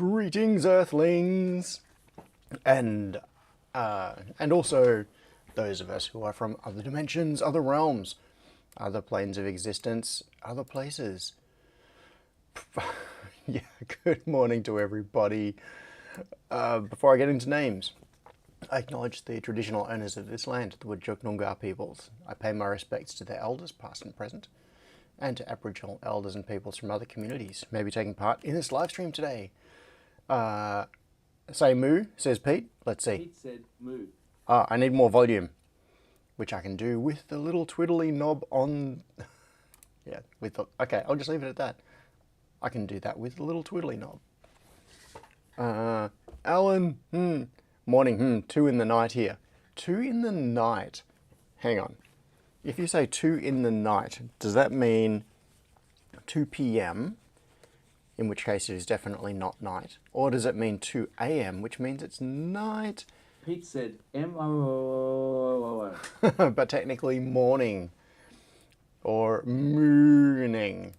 Greetings, Earthlings, and also those of us who are from other dimensions, other realms, other planes of existence, other places. Yeah, good morning to everybody. Before I get into names, I acknowledge the traditional owners of this land, the Whadjuk Noongar peoples. I pay my respects to their elders, past and present, and to Aboriginal elders and peoples from other communities who may be taking part in this live stream today. Say moo, says Pete. Let's see. Pete said moo. I need more volume, which I can do with the little twiddly knob on... yeah, with the... Okay, I'll just leave it at that. I can do that with the little twiddly knob. Alan, morning, 2 in the night here. 2 in the night? Hang on. If you say 2 in the night, does that mean 2 p.m., in which case it is definitely not night? Or does it mean 2 a.m., which means it's night? Pete said M-O-O-O-O-O. But technically morning. Or mooning.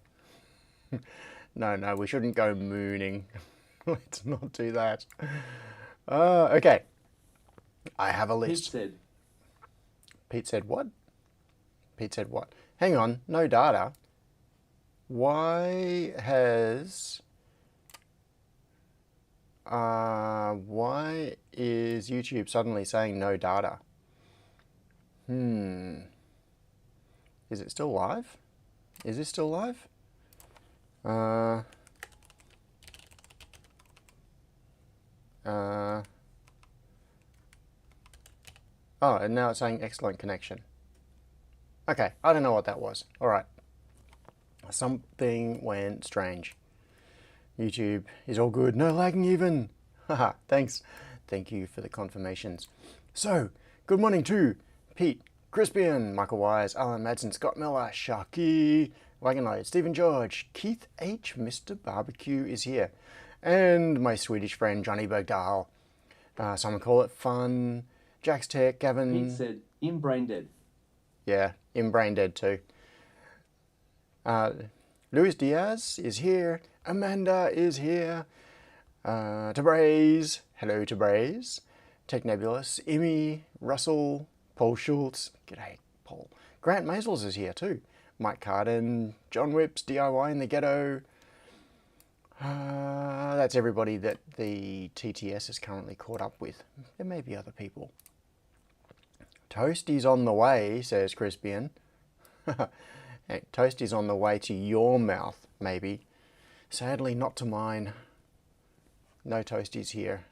No, we shouldn't go mooning. Let's not do that. Okay. I have a list. Pete said what? Pete said what? Hang on, no data. Why is YouTube suddenly saying no data? Is it still live? Is this still live? Oh, and now it's saying excellent connection. Okay, I don't know what that was. All right. Something went strange. YouTube is all good. No lagging even. Haha, thanks. Thank you for the confirmations. So, good morning to Pete, Crispian, Michael Wise, Alan Madsen, Scott Miller, Sharky, Wagonload, Stephen George, Keith H, Mr. Barbecue is here, and my Swedish friend Johnny Bergdahl. Someone call it fun. Jax Tech, Gavin. Pete said, "I'm brain dead." Yeah, I'm brain dead too. Luis Diaz is here. Amanda is here. Tabraze. Hello, Tabraze. Tech Nebulous. Emmy. Russell. Paul Schultz. G'day, Paul. Grant Maisels is here too. Mike Carden. John Whips. DIY in the Ghetto. That's everybody that the TTS is currently caught up with. There may be other people. Toasty's on the way, says Crispian. Hey, Toasty's on the way to your mouth, maybe. Sadly, not to mine. No Toasties here.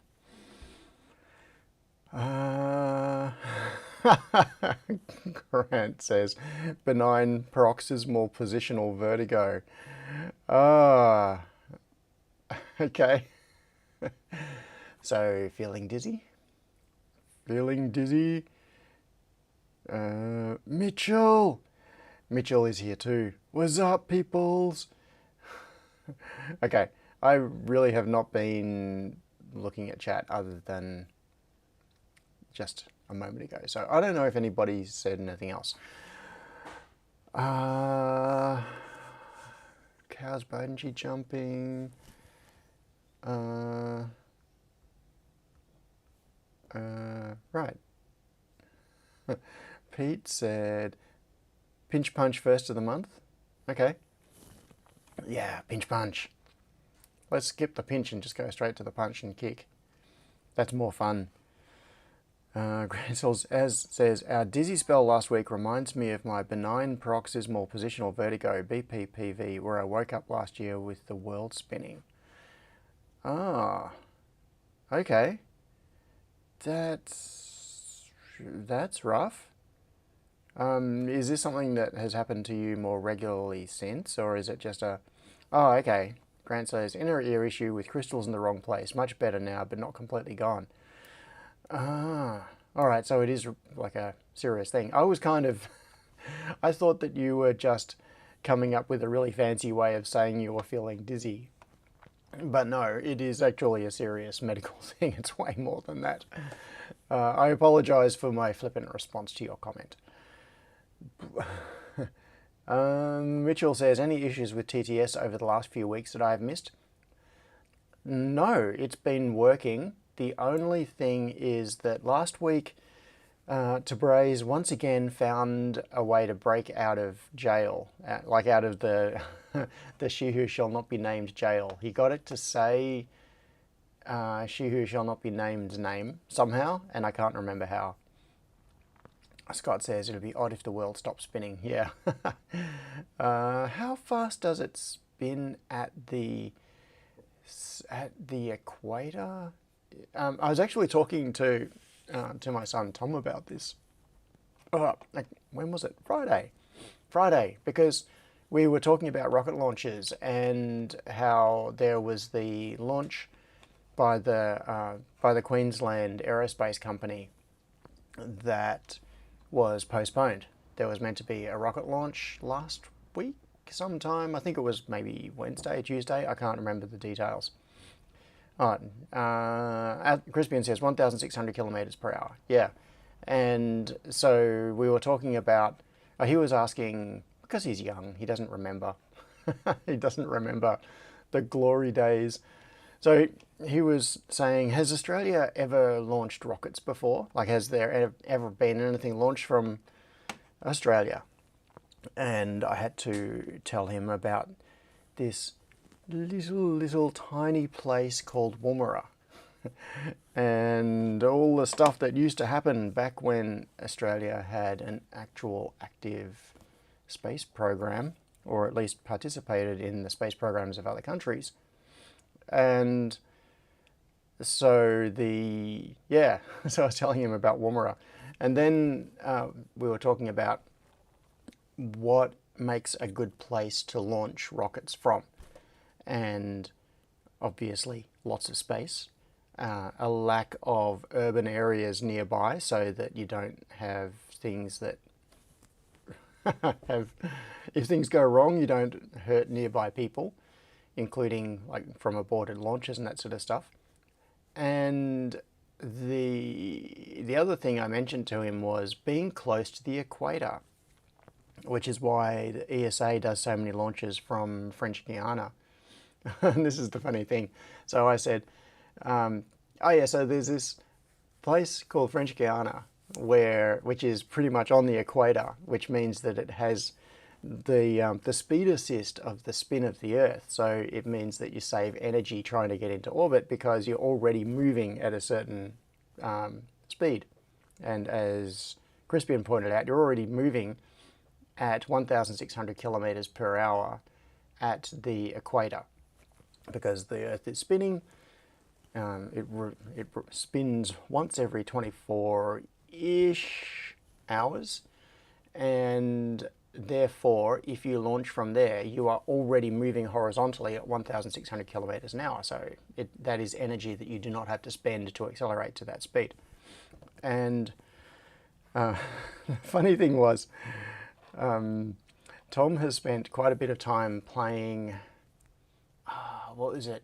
Grant says, benign paroxysmal positional vertigo. Okay. So, feeling dizzy? Feeling dizzy? Mitchell! Mitchell is here too. What's up, peoples? Okay, I really have not been looking at chat other than just a moment ago. So I don't know if anybody said anything else. Cows bungee jumping. Right. Pete said, pinch punch first of the month. Okay. Yeah, pinch punch. Let's skip the pinch and just go straight to the punch and kick. That's more fun. Gransels says, our dizzy spell last week reminds me of my benign paroxysmal positional vertigo, BPPV, where I woke up last year with the world spinning. Ah. Okay. That's rough. Is this something that has happened to you more regularly since, or is it just a... Oh, okay. Grant says, inner ear issue with crystals in the wrong place. Much better now, but not completely gone. Ah, alright, so it is like a serious thing. I was kind of... I thought that you were just coming up with a really fancy way of saying you were feeling dizzy. But no, it is actually a serious medical thing. It's way more than that. I apologise for my flippant response to your comment. Mitchell says, any issues with TTS over the last few weeks that I have missed? No, it's been working. The only thing is that last week, Tabrez once again found a way to break out of jail, like out of the the she who shall not be named jail. He got it to say she who shall not be named name somehow, and I can't remember how. Scott says it'll be odd if the world stops spinning. Yeah. How fast does it spin at the equator? I was actually talking to my son Tom about this. Like, when was it? Friday, because we were talking about rocket launches and how there was the launch by the Queensland Aerospace Company that was postponed. There was meant to be a rocket launch last week sometime. I think it was maybe Wednesday, Tuesday. I can't remember the details. All right. Crispian says 1,600 kilometers per hour. Yeah. And so we were talking about, he was asking, because he's young, he doesn't remember. He doesn't remember the glory days. So he was saying, has Australia ever launched rockets before? Like, has there ever been anything launched from Australia? And I had to tell him about this little tiny place called Woomera. And all the stuff that used to happen back when Australia had an actual active space program, or at least participated in the space programs of other countries. And so so I was telling him about Woomera. And then we were talking about what makes a good place to launch rockets from. And obviously lots of space, a lack of urban areas nearby so that you don't have things that if things go wrong, you don't hurt nearby people, including like from aborted launches and that sort of stuff. And the other thing I mentioned to him was being close to the equator, which is why the ESA does so many launches from French Guiana. And this is the funny thing. So I said, oh yeah, so there's this place called French Guiana which is pretty much on the equator, which means that it has the speed assist of the spin of the Earth. So it means that you save energy trying to get into orbit because you're already moving at a certain speed. And as Crispian pointed out, you're already moving at 1,600 kilometers per hour at the equator because the Earth is spinning. It spins once every 24-ish hours, and therefore, if you launch from there, you are already moving horizontally at 1,600 kilometers an hour. So that is energy that you do not have to spend to accelerate to that speed. And the funny thing was, Tom has spent quite a bit of time playing, what was it?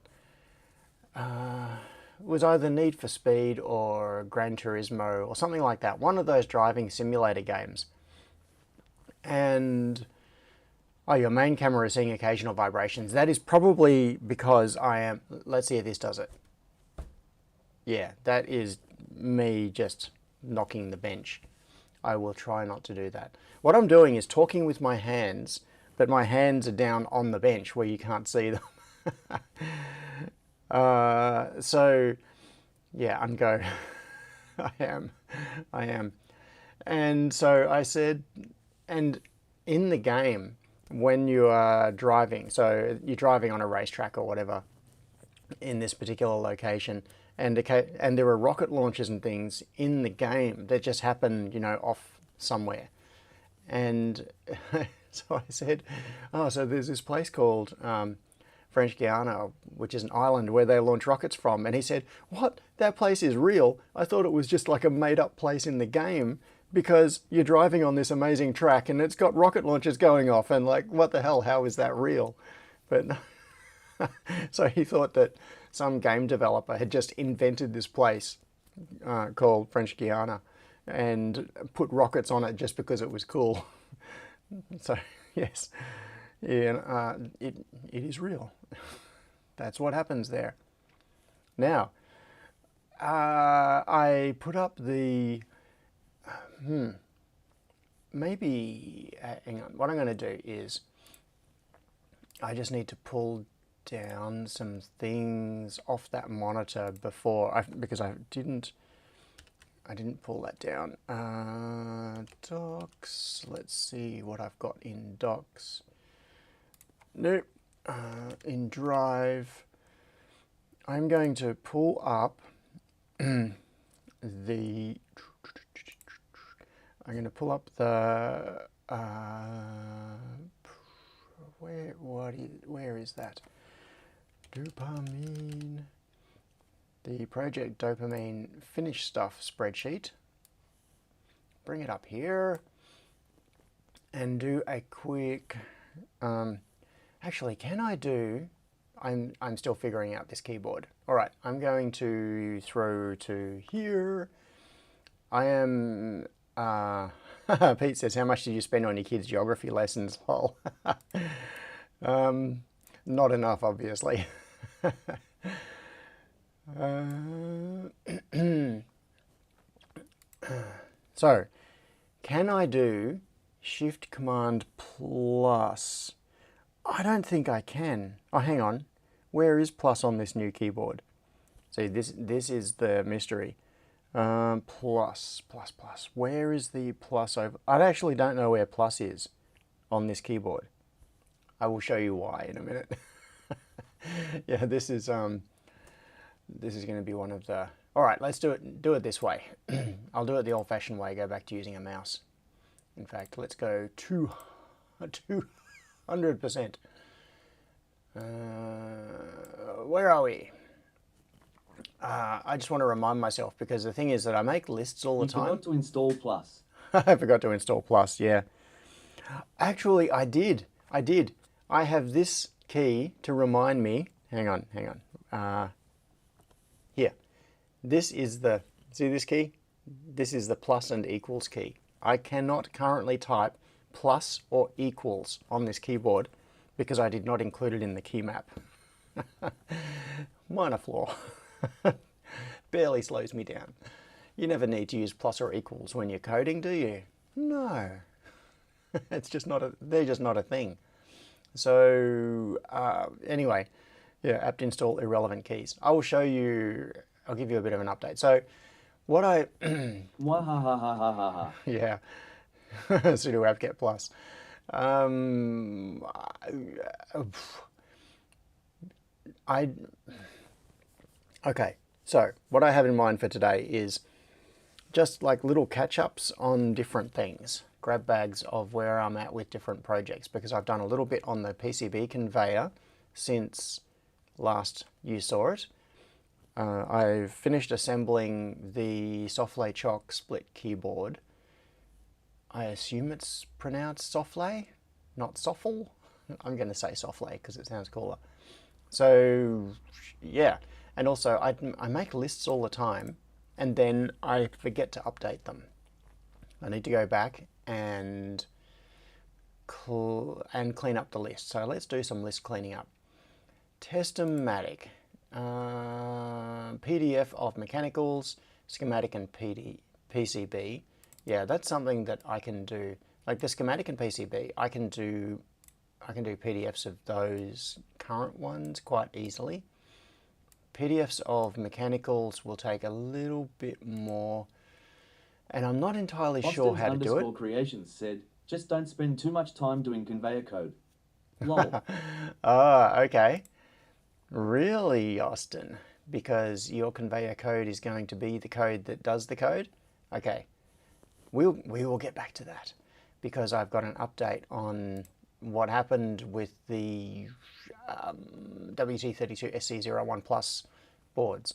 It was either Need for Speed or Gran Turismo or something like that. One of those driving simulator games. And your main camera is seeing occasional vibrations. That is probably because let's see if this does it. Yeah, that is me just knocking the bench. I will try not to do that. What I'm doing is talking with my hands, but my hands are down on the bench where you can't see them. So yeah, ungo. I am. And so I said, and in the game, when you are driving, so you're driving on a racetrack or whatever in this particular location, and there are rocket launches and things in the game that just happen, off somewhere. And so I said, so there's this place called French Guiana, which is an island where they launch rockets from. And he said, what? That place is real? I thought it was just like a made-up place in the game because you're driving on this amazing track and it's got rocket launches going off. And like, what the hell? How is that real? But so he thought that some game developer had just invented this place called French Guiana and put rockets on it just because it was cool. So, yes. Yeah, it is real. That's what happens there. Now, I put up the, maybe, hang on, what I'm going to do is, I just need to pull down some things off that monitor before, because I didn't pull that down. Docs, let's see what I've got in docs. Nope, in Drive, I'm going to pull up I'm going to pull up the, where is that? Dopamine, the Project Dopamine finished stuff spreadsheet. Bring it up here and do a quick, actually, can I do, I'm still figuring out this keyboard. All right, I'm going to throw to here. I am, Pete says, how much did you spend on your kids' geography lessons? Lol. Not enough, obviously. So, can I do Shift Command plus? I don't think I can. Oh, hang on. Where is plus on this new keyboard? See, this is the mystery. Plus. Where is the plus over? I actually don't know where plus is on this keyboard. I will show you why in a minute. Yeah, this is going to be one of the. All right, let's do it this way. I'll do it the old-fashioned way. Go back to using a mouse. In fact, let's go 200%. Where are we? I just want to remind myself, because the thing is that I make lists all the time. You forgot to install Plus. I forgot to install Plus, yeah. Actually, I did. I have this key to remind me. Hang on. Here. This is the, see this key? This is the plus and equals key. I cannot currently type plus or equals on this keyboard because I did not include it in the key map. Minor flaw. Barely slows me down. You never need to use plus or equals when you're coding, do you? No. It's just not they're just not a thing. So anyway, yeah, apt install irrelevant keys. I will show you, I'll give you a bit of an update. So what I, Wahahahahaha. yeah, sudo apt-get plus. Okay, so what I have in mind for today is just like little catch-ups on different things, grab bags of where I'm at with different projects, because I've done a little bit on the PCB conveyor since last you saw it. I've finished assembling the Soffley Choc split keyboard. I assume it's pronounced Soffley, not Soffle. I'm going to say Soffley because it sounds cooler. So yeah, and also I make lists all the time and then I forget to update them. I need to go back and clean up the list. So let's do some list cleaning up. Testomatic, PDF of mechanicals, schematic and PCB. Yeah, that's something that I can do. Like the schematic and PCB, I can do PDFs of those current ones quite easily. PDFs of mechanicals will take a little bit more, and I'm not entirely sure how to do it. Creations said, just don't spend too much time doing conveyor code. Lol. Ah, okay. Really, Austin? Because your conveyor code is going to be the code that does the code? Okay. We will get back to that because I've got an update on what happened with the WT32 SC01 Plus boards.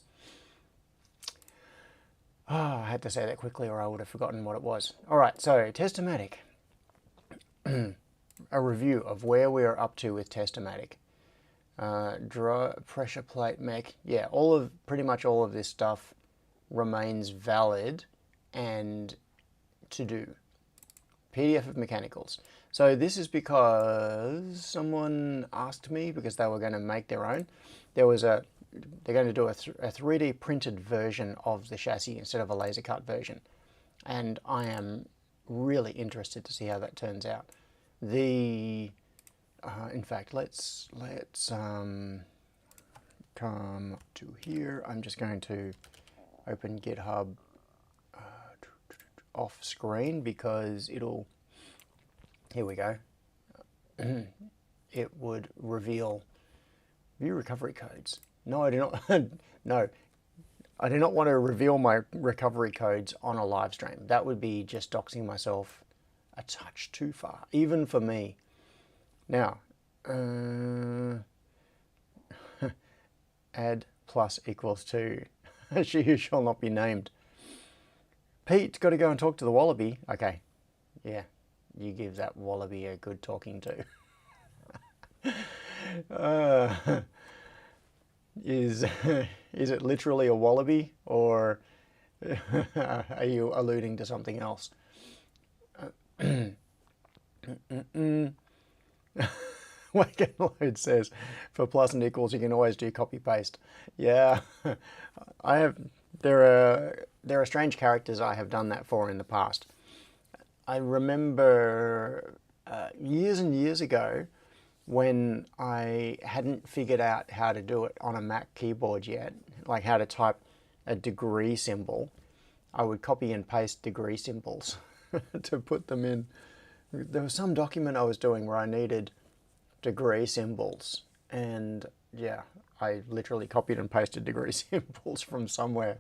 Oh, I had to say that quickly or I would have forgotten what it was. All right, so Testomatic. A review of where we are up to with Testomatic. Pressure plate mech. Yeah, pretty much all of this stuff remains valid and to do. PDF of mechanicals. So this is because someone asked me because they were going to make their own. There was going to do a 3D printed version of the chassis instead of a laser cut version, and I am really interested to see how that turns out. In fact, let's come to here. I'm just going to open GitHub off screen because it'll, here we go. It would reveal view recovery codes. No, I do not. No, I do not want to reveal my recovery codes on a live stream. That would be just doxing myself a touch too far, even for me. Now, add plus equals 2. She who shall not be named. Pete, got to go and talk to the wallaby. Okay, yeah, you give that wallaby a good talking to. Is it literally a wallaby, or are you alluding to something else? Load says, for plus and equals, you can always do copy paste. Yeah, I have. There are strange characters I have done that for in the past. I remember years and years ago, when I hadn't figured out how to do it on a Mac keyboard yet, like how to type a degree symbol, I would copy and paste degree symbols to put them in. There was some document I was doing where I needed degree symbols, and yeah, I literally copied and pasted degree symbols from somewhere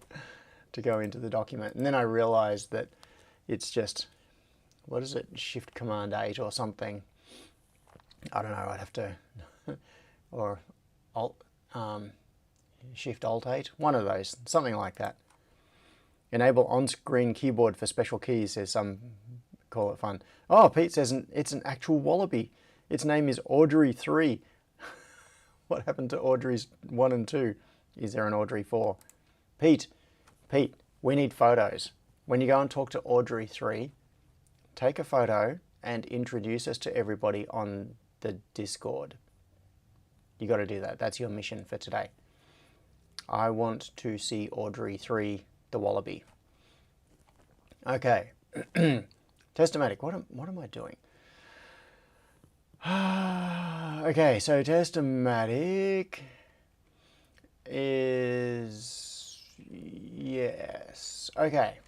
to go into the document. And then I realized that it's just, what is it, Shift Command 8 or something. I don't know, I'd have to, or Alt, Shift Alt 8, one of those, something like that. Enable on-screen keyboard for special keys, says some, call it fun. Oh, Pete says it's an actual wallaby. Its name is Audrey 3. What happened to Audrey's 1 and 2? Is there an Audrey 4? Pete, we need photos. When you go and talk to Audrey 3, take a photo and introduce us to everybody on the Discord. You got to do that. That's your mission for today. I want to see Audrey 3, the wallaby. Okay. Testomatic. What am I doing? Okay, so Testomatic is, yes. Okay.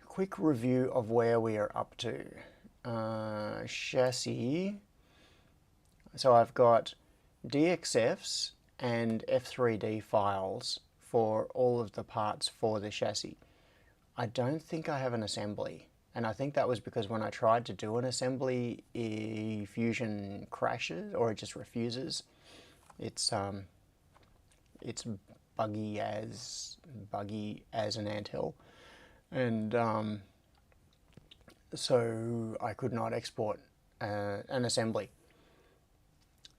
Quick review of where we are up to. Chassis. So I've got DXFs and F3D files for all of the parts for the chassis. I don't think I have an assembly, and I think that was because when I tried to do an assembly, Fusion crashes or it just refuses. It's buggy as an anthill, and so I could not export an assembly.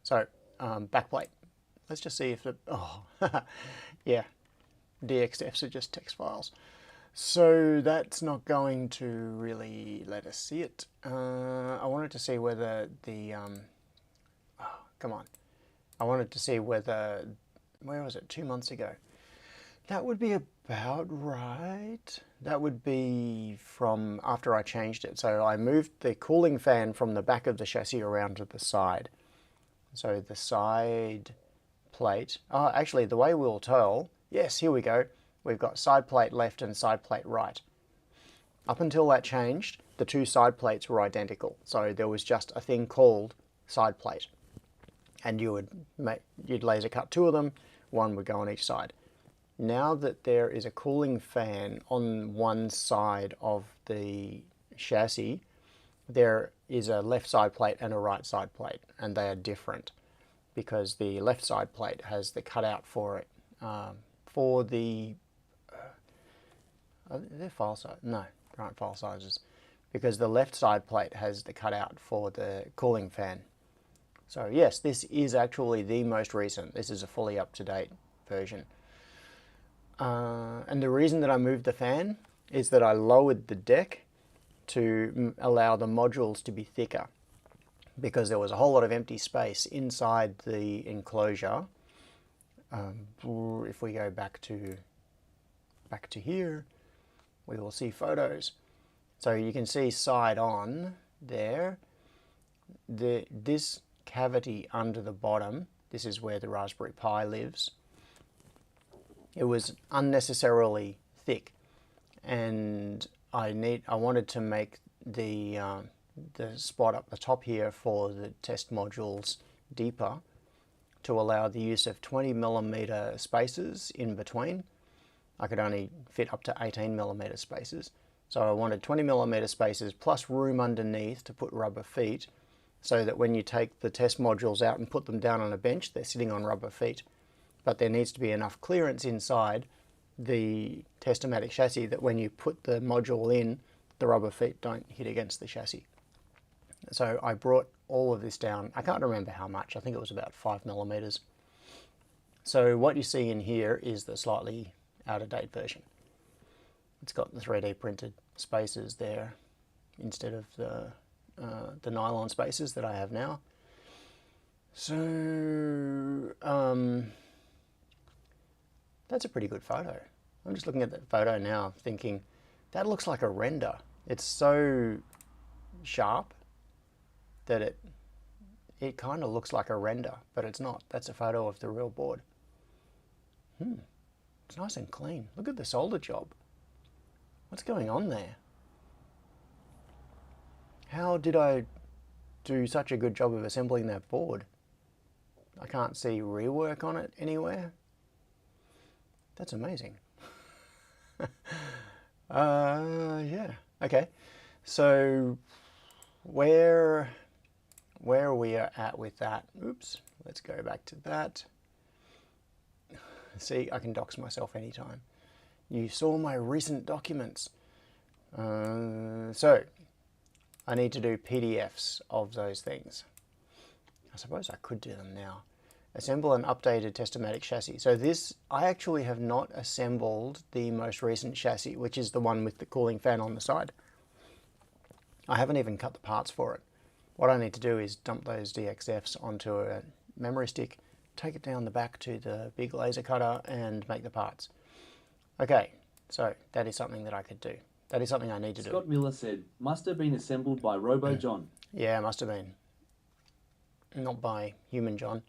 So backplate. Let's just see if it, oh, yeah, DXFs are just text files. So that's not going to really let us see it. I wanted to see whether the, oh, come on. I wanted to see whether, where was it, 2 months ago? That would be about right. That would be from after I changed it. So I moved the cooling fan from the back of the chassis around to the side. So the side plate, oh, actually the way we'll tell, yes, here we go. We've got side plate left and side plate right. Up until that changed, the two side plates were identical. So there was just a thing called side plate. And you'd laser cut 2 of them, 1 would go on each side. Now that there is a cooling fan on one side of the chassis, there is a left side plate and a right side plate, and they are different because the left side plate has the cutout for it, for the, they're file size, no, right file sizes, because the left side plate has the cutout for the cooling fan. So yes, this is actually the most recent. This is a fully up-to-date version. And the reason that I moved the fan is that I lowered the deck to allow the modules to be thicker, because there was a whole lot of empty space inside the enclosure If we go back to here, we will see photos. So you can see side on there, this cavity under the bottom, this is where the Raspberry Pi lives. It was unnecessarily thick, and I wanted to make the spot up the top here for the test modules deeper to allow the use of 20mm spaces in between. I could only fit up to 18mm spaces. So I wanted 20mm spaces plus room underneath to put rubber feet, so that when you take the test modules out and put them down on a bench, they're sitting on rubber feet. But there needs to be enough clearance inside the Testomatic chassis that when you put the module in, the rubber feet don't hit against the chassis. So I brought all of this down. I can't remember how much. I think it was about 5mm. So what you see in here is the slightly out-of-date version. It's got the 3D printed spaces there instead of the nylon spaces that I have now. So that's a pretty good photo. I'm just looking at that photo now thinking, that looks like a render. It's so sharp that it kind of looks like a render, but it's not. That's a photo of the real board. It's nice and clean. Look at the solder job. What's going on there? How did I do such a good job of assembling that board? I can't see rework on it anywhere. That's amazing. Yeah, okay. So where we are at with that, oops, let's go back to that. See, I can dox myself anytime. You saw my recent documents. So I need to do PDFs of those things. I suppose I could do them now. Assemble an updated Testomatic chassis. So this, I actually have not assembled the most recent chassis, which is the one with the cooling fan on the side. I haven't even cut the parts for it. What I need to do is dump those DXFs onto a memory stick, take it down the back to the big laser cutter and make the parts. Okay, so that is something that I could do. That is something I need to do. Scott Miller said, must have been assembled by Robo John. Yeah, must have been. Not by Human John.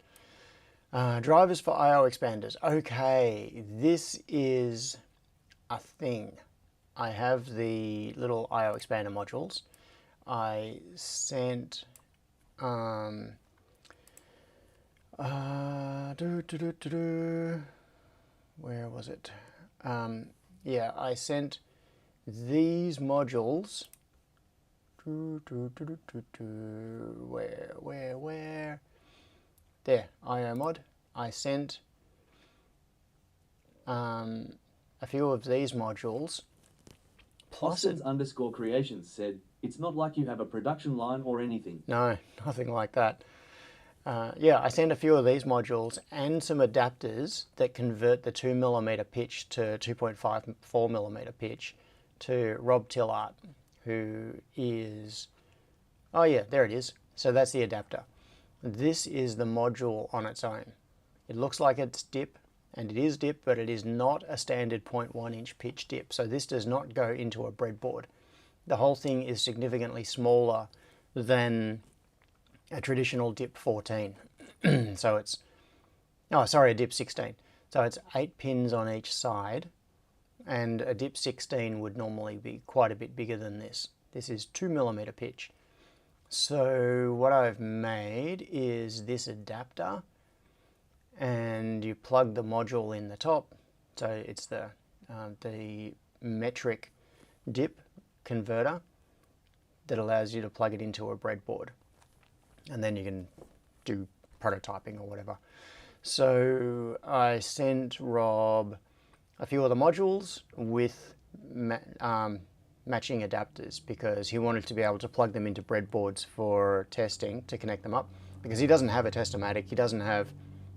Drivers for I/O expanders. Okay, this is a thing. I have the little I/O expander modules. I sent where was it? Yeah, I sent these modules. Where? There, I/O mod. I sent a few of these modules. Austin's _ creations said, it's not like you have a production line or anything. No, nothing like that. Yeah, I sent a few of these modules and some adapters that convert the 2mm pitch to 2.54mm pitch to Rob Tillart, who is, oh yeah, there it is. So that's the adapter. This is the module on its own. It looks like it's dip, and it is dip, but it is not a standard 0.1 inch pitch dip. So this does not go into a breadboard. The whole thing is significantly smaller than a traditional dip 14. So it's, oh sorry, a dip 16. So it's 8 pins on each side, and a dip 16 would normally be quite a bit bigger than this. This is 2mm pitch. So what I've made is this adapter, and you plug the module in the top. So it's the metric dip converter that allows you to plug it into a breadboard, and then you can do prototyping or whatever. So I sent Rob a few of the modules with matching adapters, because he wanted to be able to plug them into breadboards for testing to connect them up, because he doesn't have a Testomatic, he doesn't have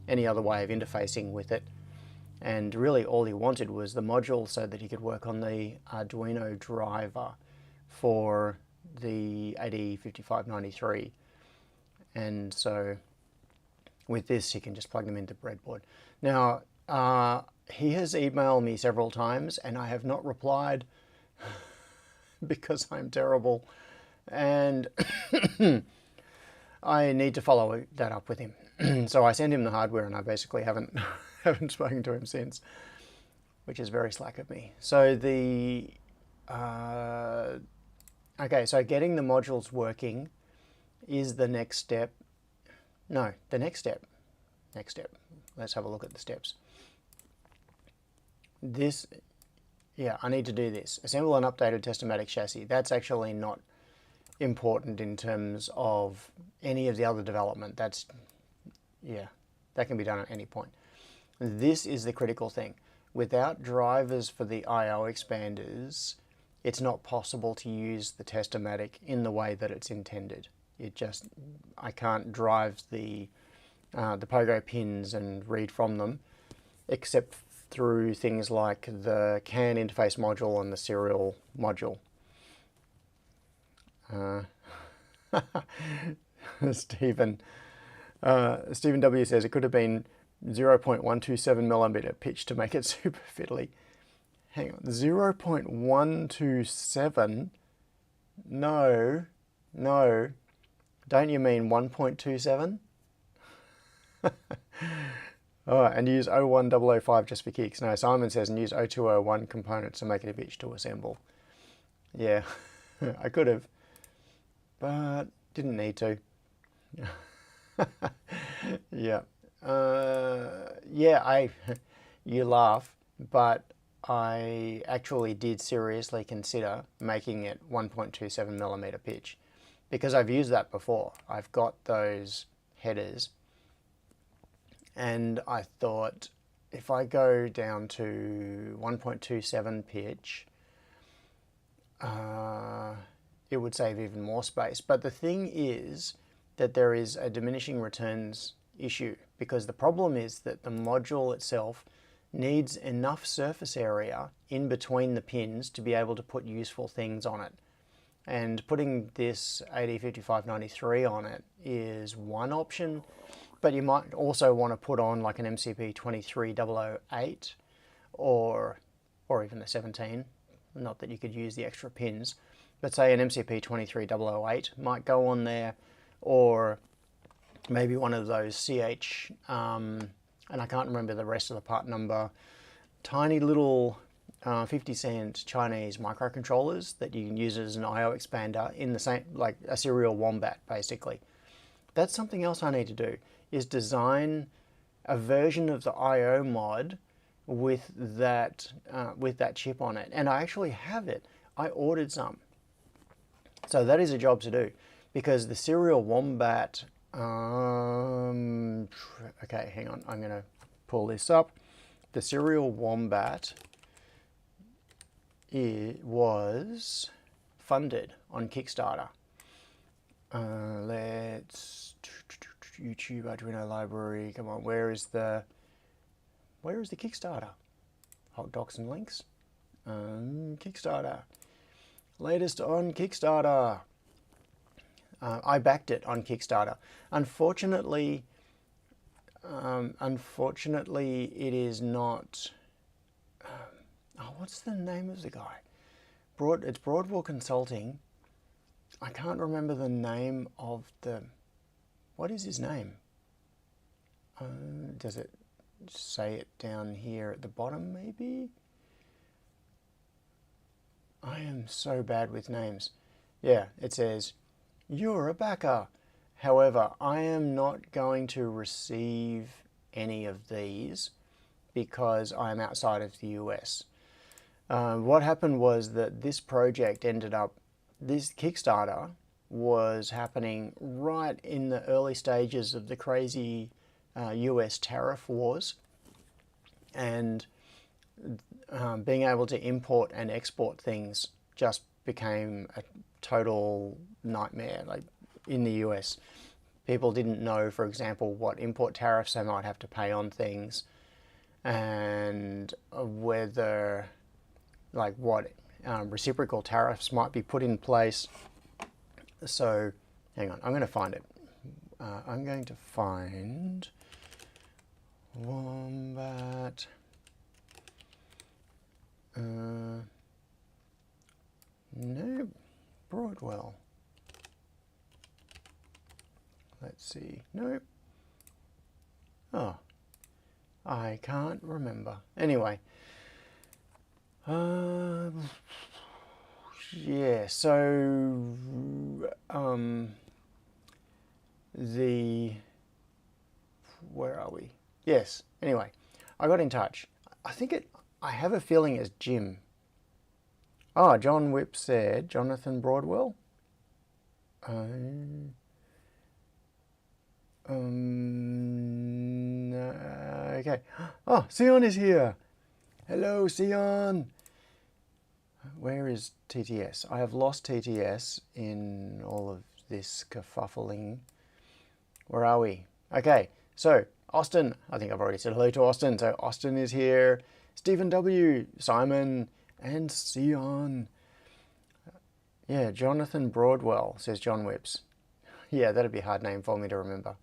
any other way of interfacing with it, and really all he wanted was the module so that he could work on the Arduino driver for the AD5593. And so with this, he can just plug them into breadboard. Now, he has emailed me several times and I have not replied because I'm terrible. And I need to follow that up with him. So I sent him the hardware and I basically haven't spoken to him since, which is very slack of me. So the okay, so getting the modules working is the next step. No, the next step. Next step. Let's have a look at the steps. This, yeah, I need to do this. Assemble an updated Testomatic chassis. That's actually not important in terms of any of the other development. That's, yeah, that can be done at any point. This is the critical thing. Without drivers for the I/O expanders, it's not possible to use the Testomatic in the way that it's intended. It just, I can't drive the pogo pins and read from them, except through things like the CAN interface module and the serial module. Stephen W says it could have been 0.127 millimeter pitch to make it super fiddly. Hang on, 0.127? No, don't you mean 1.27? Oh, and use 01005 just for kicks. No, Simon says, and use 0201 components to make it a bitch to assemble. Yeah, I could have, but didn't need to. Yeah. Yeah, you laugh, but I actually did seriously consider making it 1.27 millimeter pitch because I've used that before. I've got those headers and I thought if I go down to 1.27 pitch, it would save even more space. But the thing is that there is a diminishing returns issue because the problem is that the module itself needs enough surface area in between the pins to be able to put useful things on it. And putting this AD5593 on it is one option, but you might also want to put on like an MCP 23008 or even a 17. Not that you could use the extra pins, but say an MCP 23008 might go on there, or maybe one of those CH, and I can't remember the rest of the part number, tiny little 50-cent Chinese microcontrollers that you can use as an I/O expander in the same, like a serial wombat basically. That's something else I need to do, is design a version of the I/O mod with that chip on it. And I actually have it. I ordered some. So that is a job to do, because the serial wombat, okay, hang on, I'm going to pull this up. The serial wombat was funded on Kickstarter. Let's YouTube Arduino library. Come on, where is the Kickstarter? Hot docs and links. Kickstarter. Latest on Kickstarter. I backed it on Kickstarter. Unfortunately, it is not. What's the name of the guy? It's Broadwell Consulting. I can't remember the name of the. What is his name? Does it say it down here at the bottom, maybe? I am so bad with names. Yeah, it says, "You're a backer." However, I am not going to receive any of these because I am outside of the US. What happened was that this project this Kickstarter was happening right in the early stages of the crazy US tariff wars, and being able to import and export things just became a total nightmare. Like in the US, people didn't know, for example, what import tariffs they might have to pay on things, and whether, like, what reciprocal tariffs might be put in place. So, hang on, I'm going to find it. I'm going to find Wombat. No, Broadwell. Let's see. Nope. Oh, I can't remember. Anyway. Yeah, so where are we? Yes, anyway, I got in touch. I have a feeling it's Jim. Oh, John Whip said, Jonathan Broadwell? Okay. Oh, Sion is here. Hello, Sion. Where is TTS? I have lost TTS in all of this kerfuffling. Where are we? Okay, so Austin. I think I've already said hello to Austin. So Austin is here. Stephen W, Simon, and Sion. Yeah, Jonathan Broadwell, says John Whips. Yeah, that'd be a hard name for me to remember.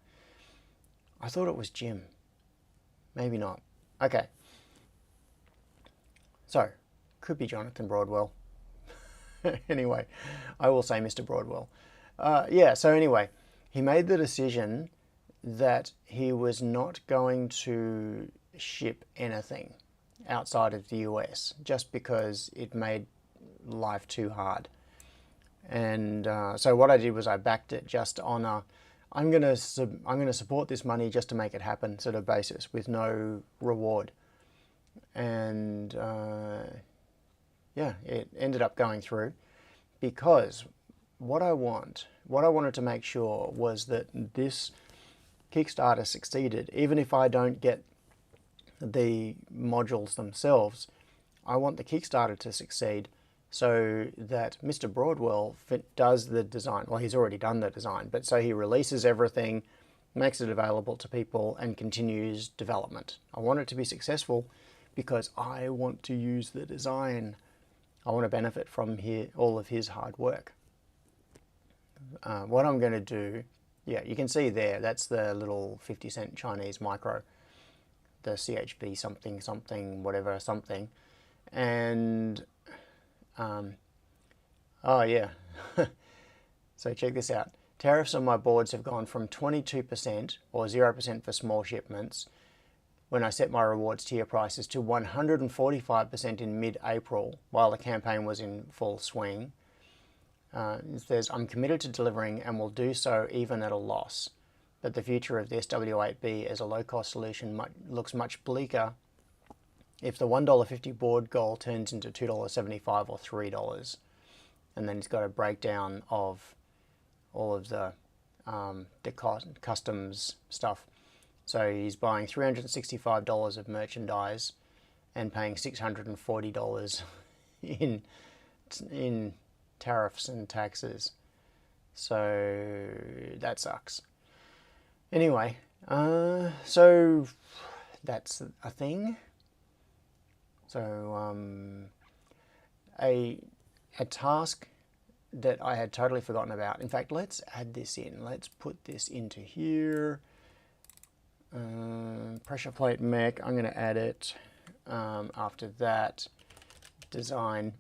I thought it was Jim. Maybe not. Okay. So, could be Jonathan Broadwell. Anyway, I will say Mr. Broadwell. Yeah, so anyway, he made the decision that he was not going to ship anything outside of the US just because it made life too hard. And so what I did was I backed it just on a I'm going to support this money just to make it happen sort of basis with no reward. And yeah, it ended up going through because what I wanted to make sure was that this Kickstarter succeeded. Even if I don't get the modules themselves, I want the Kickstarter to succeed so that Mr. Broadwell does the design. Well, he's already done the design, but so he releases everything, makes it available to people, and continues development. I want it to be successful because I want to use the design. I want to benefit from all of his hard work. What I'm going to do, yeah, you can see there, that's the little 50-cent Chinese micro, the CHB something, something, whatever, something. And, oh yeah, so check this out. Tariffs on my boards have gone from 22% or 0% for small shipments when I set my rewards tier prices to 145% in mid-April while the campaign was in full swing. It says, I'm committed to delivering and will do so even at a loss. But the future of this W8B as a low-cost solution looks much bleaker if the $1.50 board goal turns into $2.75 or $3. And then it's got a breakdown of all of the customs stuff. So he's buying $365 of merchandise and paying $640 in tariffs and taxes. So that sucks. Anyway, so that's a thing. So a task that I had totally forgotten about. In fact, let's add this in. Let's put this into here. Pressure plate mech, I'm going to add it. After that, design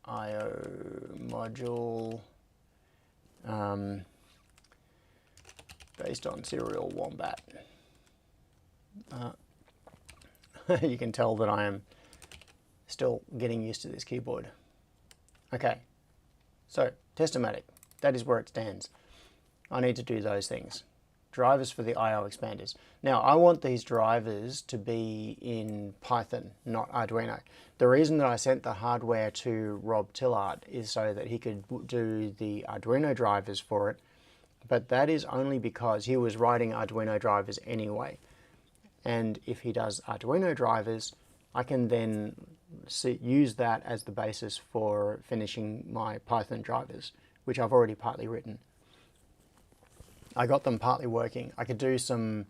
IO module based on serial wombat. You can tell that I am still getting used to this keyboard. Okay, so Testomatic, that is where it stands. I need to do those things. Drivers for the IO expanders. Now, I want these drivers to be in Python, not Arduino. The reason that I sent the hardware to Rob Tillard is so that he could do the Arduino drivers for it, but that is only because he was writing Arduino drivers anyway. And if he does Arduino drivers, I can then use that as the basis for finishing my Python drivers, which I've already partly written. I got them partly working. I could do some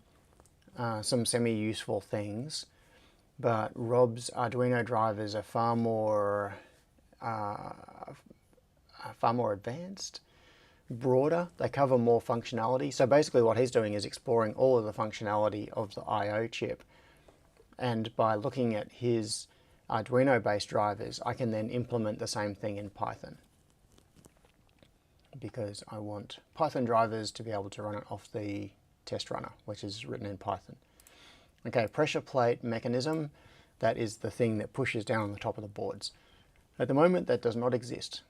semi-useful things, but Rob's Arduino drivers are far more advanced, broader. They cover more functionality. So basically what he's doing is exploring all of the functionality of the I/O chip. And by looking at his Arduino-based drivers, I can then implement the same thing in Python, because I want Python drivers to be able to run it off the test runner, which is written in Python. Okay, pressure plate mechanism, that is the thing that pushes down on the top of the boards. At the moment, that does not exist.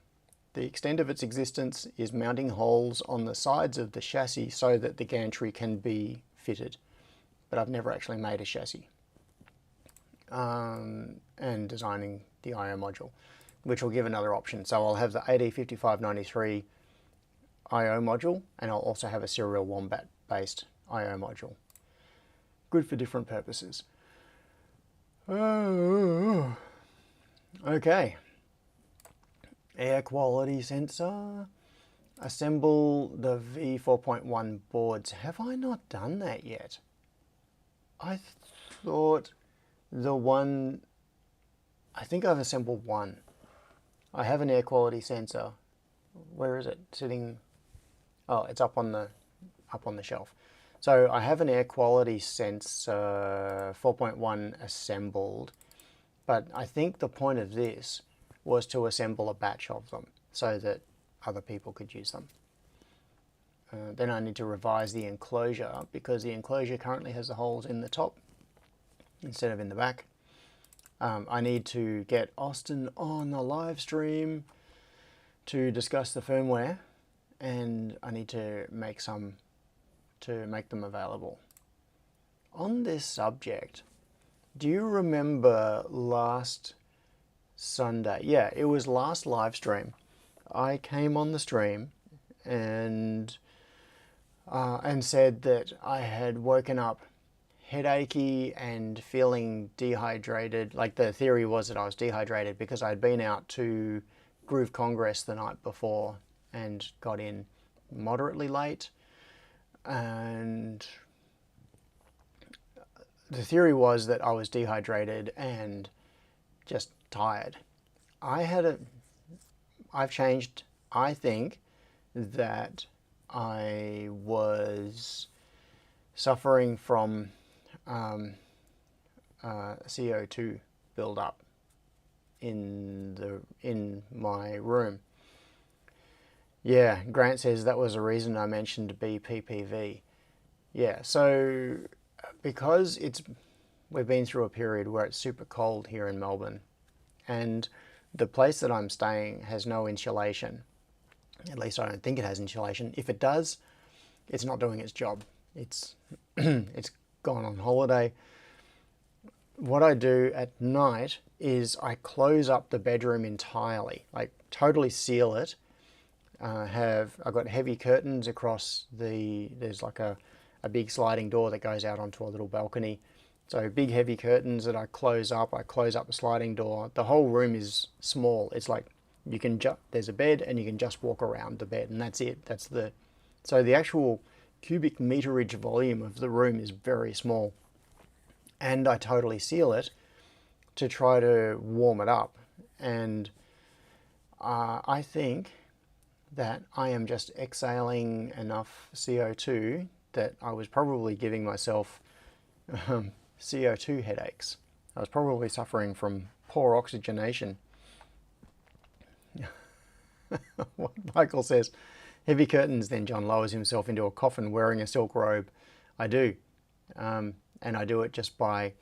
The extent of its existence is mounting holes on the sides of the chassis so that the gantry can be fitted. But I've never actually made a chassis. And designing the I/O module, which will give another option. So I'll have the AD5593 I/O module, and I'll also have a serial Wombat based I/O module. Good for different purposes. Oh, okay. Air quality sensor. Assemble the V4.1 boards. Have I not done that yet? I thought the one, I think I've assembled one. I have an air quality sensor. Where is it? Sitting, oh, it's up on the shelf. So I have an air quality sensor 4.1 assembled, but I think the point of this was to assemble a batch of them so that other people could use them. Then I need to revise the enclosure, because the enclosure currently has the holes in the top instead of in the back. I need to get Austin on the live stream to discuss the firmware, and I need to make some to make them available. On this subject, do you remember last Sunday? Yeah, it was last live stream. I came on the stream and said that I had woken up headachy and feeling dehydrated. Like, the theory was that I was dehydrated because I'd been out to Groove Congress the night before and got in moderately late, and the theory was that I was dehydrated and just tired. I've changed. I think that I was suffering from CO2 buildup in my room. Yeah, Grant says that was a reason I mentioned BPPV. Yeah, so because we've been through a period where it's super cold here in Melbourne, and the place that I'm staying has no insulation. At least I don't think it has insulation. If it does, it's not doing its job. It's it's gone on holiday. What I do at night is I close up the bedroom entirely, like totally seal it. I've got heavy curtains across there's like a big sliding door that goes out onto a little balcony. So big heavy curtains that I close up the sliding door. The whole room is small. It's like there's a bed and you can just walk around the bed, and that's it. So the actual cubic meterage volume of the room is very small. And I totally seal it to try to warm it up. And I think that I am just exhaling enough CO2 that I was probably giving myself CO2 headaches. I was probably suffering from poor oxygenation. What Michael says, heavy curtains. Then John lowers himself into a coffin wearing a silk robe. I do. And I do it just by,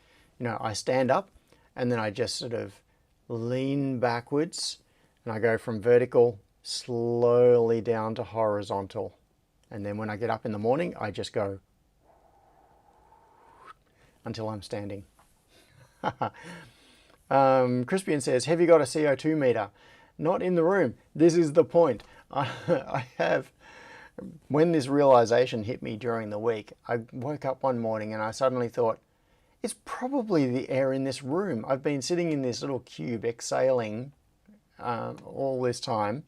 I stand up and then I just sort of lean backwards and I go from vertical slowly down to horizontal. And then when I get up in the morning, I just go until I'm standing. Crispian says, have you got a CO2 meter? Not in the room. This is the point. I have, when this realization hit me during the week, I woke up one morning and I suddenly thought, it's probably the air in this room. I've been sitting in this little cube exhaling all this time.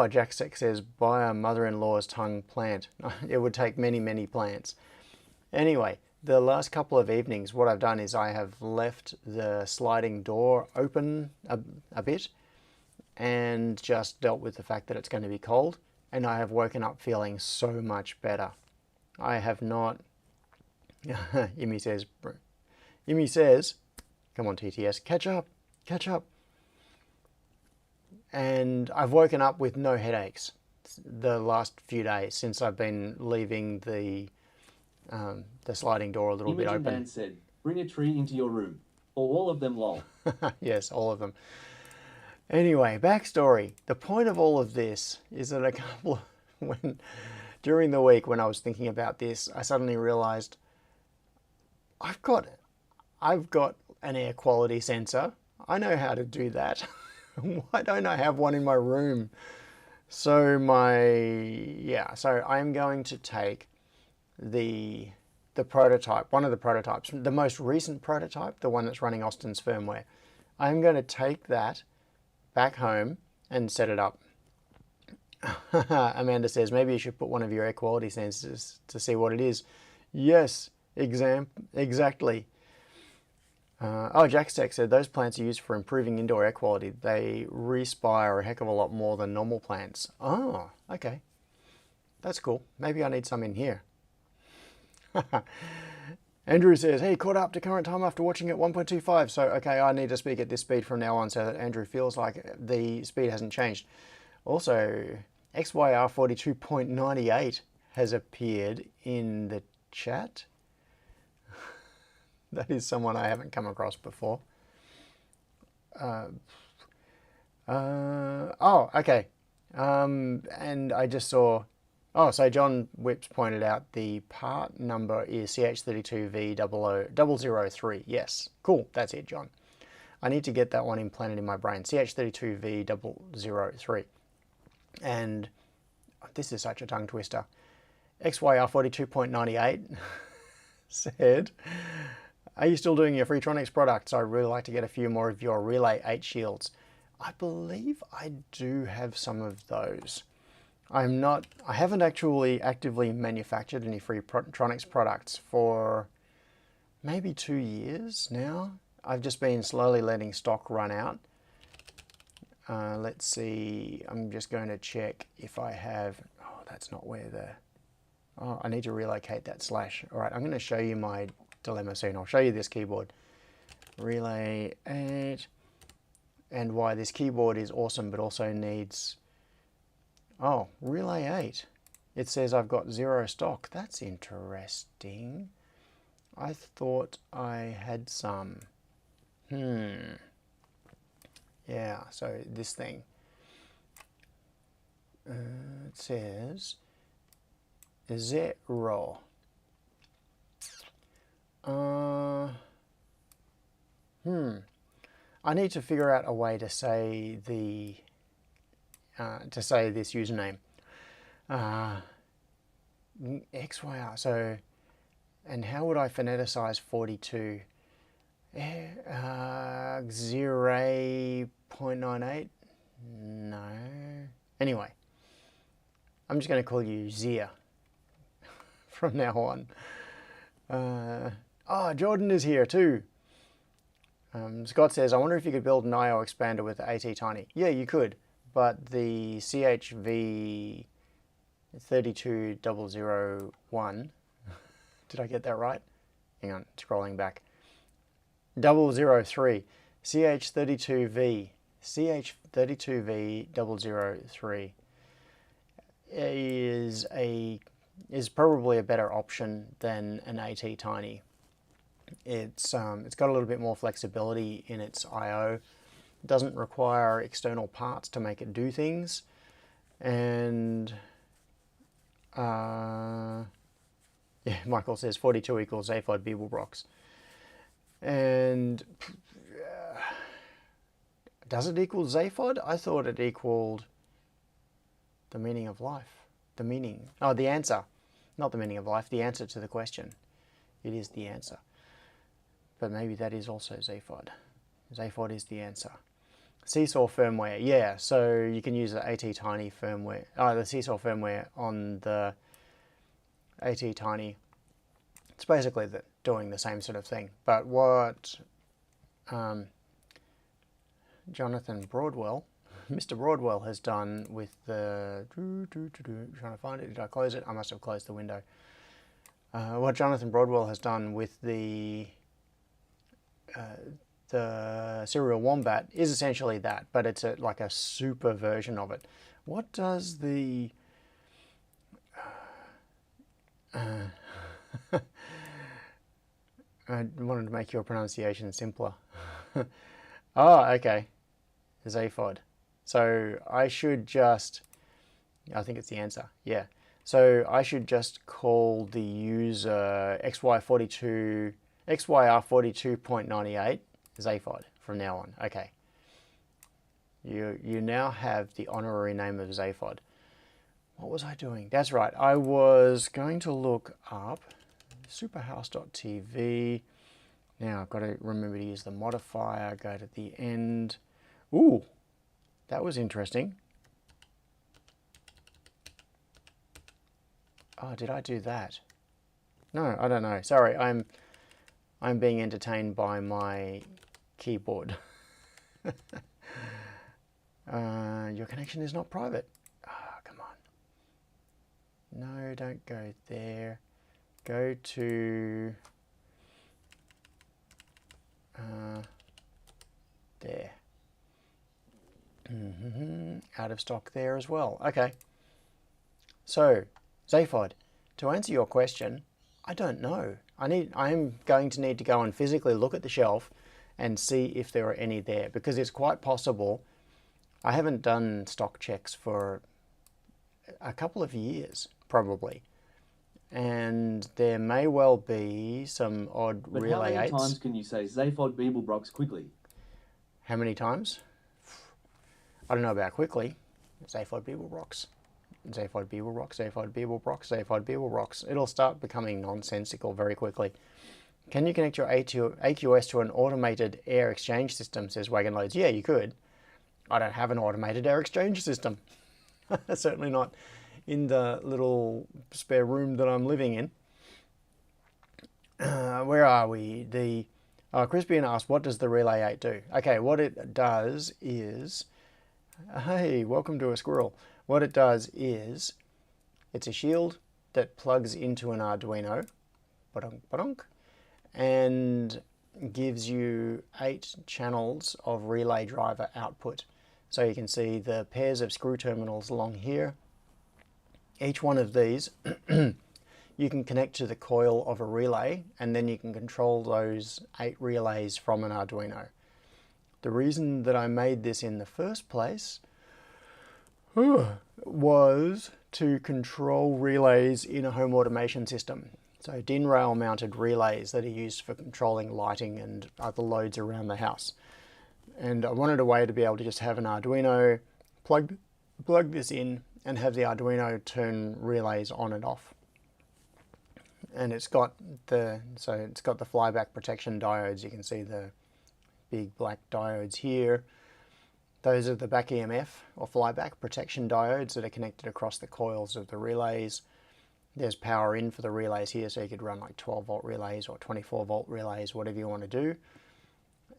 Jack Seck says, buy a mother-in-law's tongue plant. It would take many, many plants. Anyway, the last couple of evenings, what I've done is I have left the sliding door open a bit and just dealt with the fact that it's going to be cold, and I have woken up feeling so much better. I have not... Yumi says, come on TTS, catch up, catch up. And I've woken up with no headaches the last few days since I've been leaving the sliding door a little bit Imogen open. Man said, bring a tree into your room. Or all of them, lol. Yes, all of them. Anyway, backstory. The point of all of this is that during the week when I was thinking about this, I suddenly realized I've got an air quality sensor. I know how to do that. Why don't I have one in my room? So I'm going to take the prototype, one of the prototypes, the most recent prototype, the one that's running Austin's firmware. I'm going to take that back home and set it up. Amanda says, maybe you should put one of your air quality sensors to see what it is. Yes, exactly. Jackstack said, those plants are used for improving indoor air quality. They respire a heck of a lot more than normal plants. Oh, okay. That's cool. Maybe I need some in here. Andrew says, hey, caught up to current time after watching at 1.25. So, okay, I need to speak at this speed from now on so that Andrew feels like the speed hasn't changed. Also, XYR 42.98 has appeared in the chat. That is someone I haven't come across before. Okay. And I just saw... Oh, so John Whips pointed out the part number is CH32V003. Yes, cool, that's it, John. I need to get that one implanted in my brain. CH32V003. And this is such a tongue twister. XYR 42.98 said, are you still doing your Freetronics products? I'd really like to get a few more of your Relay 8 shields. I believe I do have some of those. I haven't actually actively manufactured any Freetronics products for maybe 2 years now. I've just been slowly letting stock run out. Let's see, I'm just going to check if I have, oh, that's not where the, oh, I need to relocate that slash. All right, I'm going to show you my dilemma soon. I'll show you this keyboard. Relay 8, and why this keyboard is awesome, but also needs, oh, Relay 8. It says I've got 0 stock. That's interesting. I thought I had some. Yeah, so this thing. It says 0. I need to figure out a way to say the this username. XYR. So, and how would I phoneticize 42? 0.98? No. Anyway, I'm just going to call you Zia from now on. Jordan is here too. Scott says, I wonder if you could build an IO expander with AT Tiny. Yeah, you could, but the CHV 32001, did I get that right? Hang on, scrolling back. 003, CH32V, CH32V003 is probably a better option than an AT Tiny. It's got a little bit more flexibility in its I/O. It doesn't require external parts to make it do things, and yeah, Michael says 42 equals AFOD Beeblebrox. And does it equal Zaphod? I thought it equaled the meaning of life. The answer. Not the meaning of life, the answer to the question. It is the answer. But maybe that is also Zaphod. Zaphod is the answer. Seesaw firmware, yeah, so you can use the AT Tiny firmware, the Seesaw firmware on the AT Tiny It's basically doing the same sort of thing. But what Jonathan Broadwell, Mr. Broadwell has done with the... Trying to find it. Did I close it? I must have closed the window. What Jonathan Broadwell has done with the Serial Wombat is essentially that, but it's like a super version of it. What does the... I wanted to make your pronunciation simpler. Oh, okay. Zaphod. So I should just... I think it's the answer. Yeah. So I should just call the user XYR42.98 Zaphod from now on. Okay. You now have the honorary name of Zaphod. What was I doing? That's right. I was going to look up superhouse.tv. Now I've got to remember to use the modifier, go to the end. Ooh, that was interesting. Oh, did I do that? No, I don't know. Sorry, I'm being entertained by my keyboard. Your connection is not private. Ah, come on. No, don't go there. Go to there. Out of stock there as well. Okay. So, Zaphod, to answer your question, I don't know. I am going to need to go and physically look at the shelf and see if there are any there, because it's quite possible. I haven't done stock checks for a couple of years, probably. And there may well be some odd But relay how many 8s. times can you say Zaphod Beeblebrox quickly? How many times? I don't know about quickly. Zaphod Beeblebrox. Zaphod Beeblebrox, Zaphod Beeblebrox, Zaphod Beeblebrox. It'll start becoming nonsensical very quickly. Can you connect your AQS to an automated air exchange system, says Wagon Loads. Yeah, you could. I don't have an automated air exchange system. Certainly not in the little spare room that I'm living in. Where are we? The Crispian asked, what does the Relay 8 do? Okay, what it does is... Hey, welcome to a squirrel. What it does is, it's a shield that plugs into an Arduino, and gives you 8 channels of relay driver output. So you can see the pairs of screw terminals along here. Each one of these you can connect to the coil of a relay, and then you can control those 8 relays from an Arduino. The reason that I made this in the first place was to control relays in a home automation system. So DIN rail mounted relays that are used for controlling lighting and other loads around the house. And I wanted a way to be able to just have an Arduino, plug this in, and have the Arduino turn relays on and off. And it's got the flyback protection diodes. You can see the big black diodes here. Those are the back EMF or flyback protection diodes that are connected across the coils of the relays. There's power in for the relays here, so you could run like 12 volt relays or 24 volt relays, whatever you want to do.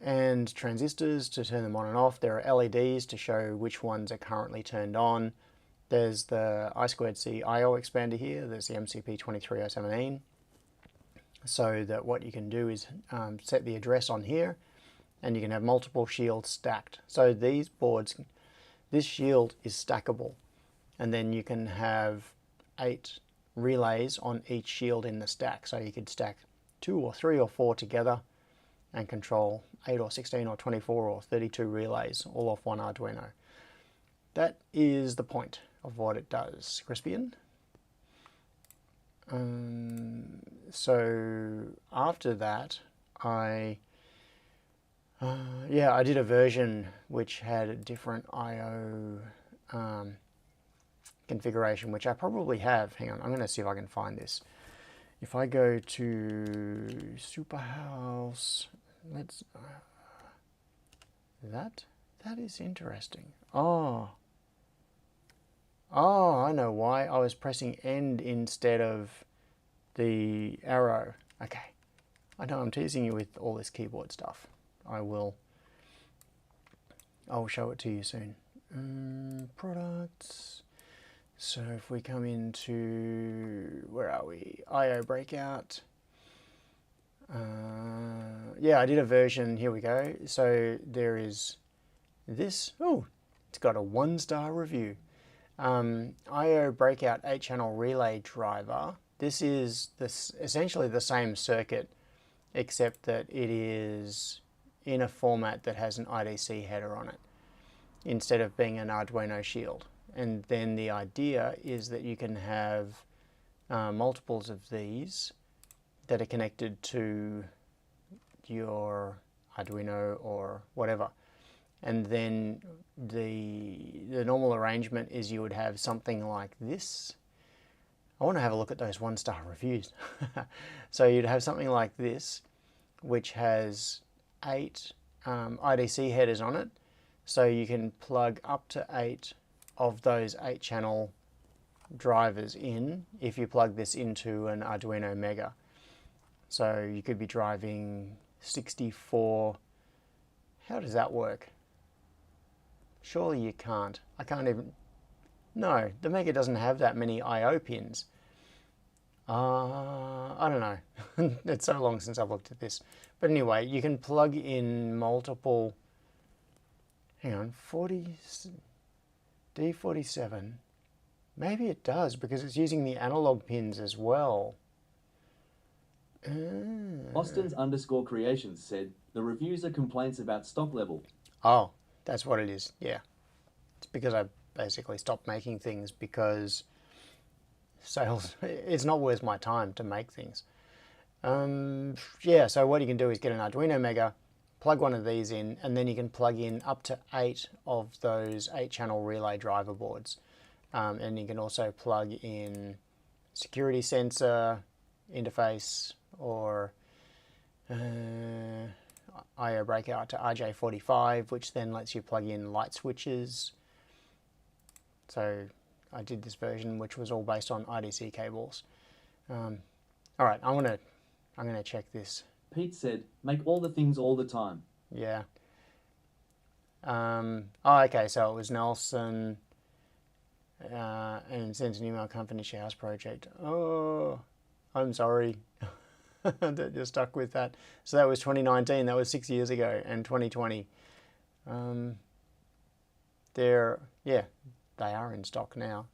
And transistors to turn them on and off. There are LEDs to show which ones are currently turned on. There's the I2C I/O expander here. There's the MCP23017. So that what you can do is set the address on here, and you can have multiple shields stacked. So these boards, this shield is stackable, and then you can have 8 relays on each shield in the stack. So you could stack 2 or 3 or 4 together and control 8 or 16 or 24 or 32 relays all off one Arduino. That is the point of what it does, Crispian. So after that, I did a version which had a different I/O configuration, which I probably have. Hang on, I'm going to see if I can find this. If I go to Superhouse, that is interesting. Oh, I know why. I was pressing end instead of the arrow. I know I'm teasing you with all this keyboard stuff. I'll show it to you soon. Products. So if we come into, where are we? IO breakout. Yeah, I did a version, here we go. So there is this, oh, it's got a 1-star review. IO breakout 8-channel relay driver. This is essentially the same circuit, except that it is in a format that has an IDC header on it, instead of being an Arduino shield. And then the idea is that you can have multiples of these that are connected to your Arduino or whatever. And then the normal arrangement is you would have something like this. I want to have a look at those 1-star reviews. So you'd have something like this, which has 8 IDC headers on it. So you can plug up to 8 of those 8-channel drivers in if you plug this into an Arduino Mega. So you could be driving 64. How does that work? Surely you can't. I can't even. No, the Mega doesn't have that many I/O pins. I don't know. It's so long since I've looked at this. But anyway, you can plug in multiple. Hang on, D47. Maybe it does because it's using the analog pins as well. Austin's_creations said the reviews are complaints about stock level. Oh, that's what it is. Yeah, it's because I basically stopped making things because sales. It's not worth my time to make things. Yeah. So what you can do is get an Arduino Mega, plug one of these in, and then you can plug in up to 8 of those 8-channel relay driver boards. And you can also plug in security sensor interface or IO breakout to RJ45, which then lets you plug in light switches. So I did this version, which was all based on IDC cables. All right, I'm gonna check this. Pete said, make all the things all the time. Yeah. Oh, okay, so it was Nelson and sent an email, can't finish your house project. Oh, I'm sorry that you're stuck with that. So that was 2019, that was 6 years ago, and 2020. Yeah, they are in stock now.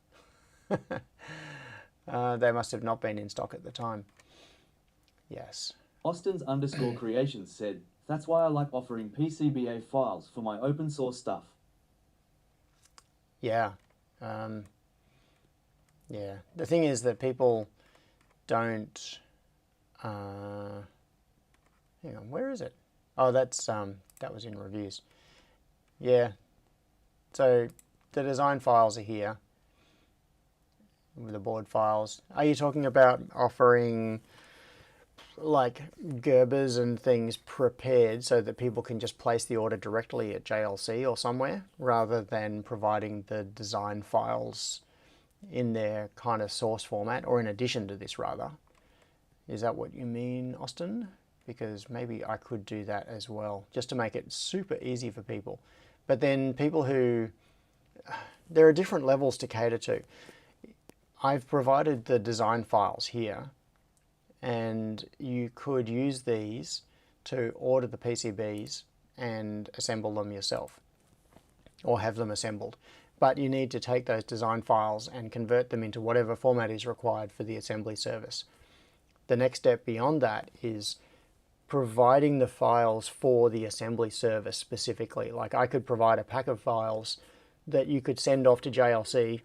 They must have not been in stock at the time. Yes. Austin's_creations said, that's why I like offering PCBA files for my open source stuff. Yeah. Yeah. The thing is that people don't. Hang on, where is it? Oh, that's that was in reviews. Yeah. So the design files are here. With the board files. Are you talking about offering like Gerbers and things prepared so that people can just place the order directly at JLC or somewhere rather than providing the design files in their kind of source format, or in addition to this rather? Is that what you mean, Austin? Because maybe I could do that as well, just to make it super easy for people. But then people who, there are different levels to cater to. I've provided the design files here, and you could use these to order the PCBs and assemble them yourself, or have them assembled. But you need to take those design files and convert them into whatever format is required for the assembly service. The next step beyond that is providing the files for the assembly service specifically. Like I could provide a pack of files that you could send off to JLC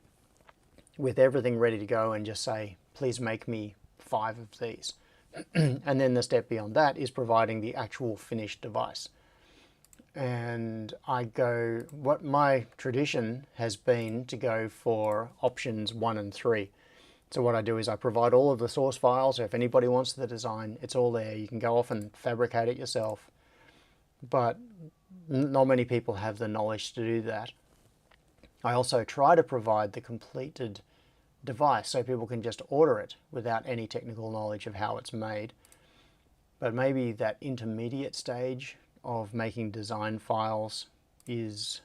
with everything ready to go and just say, please make me 5 of these. And then the step beyond that is providing the actual finished device. And I go, what my tradition has been to go for options 1 and 3. So what I do is I provide all of the source files. So if anybody wants the design, it's all there. You can go off and fabricate it yourself. But not many people have the knowledge to do that. I also try to provide the completed device so people can just order it without any technical knowledge of how it's made. But maybe that intermediate stage of making design files is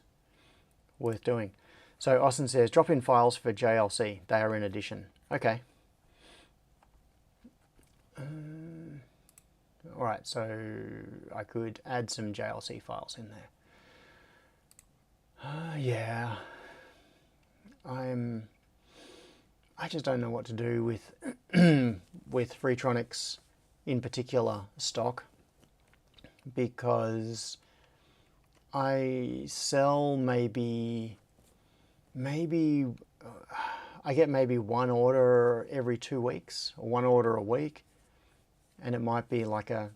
worth doing. So Austin says, drop in files for JLC. They are in addition. Okay. All right, so I could add some JLC files in there. Yeah. I just don't know what to do with with Freetronics in particular stock, because I sell maybe I get maybe one order every 2 weeks or one order a week, and it might be like a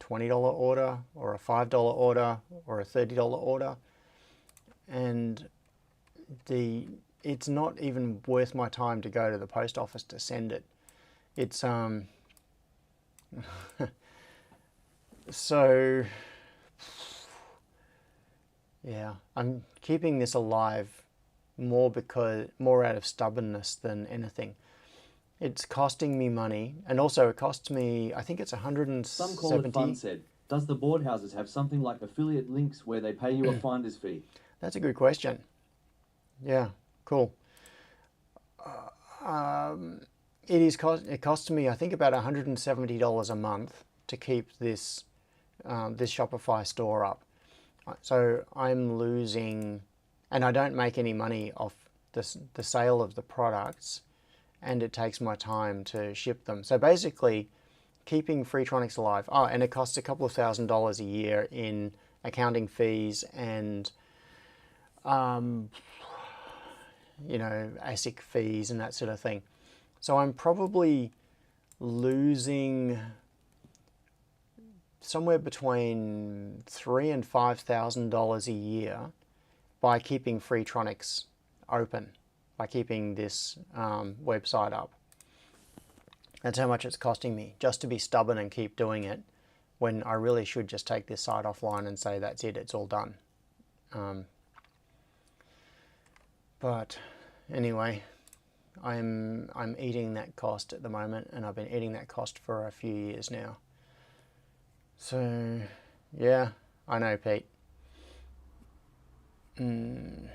$20 order or a $5 order or a $30 order, and it's not even worth my time to go to the post office to send it. It's so yeah, I'm keeping this alive more out of stubbornness than anything. It's costing me money, and also it costs me, I think it's 170. Some Call It Fun said, does the board houses have something like affiliate links where they pay you a finder's fee? That's a good question. Yeah, cool. It costs me, I think, about $170 a month to keep this this Shopify store up. So I'm losing, and I don't make any money off the sale of the products, and it takes my time to ship them. So basically, keeping Freetronics alive. Oh, and it costs a couple of $1,000s a year in accounting fees and ASIC fees and that sort of thing. So I'm probably losing somewhere between $3,000 and $5,000 a year by keeping Freetronics open, by keeping this website up. That's how much it's costing me just to be stubborn and keep doing it, when I really should just take this site offline and say that's it, it's all done. But anyway, I'm eating that cost at the moment, and I've been eating that cost for a few years now. So yeah, I know, Pete. Yep.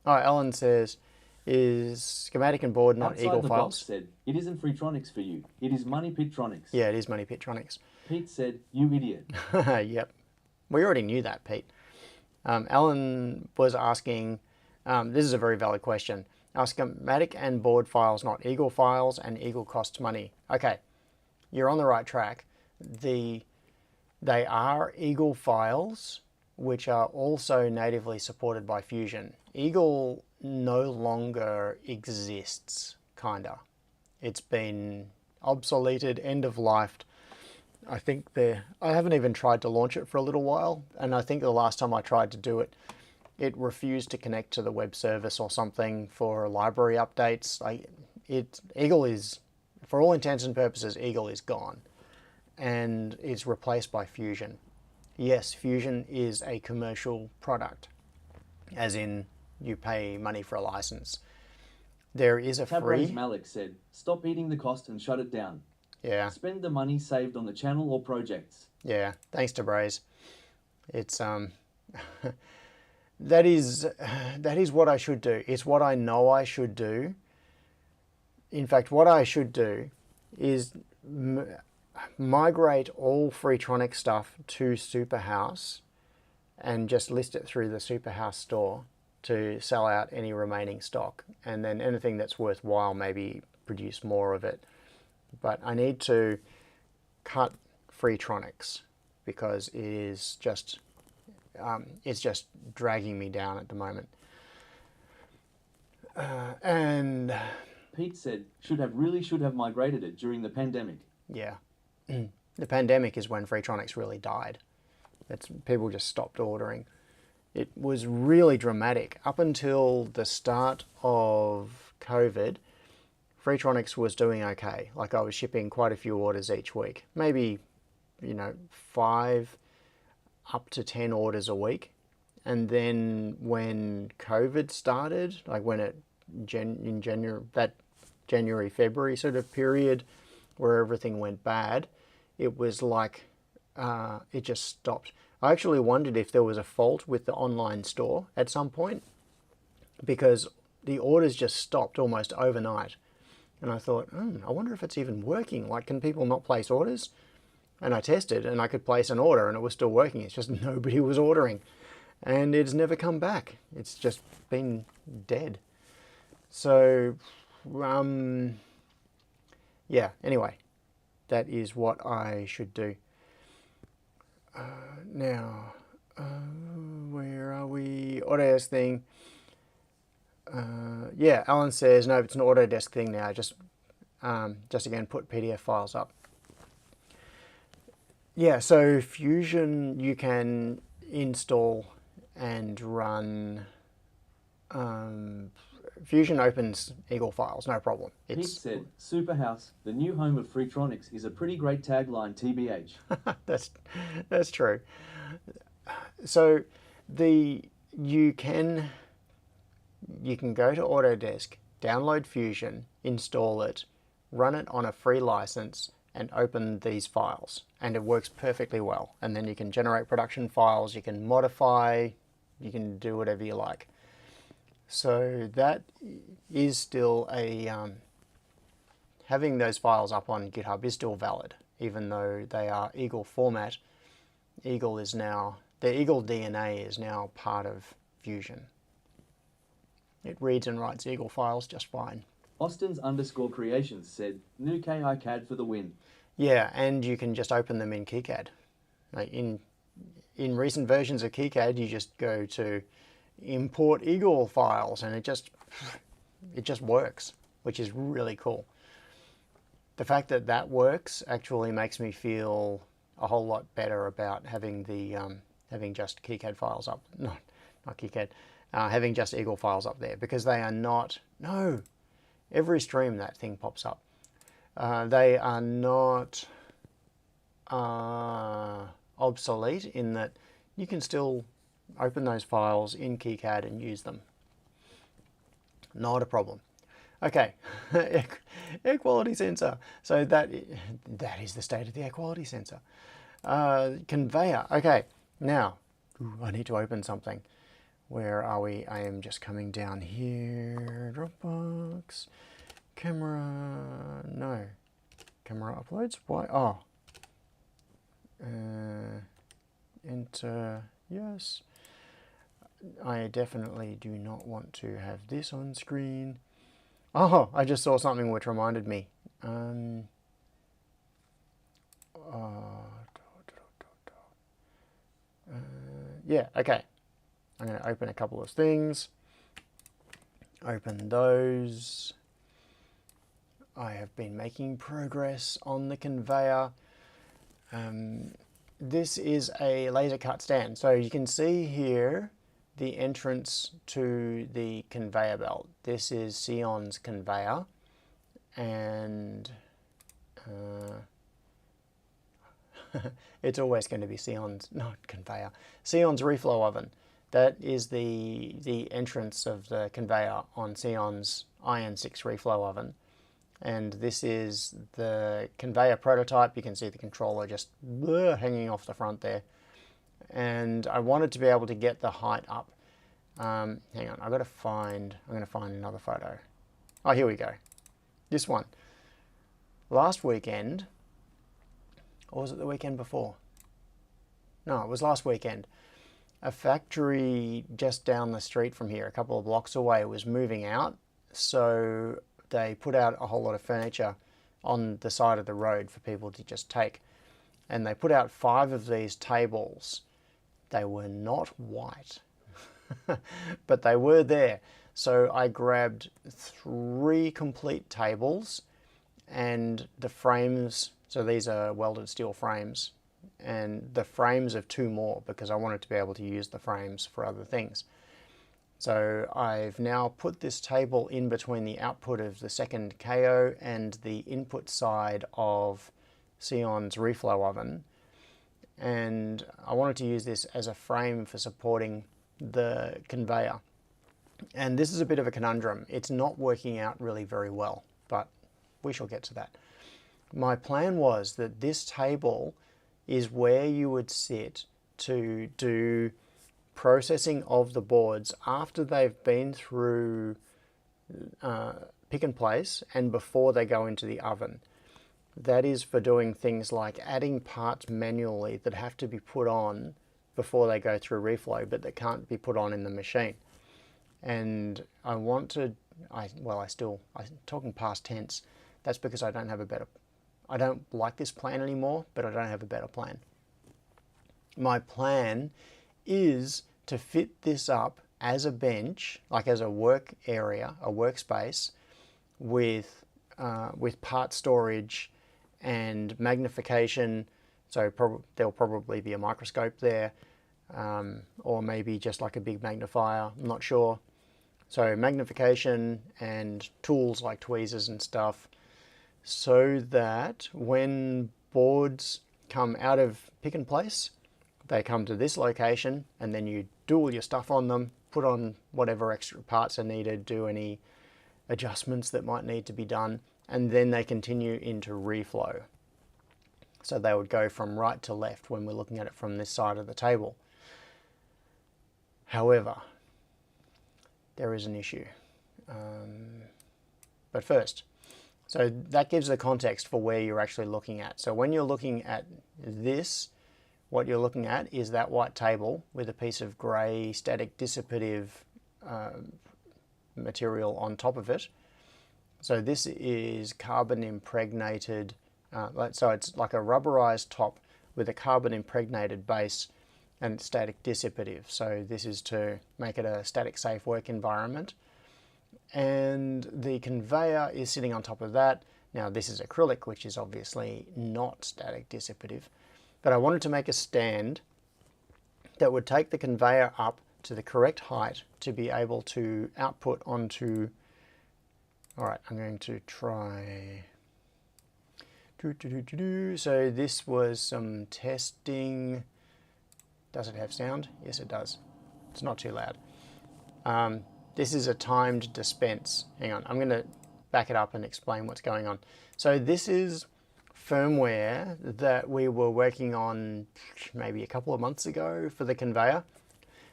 Oh, Ellen says, is schematic and board not Outside Eagle the files? box said, it isn't Freetronics for you. It is Money Pitronics. Yeah, it is Money Pitronics. Pete said, you idiot. Yep. We already knew that, Pete. Alan was asking, this is a very valid question. Are schematic and board files not Eagle files, and Eagle costs money? Okay, you're on the right track. They are Eagle files, which are also natively supported by Fusion. Eagle no longer exists, kinda. It's been obsoleted, end of life. I think I haven't even tried to launch it for a little while, and I think the last time I tried to do it, it refused to connect to the web service or something for library updates. Eagle is, for all intents and purposes, Eagle is gone, and it's replaced by Fusion. Yes, Fusion is a commercial product, as in you pay money for a license. There is a free... Tabraze Malik said, stop eating the cost and shut it down. Yeah. Spend the money saved on the channel or projects. Yeah, thanks to Braze. It's that is what I should do. It's what I know I should do. In fact, what I should do is migrate all Freetronics stuff to Superhouse and just list it through the Superhouse store to sell out any remaining stock, and then anything that's worthwhile, maybe produce more of it. But I need to cut Freetronics because it is just it's just dragging me down at the moment. And Pete said, should have migrated it during the pandemic. Yeah, the pandemic is when Freetronics really died. People just stopped ordering. It was really dramatic up until the start of COVID. Freetronics was doing okay. Like, I was shipping quite a few orders each week, maybe 5 up to 10 orders a week. And then when COVID started, like when it in January, that January, February sort of period where everything went bad, it was like it just stopped. I actually wondered if there was a fault with the online store at some point, because the orders just stopped almost overnight. And I thought, I wonder if it's even working. Like, can people not place orders? And I tested, and I could place an order, and it was still working. It's just nobody was ordering. And it's never come back. It's just been dead. So, yeah, anyway, that is what I should do. Now, where are we? Autodesk thing. Yeah, Alan says, no, it's an Autodesk thing now. Just again, put PDF files up. Yeah, so Fusion you can install and run. Fusion opens Eagle files, no problem. Pete said, Superhouse, the new home of Freetronics, is a pretty great tagline, TBH. That's true. So you can go to Autodesk, download Fusion, install it, run it on a free license, and open these files, and it works perfectly well. And then you can generate production files, you can modify, you can do whatever you like. So that is still having those files up on GitHub is still valid, even though they are Eagle format. Eagle is now, the Eagle DNA is now part of Fusion. It reads and writes Eagle files just fine. Austin's_creations said, new KI CAD for the win. Yeah, and you can just open them in KiCad. Like in recent versions of KiCad, you just go to import Eagle files, and it just works, which is really cool. The fact that that works actually makes me feel a whole lot better about having the having just KiCad files up. No, not KiCad. Having just Eagle files up there, because they are not. No, every stream that thing pops up. They are not obsolete in that you can still open those files in KiCad and use them. Not a problem. Okay, air quality sensor. So that is the state of the air quality sensor. Conveyor. Okay, now I need to open something. Where are we? I am just coming down here. Dropbox. Camera. No. Camera uploads. Why? Oh. Enter. Yes. I definitely do not want to have this on screen. Oh, I just saw something which reminded me. Yeah, okay. I'm going to open a couple of things. Open those. I have been making progress on the conveyor. This is a laser cut stand. So you can see here the entrance to the conveyor belt. This is Sion's conveyor, and it's always going to be Sion's, not conveyor, Sion's reflow oven. That is the entrance of the conveyor on Sion's Iron 6 reflow oven. And this is the conveyor prototype. You can see the controller just hanging off the front there. And I wanted to be able to get the height up. Hang on, I'm going to find another photo. Oh, here we go. This one. Last weekend, or was it the weekend before? No, it was last weekend. A factory just down the street from here, a couple of blocks away, was moving out. So they put out a whole lot of furniture on the side of the road for people to just take. And they put out 5 of these tables. They were not white, but they were there. So I grabbed 3 complete tables and the frames. So these are welded steel frames, and the frames of 2 more, because I wanted to be able to use the frames for other things. So I've now put this table in between the output of the second KO and the input side of Sion's reflow oven. And I wanted to use this as a frame for supporting the conveyor. And this is a bit of a conundrum. It's not working out really very well, but we shall get to that. My plan was that this table is where you would sit to do processing of the boards after they've been through pick and place and before they go into the oven. That is for doing things like adding parts manually that have to be put on before they go through reflow, but that can't be put on in the machine. And I want to, I'm talking past tense. That's because I don't like this plan anymore, but I don't have a better plan. My plan is to fit this up as a bench, like as a work area, a workspace, with part storage and magnification. So there'll probably be a microscope there, or maybe just like a big magnifier, I'm not sure. So magnification and tools like tweezers and stuff, so that when boards come out of pick and place, they come to this location and then you do all your stuff on them, put on whatever extra parts are needed, do any adjustments that might need to be done, and then they continue into reflow. So they would go from right to left when we're looking at it from this side of the table. However, there is an issue. But first, so that gives the context for where you're actually looking at. So when you're looking at this, what you're looking at is that white table with a piece of grey static dissipative material on top of it. So this is carbon impregnated, so it's like a rubberized top with a carbon impregnated base and it's static dissipative. So this is to make it a static safe work environment. And the conveyor is sitting on top of that. Now this is acrylic, which is obviously not static dissipative, but I wanted to make a stand that would take the conveyor up to the correct height to be able to output onto, all right, I'm going to try, so this was some testing. Does it have sound? Yes, it does. It's not too loud. This is a timed dispense. Hang on, I'm going to back it up and explain what's going on. So this is firmware that we were working on maybe a couple of months ago for the conveyor.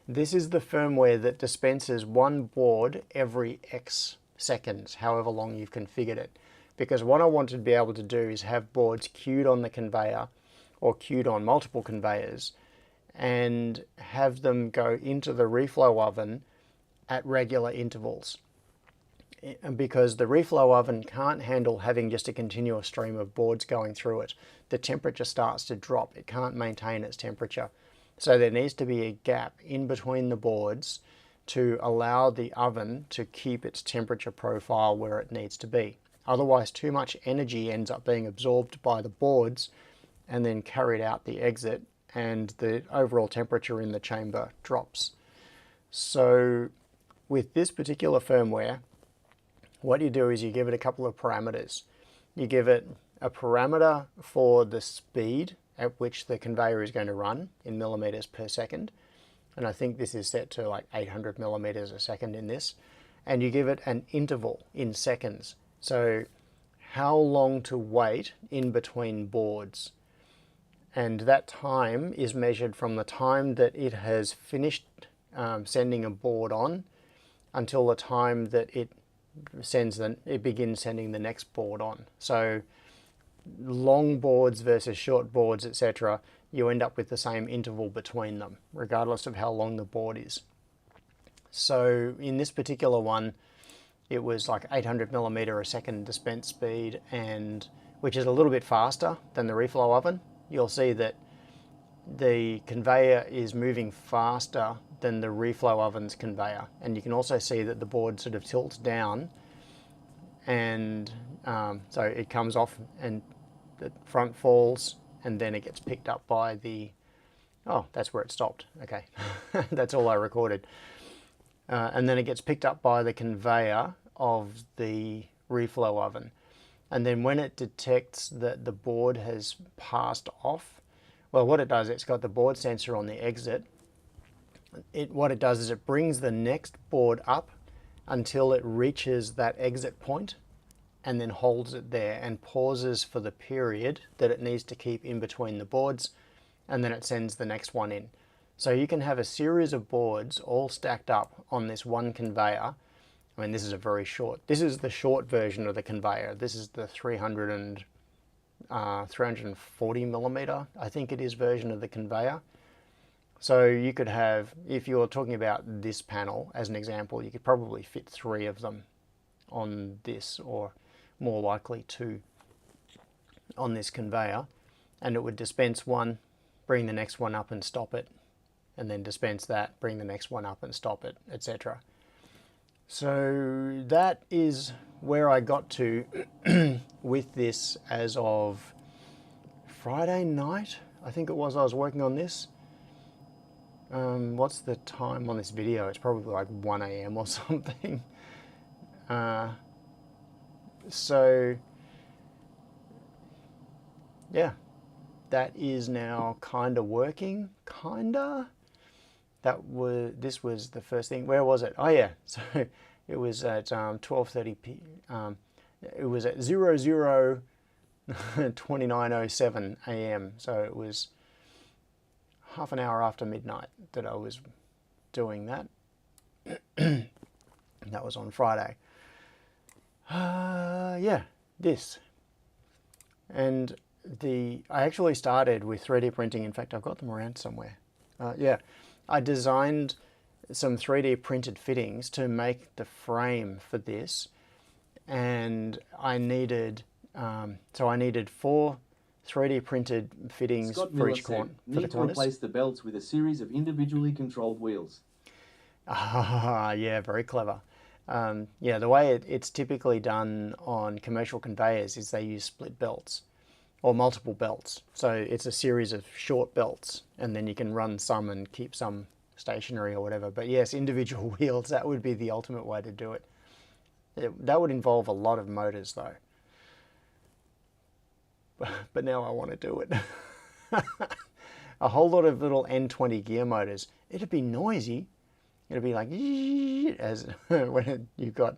This is the firmware that dispenses one board every X seconds, however long you've configured it. Because what I want to be able to do is have boards queued on the conveyor or queued on multiple conveyors and have them go into the reflow oven at regular intervals. Because the reflow oven can't handle having just a continuous stream of boards going through it. The temperature starts to drop. It can't maintain its temperature. So there needs to be a gap in between the boards to allow the oven to keep its temperature profile where it needs to be. Otherwise, too much energy ends up being absorbed by the boards and then carried out the exit, and the overall temperature in the chamber drops. So with this particular firmware, what you do is you give it a couple of parameters. You give it a parameter for the speed at which the conveyor is going to run in millimeters per second. And I think this is set to like 800 millimeters a second in this. And you give it an interval in seconds. So how long to wait in between boards. And that time is measured from the time that it has finished sending a board on until the time that it begins sending the next board on. So long boards versus short boards, etc., you end up with the same interval between them, regardless of how long the board is. So in this particular one, it was like 800 millimeter a second dispense speed, and which is a little bit faster than the reflow oven. You'll see that the conveyor is moving faster than the reflow oven's conveyor, and you can also see that the board sort of tilts down, and so it comes off and the front falls, and then it gets picked up by the, oh, that's where it stopped. Okay, that's all I recorded. And then it gets picked up by the conveyor of the reflow oven. And then when it detects that the board has passed off, well, what it does, it's got the board sensor on the exit. What it does is it brings the next board up until it reaches that exit point and then holds it there and pauses for the period that it needs to keep in between the boards, and then it sends the next one in. So you can have a series of boards all stacked up on this one conveyor. I mean, this is this is the short version of the conveyor. This is the 340 millimeter, I think it is, version of the conveyor. So you could have, if you're talking about this panel as an example, you could probably fit 3 of them on this, or more likely 2 on this conveyor, and it would dispense one, bring the next one up and stop it, and then dispense that, bring the next one up and stop it, etc. So that is where I got to with this as of Friday night, I think it was. I was working on this. What's the time on this video? It's probably like 1 AM or something. So yeah, that is now kind of working, kinda. This was the first thing. Where was it? Oh yeah, so it was at 12:30 p. It was at 00:29:07 AM. So it was half an hour after midnight that I was doing that. That was on Friday. Yeah, this. And I actually started with 3D printing. In fact, I've got them around somewhere. Yeah, I designed some 3D printed fittings to make the frame for this, and I needed 4 3D printed fittings Scott for Miller each corner. Need to replace the belts with a series of individually controlled wheels. Ah, yeah, very clever. Yeah, the way it's typically done on commercial conveyors is they use split belts or multiple belts. So it's a series of short belts, and then you can run some and keep some stationary or whatever. But yes, individual wheels, that would be the ultimate way to do it. That would involve a lot of motors though. But now I want to do it. A whole lot of little N20 gear motors. It'd be noisy. It'd be like as when you've got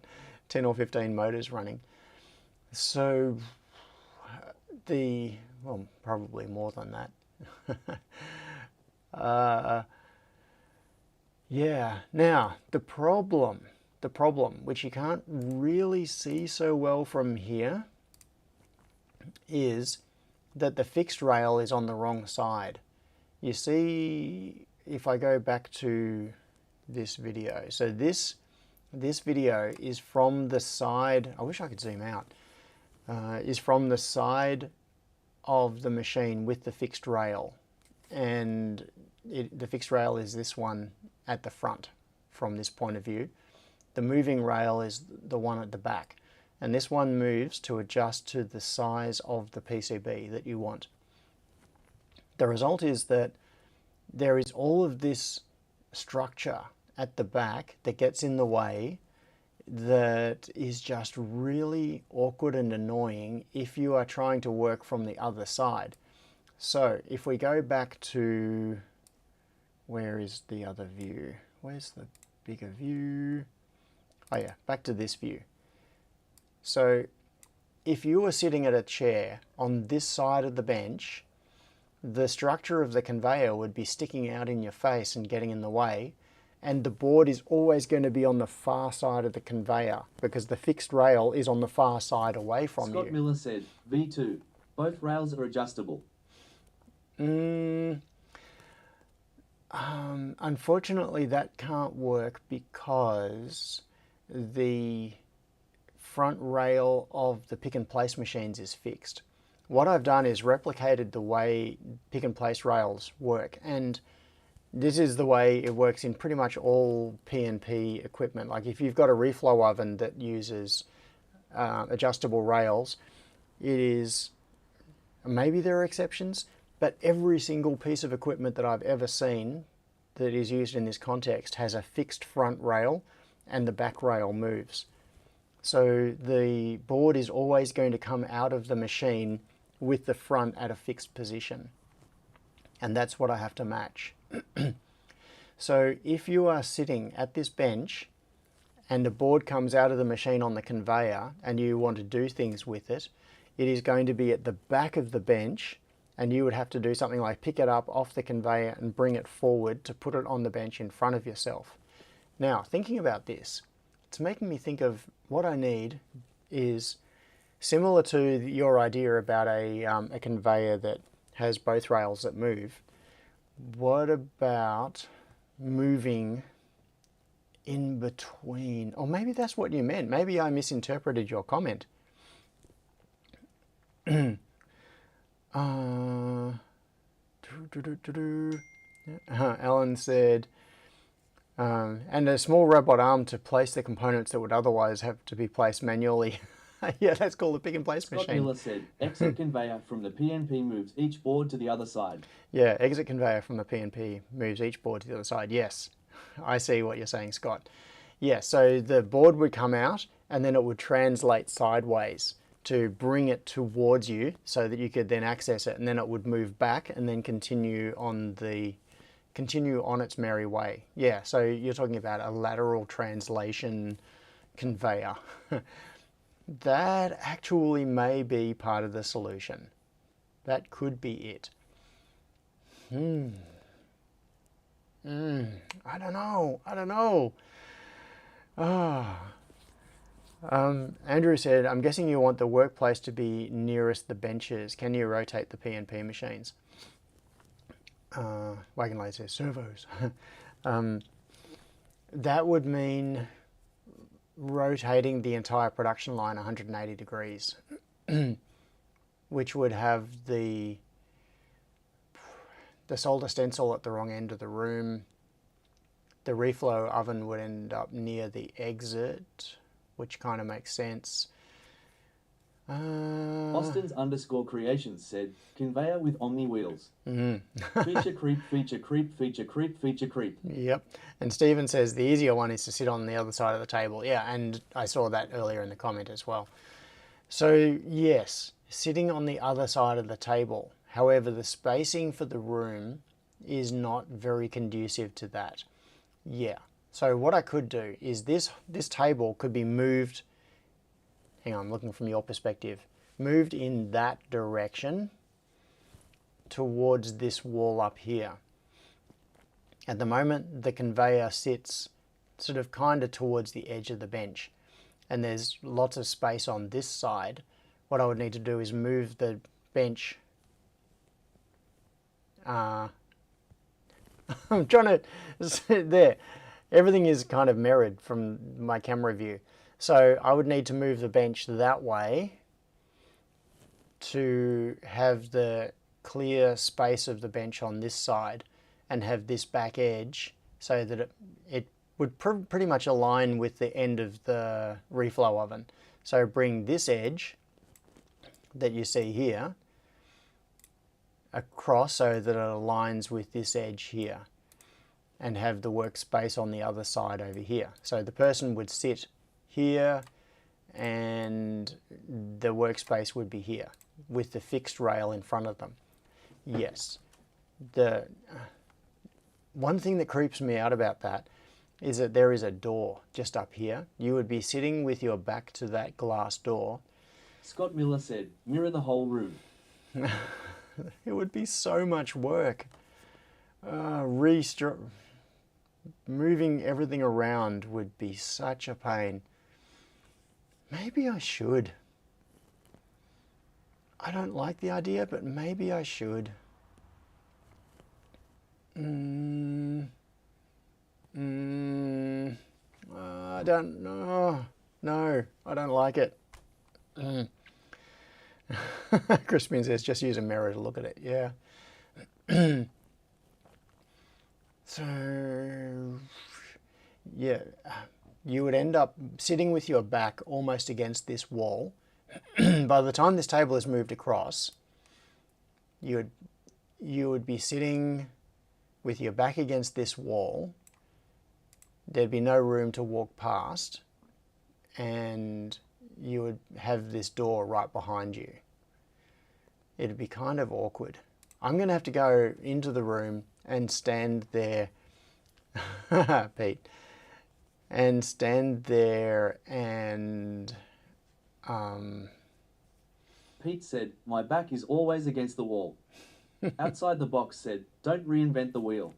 10 or 15 motors running. So well, probably more than that. Yeah. Now the problem, which you can't really see so well from here, is that the fixed rail is on the wrong side. You see, if I go back to this video, so this video is from the side, I wish I could zoom out, is from the side of the machine with the fixed rail, and the fixed rail is this one at the front from this point of view. The moving rail is the one at the back, and this one moves to adjust to the size of the PCB that you want. The result is that there is all of this structure at the back that gets in the way, that is just really awkward and annoying if you are trying to work from the other side. So if we go back to, where is the other view? Where's the bigger view? Oh yeah, back to this view. So if you were sitting at a chair on this side of the bench, the structure of the conveyor would be sticking out in your face and getting in the way, and the board is always going to be on the far side of the conveyor because the fixed rail is on the far side away from you. Scott Miller said, V2, both rails are adjustable. Unfortunately, that can't work because the front rail of the pick and place machines is fixed. What I've done is replicated the way pick and place rails work, and this is the way it works in pretty much all P&P equipment. Like if you've got a reflow oven that uses adjustable rails, it is, maybe there are exceptions, but every single piece of equipment that I've ever seen that is used in this context has a fixed front rail and the back rail moves. So the board is always going to come out of the machine with the front at a fixed position. And that's what I have to match. So if you are sitting at this bench and a board comes out of the machine on the conveyor and you want to do things with it, it is going to be at the back of the bench, and you would have to do something like pick it up off the conveyor and bring it forward to put it on the bench in front of yourself. Now, thinking about this, it's making me think of what I need is similar to your idea about a conveyor that has both rails that move. What about moving in between? Or maybe that's what you meant. Maybe I misinterpreted your comment. Alan said, and a small robot arm to place the components that would otherwise have to be placed manually. Yeah, that's called a pick and place Scott machine. Miller said, exit conveyor from the PNP moves each board to the other side. Yeah, exit conveyor from the PNP moves each board to the other side. Yes, I see what you're saying, Scott. Yeah, so the board would come out and then it would translate sideways to bring it towards you so that you could then access it, and then it would move back and then continue on its merry way. Yeah, so you're talking about a lateral translation conveyor. That actually may be part of the solution. That could be it. I don't know. Andrew said, I'm guessing you want the workplace to be nearest the benches. Can you rotate the PNP machines? Wagon Lady says, servos. That would mean rotating the entire production line 180 degrees, which would have the solder stencil at the wrong end of the room. The reflow oven would end up near the exit, which kind of makes sense. Austin's _creations said, conveyor with omni wheels. Feature creep, feature creep, feature creep, feature creep. Yep. And Stephen says the easier one is to sit on the other side of the table. Yeah, and I saw that earlier in the comment as well. So yes, sitting on the other side of the table. However, the spacing for the room is not very conducive to that. Yeah. So what I could do is this table could be moved. Hang on, I'm looking from your perspective. Moved in that direction towards this wall up here. At the moment, the conveyor sits sort of kind of towards the edge of the bench, and there's lots of space on this side. What I would need to do is move the bench. I'm trying to there. Everything is kind of mirrored from my camera view. So I would need to move the bench that way to have the clear space of the bench on this side and have this back edge so that it would pretty much align with the end of the reflow oven. So bring this edge that you see here across so that it aligns with this edge here, and have the workspace on the other side over here. So the person would sit here and the workspace would be here with the fixed rail in front of them. Yes. The one thing that creeps me out about that is that there is a door just up here. You would be sitting with your back to that glass door. Scott Miller said, mirror the whole room. It would be so much work. Moving everything around would be such a pain. Maybe I should. I don't like the idea, but maybe I should. I don't know. No, I don't like it. Crispin says just use a mirror to look at it. Yeah. So, yeah, you would end up sitting with your back almost against this wall. By the time this table is moved across, you would be sitting with your back against this wall. There'd be no room to walk past, and you would have this door right behind you. It'd be kind of awkward. I'm going to have to go into the room and stand there, Pete, and stand there and Pete said, my back is always against the wall. Outside the box said, don't reinvent the wheel.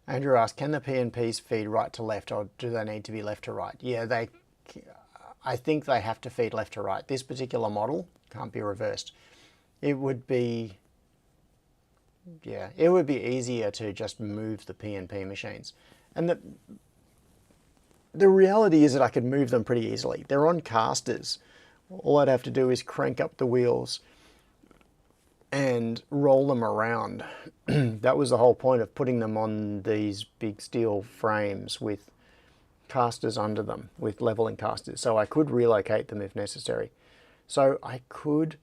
Andrew asked, can the P&Ps feed right to left, or do they need to be left to right? Yeah, I think they have to feed left to right. This particular model can't be reversed. It would be easier to just move the P&P machines. And the reality is that I could move them pretty easily. They're on casters. All I'd have to do is crank up the wheels and roll them around. That was the whole point of putting them on these big steel frames with casters under them, with leveling casters. So I could relocate them if necessary. So I could...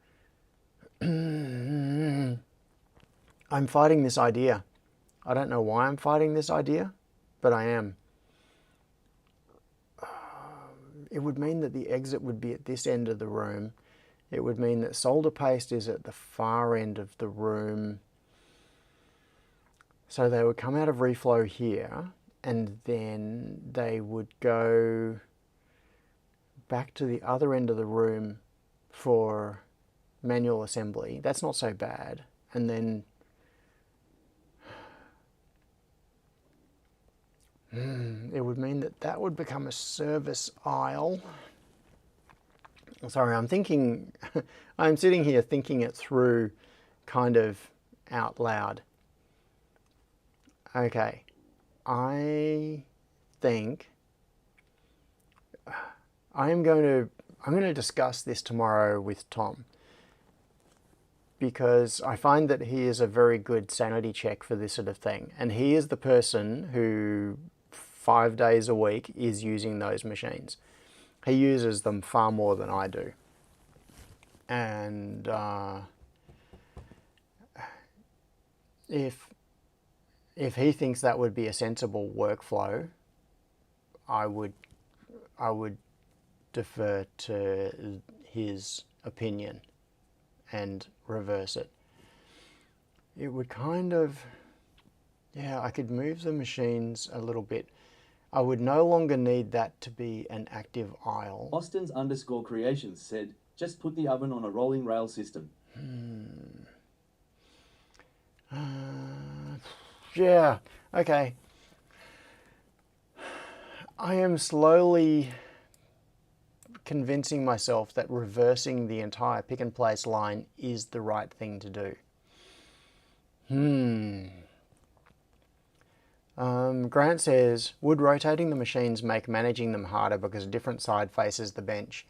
I'm fighting this idea. I don't know why I'm fighting this idea, but I am. It would mean that the exit would be at this end of the room. It would mean that solder paste is at the far end of the room. So they would come out of reflow here, and then they would go back to the other end of the room for manual assembly. That's not so bad. And then it would mean that that would become a service aisle. Sorry, I'm thinking, I'm sitting here thinking it through kind of out loud. Okay, I think I'm going to discuss this tomorrow with Tom, because I find that he is a very good sanity check for this sort of thing. And he is the person who 5 days a week is using those machines. He uses them far more than I do. And if he thinks that would be a sensible workflow, I would defer to his opinion and reverse it. It would kind of, yeah, I could move the machines a little bit. I would no longer need that to be an active aisle. Austin's_creations said, just put the oven on a rolling rail system. Yeah, okay. I am slowly convincing myself that reversing the entire pick and place line is the right thing to do. Grant says, would rotating the machines make managing them harder because a different side faces the bench?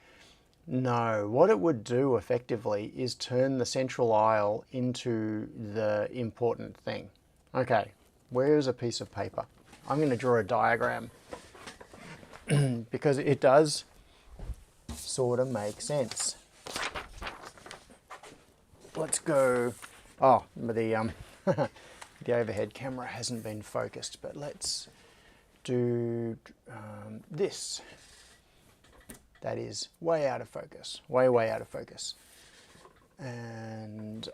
No, what it would do effectively is turn the central aisle into the important thing. Okay, where's a piece of paper? I'm going to draw a diagram because it does sort of make sense. Let's go. Oh, the the overhead camera hasn't been focused, but let's do this. That is way out of focus, way out of focus. And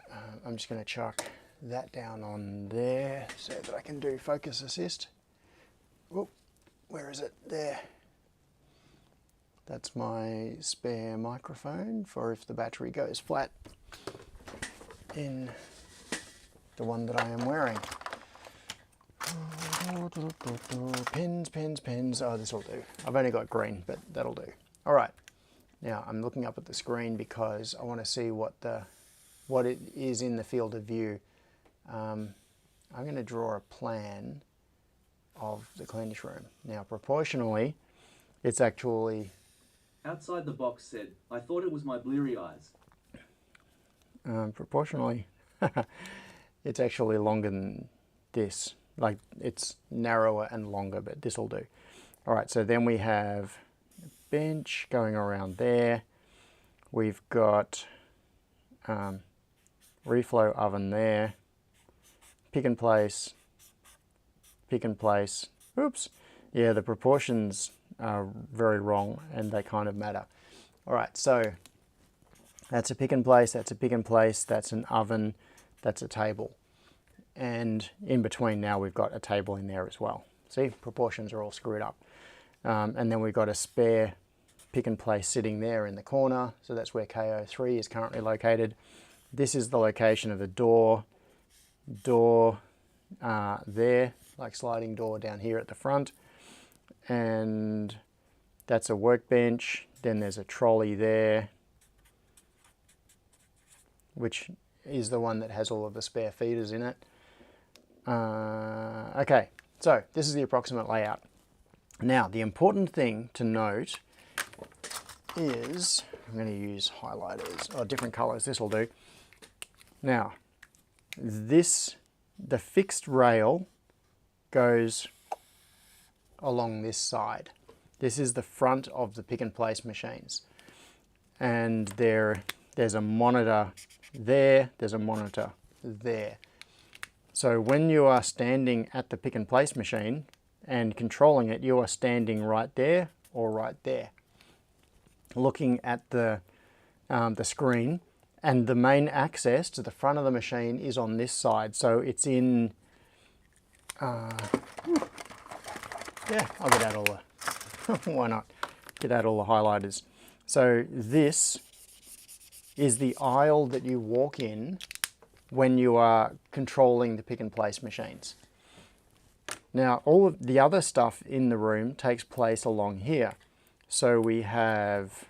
I'm just going to chuck that down on there so that I can do focus assist. Whoop, where is it? There. That's my spare microphone for if the battery goes flat in the one that I am wearing. Pins. Oh, this will do. I've only got green, but that'll do. All right. Now I'm looking up at the screen because I want to see what it is in the field of view. I'm going to draw a plan of the cleanish room. Now, proportionally, it's actually... Outside the box said, I thought it was my bleary eyes. Proportionally, it's actually longer than this. Like, it's narrower and longer, but this will do. All right, so then we have a bench going around there. We've got reflow oven there. Pick and place. Oops. Yeah, the proportions are very wrong and they kind of matter. All right, so that's a pick and place, that's a pick and place, that's an oven, that's a table. and in between now we've got a table in there as well. See, proportions are all screwed up. And then we've got a spare pick and place sitting there in the corner, so that's where KO3 is currently located. This is the location of the door there, like sliding door down here at the front, and that's a workbench. Then there's a trolley there, which is the one that has all of the spare feeders in it. Okay, so this is the approximate layout. Now, the important thing to note is, I'm going to use highlighters, or different colors, this will do. Now, the fixed rail goes along this side. This is the front of the pick and place machines. And there's a monitor there, there's a monitor there. So when you are standing at the pick and place machine and controlling it, you are standing right there or right there, looking at the screen, and the main access to the front of the machine is on this side. So it's in, yeah, I'll get out all the, why not, get out all the highlighters. So this is the aisle that you walk in when you are controlling the pick and place machines. Now, all of the other stuff in the room takes place along here. So we have,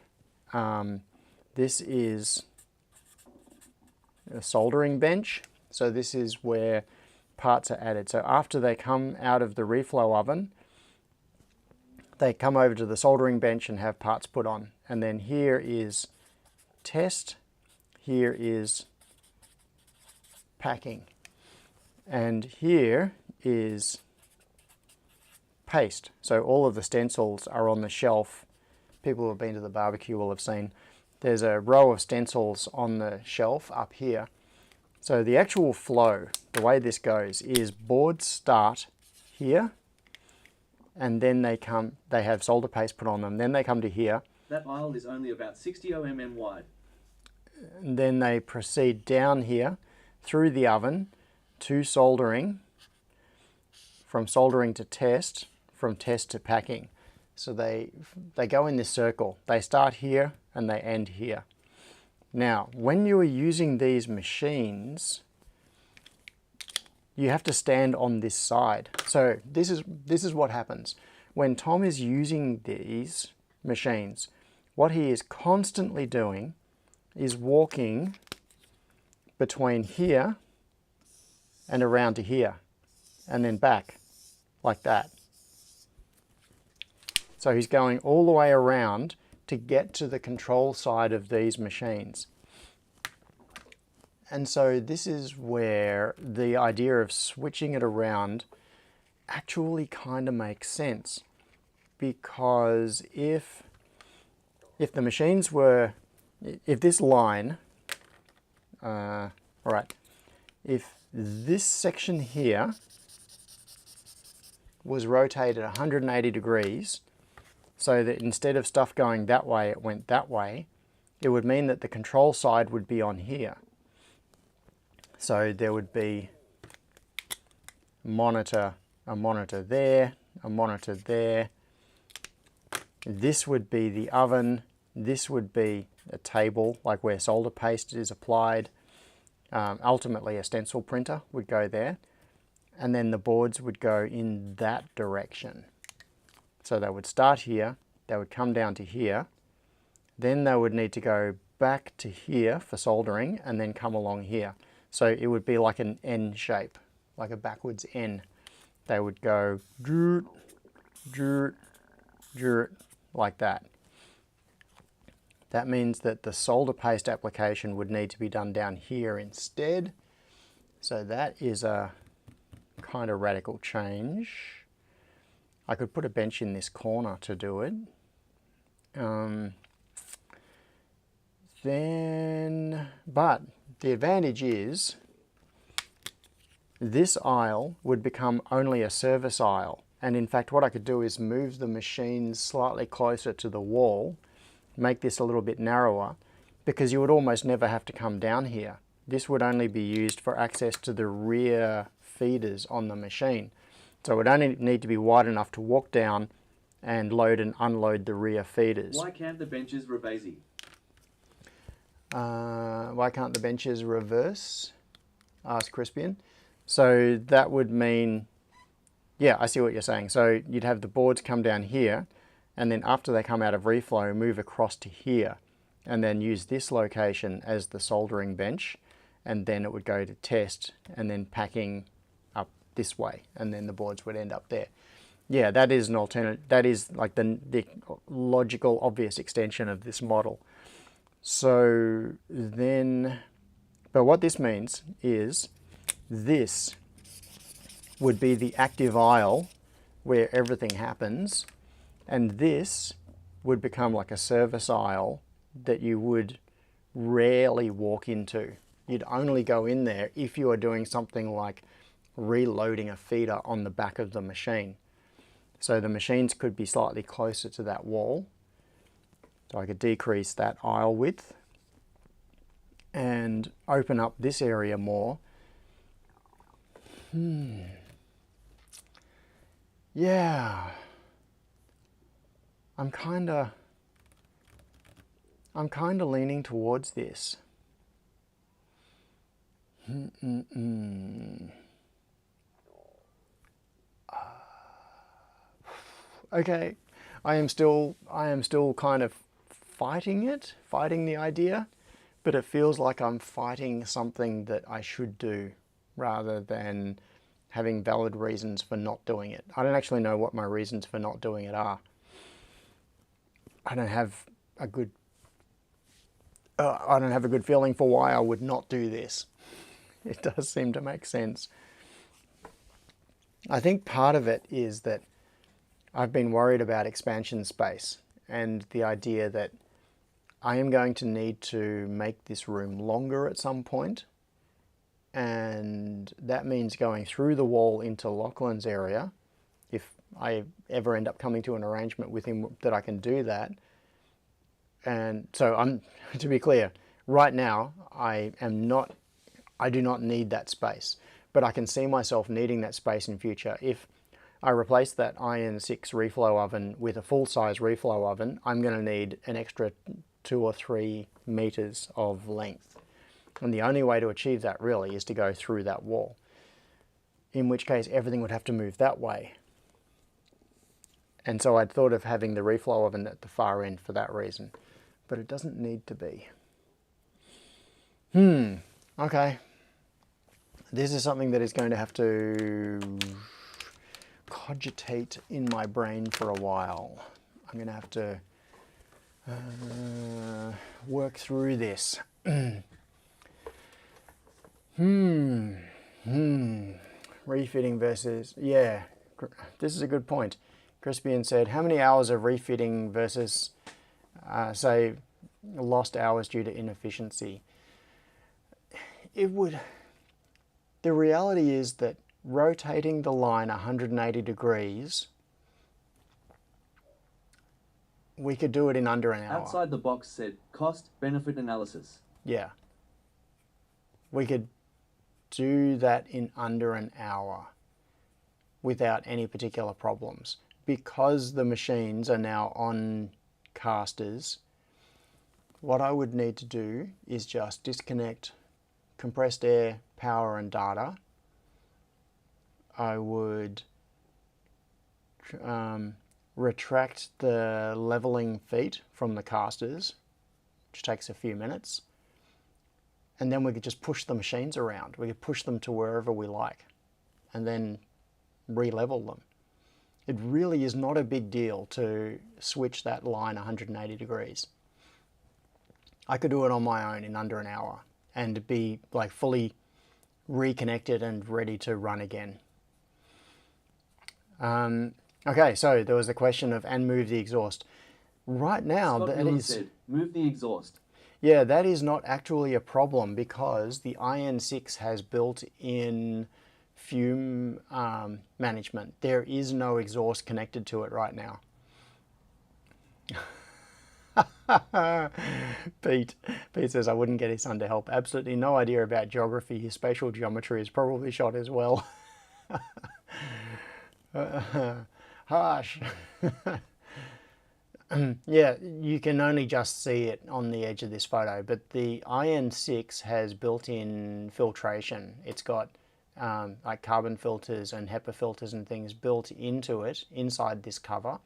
this is a soldering bench. So this is where parts are added. So after they come out of the reflow oven, they come over to the soldering bench and have parts put on. And then here is test, here is packing, and here is paste. So all of the stencils are on the shelf. People who have been to the barbecue will have seen there's a row of stencils on the shelf up here. So the actual flow, the way this goes, is boards start here, and then they have solder paste put on them, then they come to here. That aisle is only about 60 mm wide. And then they proceed down here through the oven to soldering, from soldering to test, from test to packing. So they go in this circle. They start here and they end here. Now, when you are using these machines, you have to stand on this side. So this is what happens. When Tom is using these machines, what he is constantly doing is walking between here and around to here, and then back, like that. So he's going all the way around to get to the control side of these machines. And so this is where the idea of switching it around actually kind of makes sense. Because if the machines were, if this line, all right, if this section here was rotated 180 degrees, so that instead of stuff going that way, it went that way, it would mean that the control side would be on here. So there would be a monitor there, a monitor there. This would be the oven. This would be a table, like where solder paste is applied. Ultimately, a stencil printer would go there. And then the boards would go in that direction. So they would start here, they would come down to here, then they would need to go back to here for soldering, and then come along here. So it would be like an N shape, like a backwards N. They would go jute, jute, jute, like that. That means that the solder paste application would need to be done down here instead. So that is a kind of radical change. I could put a bench in this corner to do it. But the advantage is this aisle would become only a service aisle. And in fact, what I could do is move the machines slightly closer to the wall, make this a little bit narrower, because you would almost never have to come down here. this would only be used for access to the rear feeders on the machine. So it would only need to be wide enough to walk down and load and unload the rear feeders. Why can't the benches reverse? Why can't the benches reverse? Asked Crispian. So that would mean, yeah, I see what you're saying. So you'd have the boards come down here, and then after they come out of reflow, move across to here, and then use this location as the soldering bench, and then it would go to test, and then packing up this way, and then the boards would end up there. Yeah, that is an alternate, that is like the logical, obvious extension of this model. So then, but what this means is this would be the active aisle where everything happens, and this would become like a service aisle that you would rarely walk into. You'd only go in there if you are doing something like reloading a feeder on the back of the machine. So the machines could be slightly closer to that wall. So I could decrease that aisle width and open up this area more. Yeah. I'm kinda leaning towards this. Okay, I am still kind of fighting the idea, but it feels like I'm fighting something that I should do rather than having valid reasons for not doing it. I don't actually know what my reasons for not doing it are. I don't have a good feeling for why I would not do this. It does seem to make sense. I think part of it is that I've been worried about expansion space and the idea that I am going to need to make this room longer at some point, and that means going through the wall into Lachlan's area, if I ever end up coming to an arrangement with him that I can do that. And so to be clear, right now I do not need that space, but I can see myself needing that space in future. If I replace that Iron 6 reflow oven with a full-size reflow oven, I'm going to need an extra 2 or 3 meters of length. And the only way to achieve that really is to go through that wall, in which case everything would have to move that way. And so I'd thought of having the reflow oven at the far end for that reason, but it doesn't need to be. Okay. This is something that is going to have to cogitate in my brain for a while. I'm going to have to work through this. Refitting versus, yeah, this is a good point. Crispian said, how many hours of refitting versus, say, lost hours due to inefficiency? The reality is that rotating the line 180 degrees, we could do it in under an hour. Outside the box said, cost-benefit analysis. Yeah. We could do that in under an hour without any particular problems. Because the machines are now on casters, what I would need to do is just disconnect compressed air, power and data. I would retract the leveling feet from the casters, which takes a few minutes. And then we could just push the machines around. We could push them to wherever we like and then re-level them. It really is not a big deal to switch that line 180 degrees. I could do it on my own in under an hour and be like fully reconnected and ready to run again. Okay, so there was the question of and move the exhaust. Right now, Scott that Miller is... said, move the exhaust. Yeah, that is not actually a problem because the IN6 has built-in fume management. There is no exhaust connected to it right now. Pete says, I wouldn't get his son to help. Absolutely no idea about geography. His spatial geometry is probably shot as well. Harsh. Yeah, you can only just see it on the edge of this photo, but the IN6 has built-in filtration. It's got like carbon filters and HEPA filters and things built into it, inside this cover.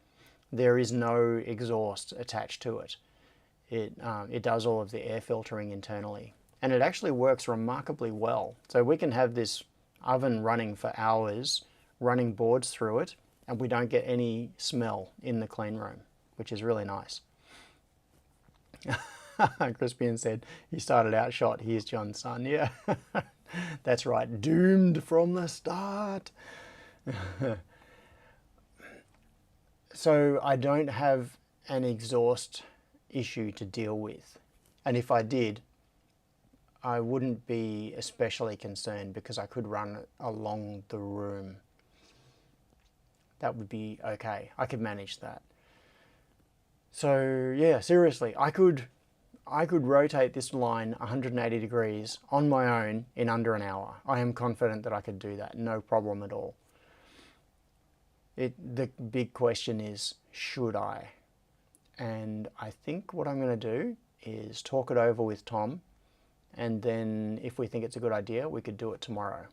There is no exhaust attached to it. It does all of the air filtering internally. And it actually works remarkably well. So we can have this oven running for hours, running boards through it, and we don't get any smell in the clean room, which is really nice. Crispian said, he started out shot, here's John's son. Yeah, that's right, doomed from the start. So I don't have an exhaust issue to deal with. And if I did, I wouldn't be especially concerned because I could run it along the room. That would be okay. I could manage that. So yeah, seriously, I could rotate this line 180 degrees on my own in under an hour. I am confident that I could do that, no problem at all. The big question is, should I? And I think what I'm going to do is talk it over with Tom, and then if we think it's a good idea, we could do it tomorrow.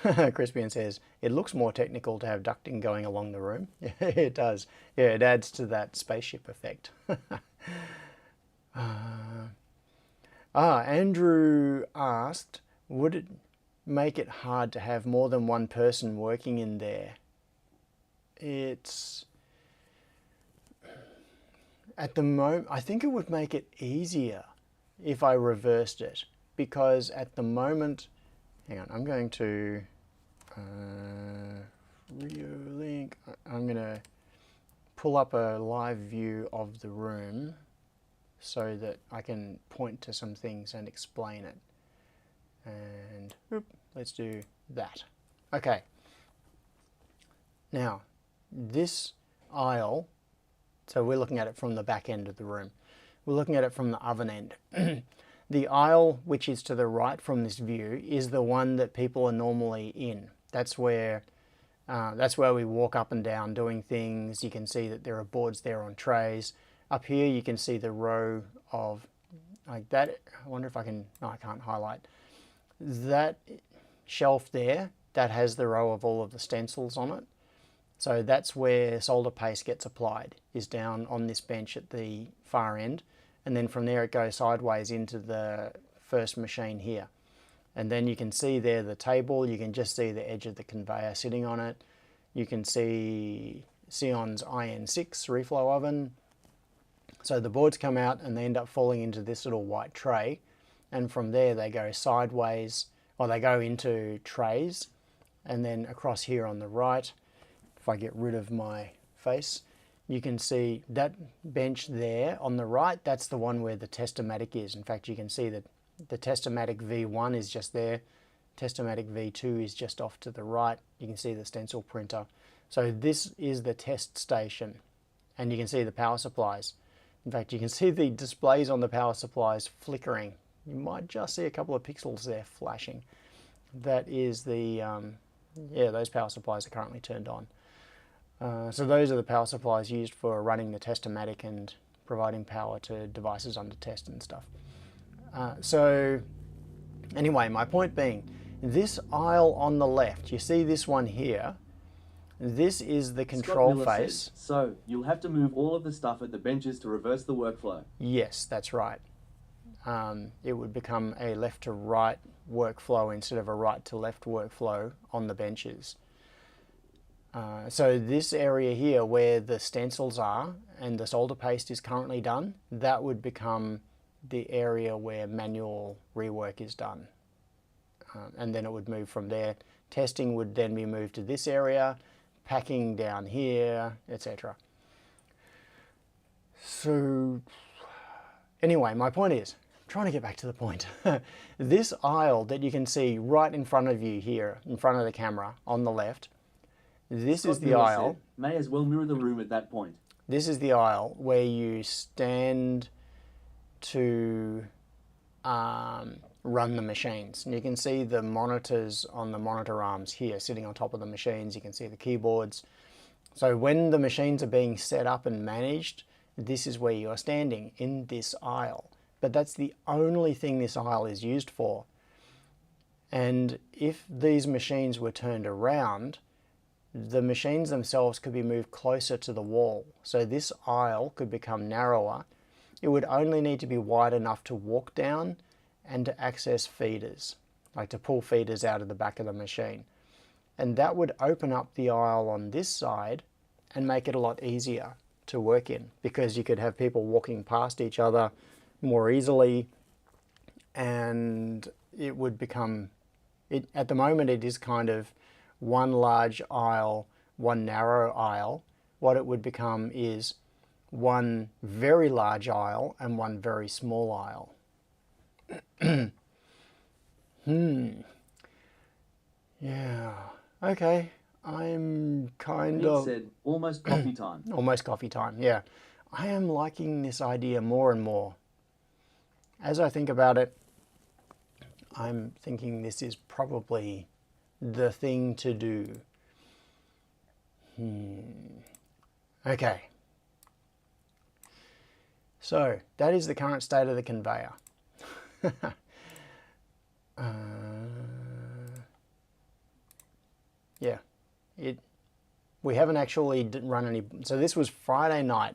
Crispian says, it looks more technical to have ducting going along the room. Yeah, it does. Yeah, it adds to that spaceship effect. Andrew asked, would it make it hard to have more than one person working in there? It's... At the moment, I think it would make it easier if I reversed it, because at the moment, hang on, I'm going to Reolink. I'm going to pull up a live view of the room so that I can point to some things and explain it. And let's do that. Okay. Now, this aisle, so we're looking at it from the back end of the room. We're looking at it from the oven end. The aisle which is to the right from this view is the one that people are normally in. That's where we walk up and down doing things. You can see that there are boards there on trays. Up here you can see the row of like that. I wonder if I can, no, I can't highlight. That shelf there, that has the row of all of the stencils on it. So that's where solder paste gets applied, is down on this bench at the far end. And then from there it goes sideways into the first machine here. And then you can see there the table, you can just see the edge of the conveyor sitting on it. You can see Sion's IN6 reflow oven. So the boards come out and they end up falling into this little white tray. And from there they go sideways, or they go into trays. And then across here on the right, if I get rid of my face, you can see that bench there on the right, that's the one where the Testomatic is. In fact, you can see that the Testomatic V1 is just there. Testomatic V2 is just off to the right. You can see the stencil printer. So this is the test station, and you can see the power supplies. In fact, you can see the displays on the power supplies flickering. You might just see a couple of pixels there flashing. That is the, yeah, those power supplies are currently turned on. So those are the power supplies used for running the Testomatic and providing power to devices under test and stuff. So anyway, my point being, this aisle on the left, you see this one here, this is the control face. Said, so you'll have to move all of the stuff at the benches to reverse the workflow. Yes, that's right. It would become a left to right workflow instead of a right to left workflow on the benches. So this area here where the stencils are and the solder paste is currently done, that would become the area where manual rework is done. And then it would move from there. Testing would then be moved to this area, packing down here, etc. So anyway, my point is, trying to get back to the point. This aisle that you can see right in front of you here, in front of the camera on the left, This Scott is the Miller aisle. said, may as well mirror the room at that point. This is the aisle where you stand to run the machines. And you can see the monitors on the monitor arms here sitting on top of the machines. You can see the keyboards. So when the machines are being set up and managed, this is where you are standing, in this aisle. But that's the only thing this aisle is used for. And if these machines were turned around, the machines themselves could be moved closer to the wall. So this aisle could become narrower. It would only need to be wide enough to walk down and to access feeders, like to pull feeders out of the back of the machine. And that would open up the aisle on this side and make it a lot easier to work in, because you could have people walking past each other more easily, and it would become, at the moment it is kind of one large aisle, one narrow aisle. What it would become is one very large aisle and one very small aisle. Yeah, okay. I'm kind Pete of... said, almost coffee time. Almost coffee time, yeah. I am liking this idea more and more. As I think about it, I'm thinking this is probably the thing to do. Okay. So, that is the current state of the conveyor. Yeah, we haven't actually run any, so this was Friday night,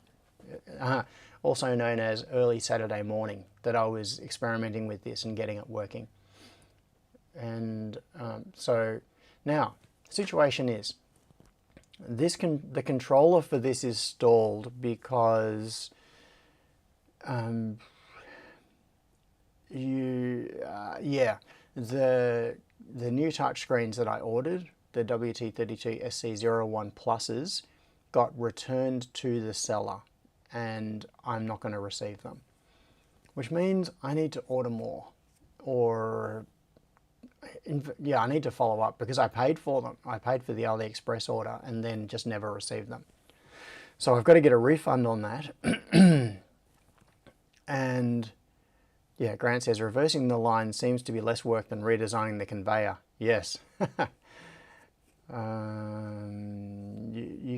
also known as early Saturday morning, that I was experimenting with this and getting it working. And so now, the situation is, the controller for this is stalled because the new touchscreens that I ordered, the WT32 SC01 Pluses, got returned to the seller, and I'm not going to receive them, which means I need to order more, or I need to follow up, because I paid for them. I paid for the AliExpress order and then just never received them. So I've got to get a refund on that. And yeah, Grant says, reversing the line seems to be less work than redesigning the conveyor. Yes. You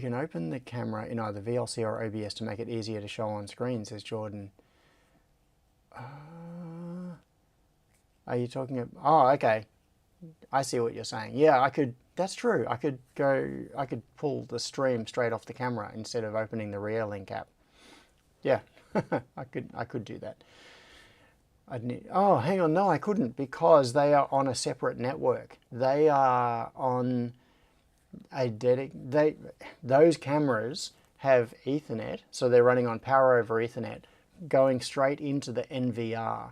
can open the camera in either VLC or OBS to make it easier to show on screen, says Jordan. Are you talking about... Oh, okay. I see what you're saying. Yeah, I could... That's true. I could pull the stream straight off the camera instead of opening the Reolink app. Yeah, I could do that. Oh, hang on. No, I couldn't, because they are on a separate network. They are on a those cameras have Ethernet, so they're running on power over Ethernet, going straight into the NVR,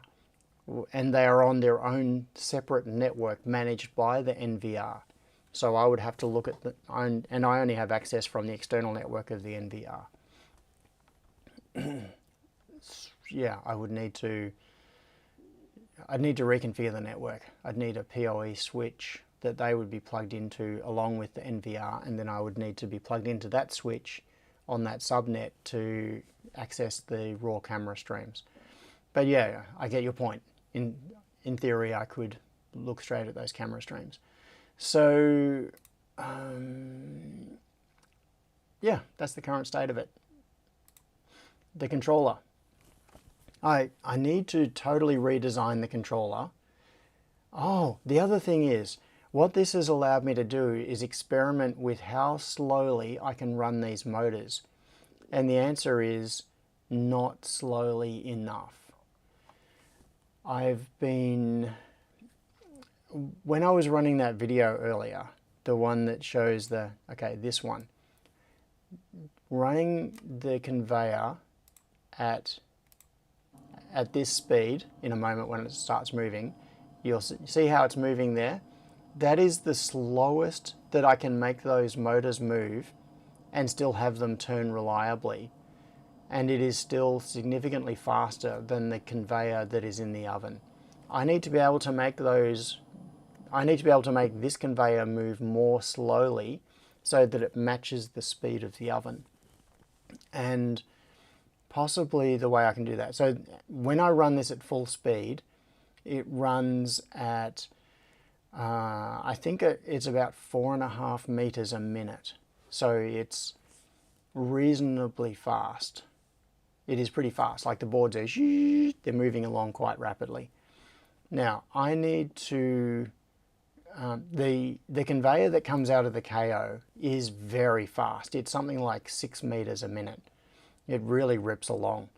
and they are on their own separate network managed by the NVR. So I would have to look at and I only have access from the external network of the NVR. Yeah, I'd need to reconfigure the network. I'd need a PoE switch that they would be plugged into along with the NVR, and then I would need to be plugged into that switch on that subnet to access the raw camera streams. But yeah, I get your point. In theory, I could look straight at those camera streams. So yeah, that's the current state of it. The controller. I need to totally redesign the controller. Oh, the other thing is, what this has allowed me to do is experiment with how slowly I can run these motors. And the answer is not slowly enough. When I was running that video earlier, the one that shows this one, running the conveyor at this speed, in a moment when it starts moving, you'll see how it's moving there. That is the slowest that I can make those motors move and still have them turn reliably. And it is still significantly faster than the conveyor that is in the oven. I need to be able to make this conveyor move more slowly so that it matches the speed of the oven. And possibly the way I can do that. So when I run this at full speed, it runs at, I think it's about 4.5 meters a minute. So it's reasonably fast. It is pretty fast, like the boards are, they're moving along quite rapidly. Now I need to, the conveyor that comes out of the KO is very fast. It's something like 6 meters a minute. It really rips along.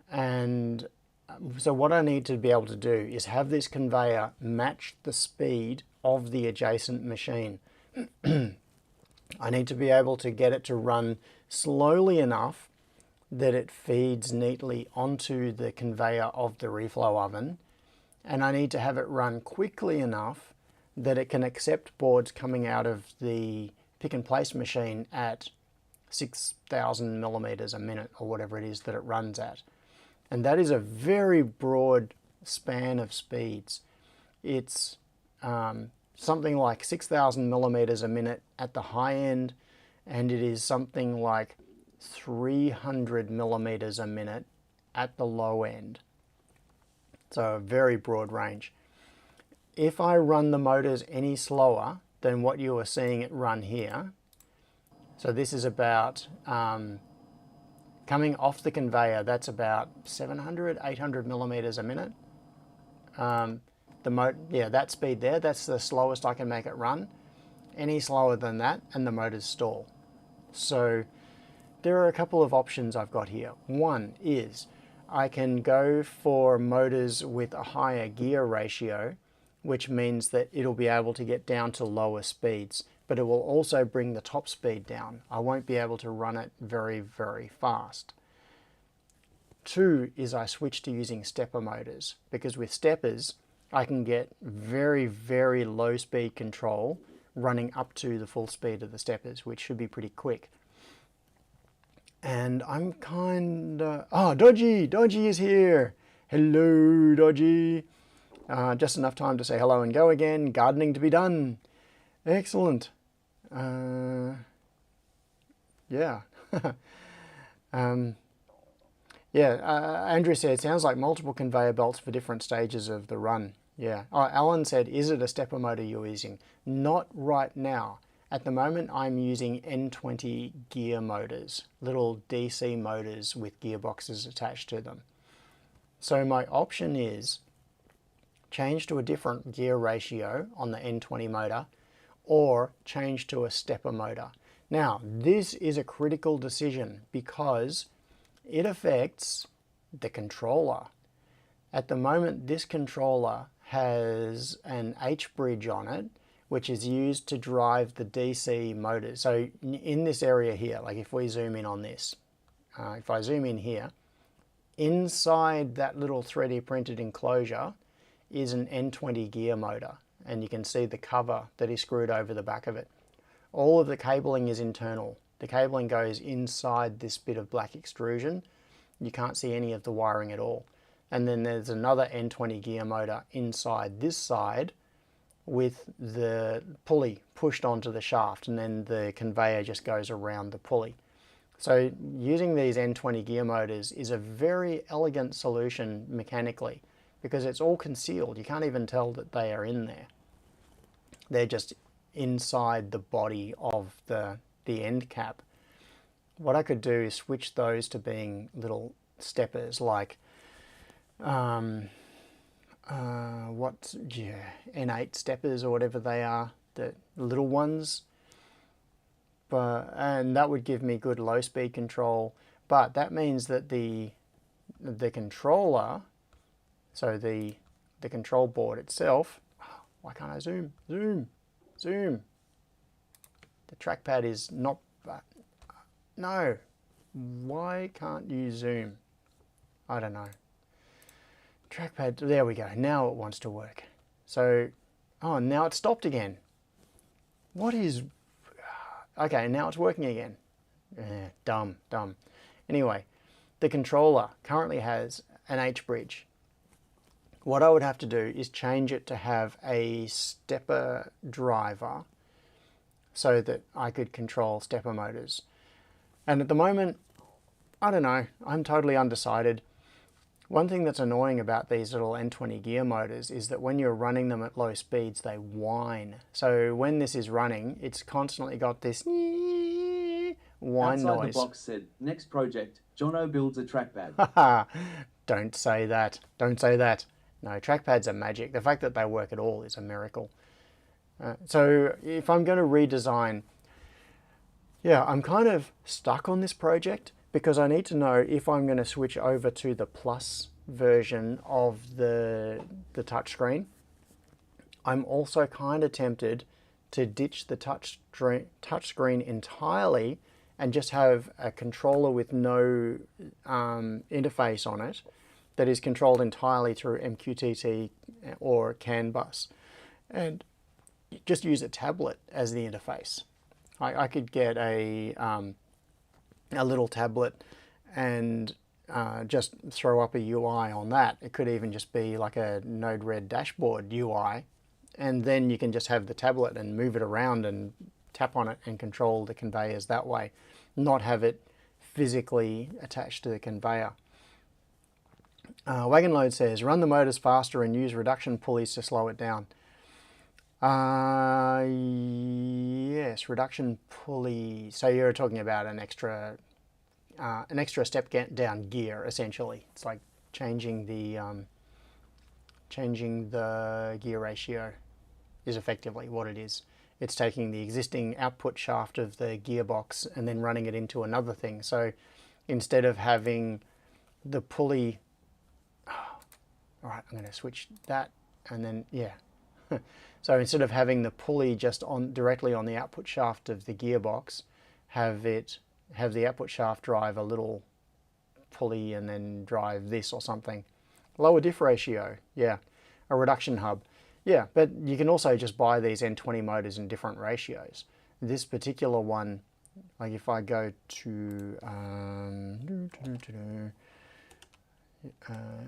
And so what I need to be able to do is have this conveyor match the speed of the adjacent machine. I need to be able to get it to run slowly enough that it feeds neatly onto the conveyor of the reflow oven. And I need to have it run quickly enough that it can accept boards coming out of the pick and place machine at 6,000 millimeters a minute, or whatever it is that it runs at. And that is a very broad span of speeds. It's something like 6,000 millimeters a minute at the high end, and it is something like 300 millimeters a minute at the low end. So a very broad range. If I run the motors any slower than what you are seeing it run here, so this is about, coming off the conveyor, that's about 700, 800 millimeters a minute. That speed there, that's the slowest I can make it run. Any slower than that and the motors stall. So there are a couple of options I've got here. One is I can go for motors with a higher gear ratio, which means that it'll be able to get down to lower speeds, but it will also bring the top speed down. I won't be able to run it very, very fast. Two is I switch to using stepper motors, because with steppers, I can get very, very low speed control running up to the full speed of the steppers, which should be pretty quick. And I'm kinda, Dodgy is here. Hello, Dodgy. Just enough time to say hello and go again. Gardening to be done. Excellent. Yeah. Andrew said, sounds like multiple conveyor belts for different stages of the run. Yeah. Alan said, is it a stepper motor you're using? Not right now. At the moment, I'm using N20 gear motors, little DC motors with gearboxes attached to them. So my option is change to a different gear ratio on the N20 motor, or change to a stepper motor. Now, this is a critical decision because it affects the controller. At the moment, this controller has an H-bridge on it, which is used to drive the DC motors. So in this area here, like if we zoom in on this, if I zoom in here, inside that little 3D printed enclosure is an N20 gear motor, and you can see the cover that is screwed over the back of it. All of the cabling is internal. The cabling goes inside this bit of black extrusion. You can't see any of the wiring at all. And then there's another N20 gear motor inside this side with the pulley pushed onto the shaft, and then the conveyor just goes around the pulley. So using these N20 gear motors is a very elegant solution mechanically, because it's all concealed. You can't even tell that they are in there. They're just inside the body of the end cap. What I could do is switch those to being little steppers, like N8 steppers or whatever they are, the little ones. And that would give me good low speed control, but that means that the controller, so the control board itself, why can't I zoom? Zoom. The trackpad is not, no. Why can't you zoom? I don't know. Trackpad, there we go. Now it wants to work. So, now it stopped again. What is, okay, now it's working again. Dumb. Anyway, the controller currently has an H-bridge. What I would have to do is change it to have a stepper driver so that I could control stepper motors. And at the moment, I don't know, I'm totally undecided. One thing that's annoying about these little N20 gear motors is that when you're running them at low speeds, they whine. So when this is running, it's constantly got this whine Outside noise. the box said, next project, Jono builds a trackpad. Haha, don't say that. Don't say that. No, trackpads are magic. The fact that they work at all is a miracle. So if I'm going to redesign, yeah, I'm kind of stuck on this project because I need to know if I'm going to switch over to the Plus version of the touchscreen. I'm also kind of tempted to ditch the touchscreen entirely and just have a controller with no interface on it that is controlled entirely through MQTT or CAN bus, and just use a tablet as the interface. I could get a little tablet and just throw up a UI on that. It could even just be like a Node-RED dashboard UI, and then you can just have the tablet and move it around and tap on it and control the conveyors that way, not have it physically attached to the conveyor. Wagon Load says, run the motors faster and use reduction pulleys to slow it down. Yes, reduction pulley. So you're talking about an extra step down gear, essentially. It's like changing the gear ratio is effectively what it is. It's taking the existing output shaft of the gearbox and then running it into another thing. So instead of having the pulley, all right, I'm going to switch that and then, yeah. So instead of having the pulley just directly on the output shaft of the gearbox, have the output shaft drive a little pulley and then drive this or something. Lower diff ratio, yeah. A reduction hub. Yeah, but you can also just buy these N20 motors in different ratios. This particular one, like if I go to,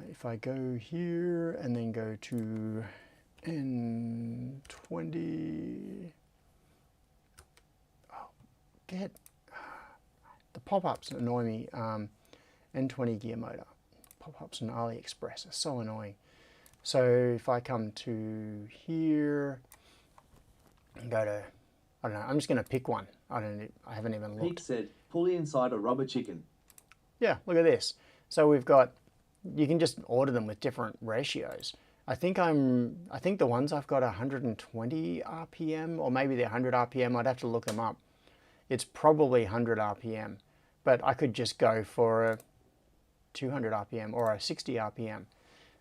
if I go here and then go to N20, the pop-ups annoy me. N20 gear motor, pop-ups on AliExpress are so annoying. So if I come to here and go to, I don't know, I'm just going to pick one. I haven't even looked. Pete said, pulley inside a rubber chicken. Yeah, look at this. So we've got, you can just order them with different ratios. I think the ones I've got are 120 RPM or maybe they're 100 RPM. I'd have to look them up. It's probably 100 RPM, but I could just go for a 200 RPM or a 60 RPM.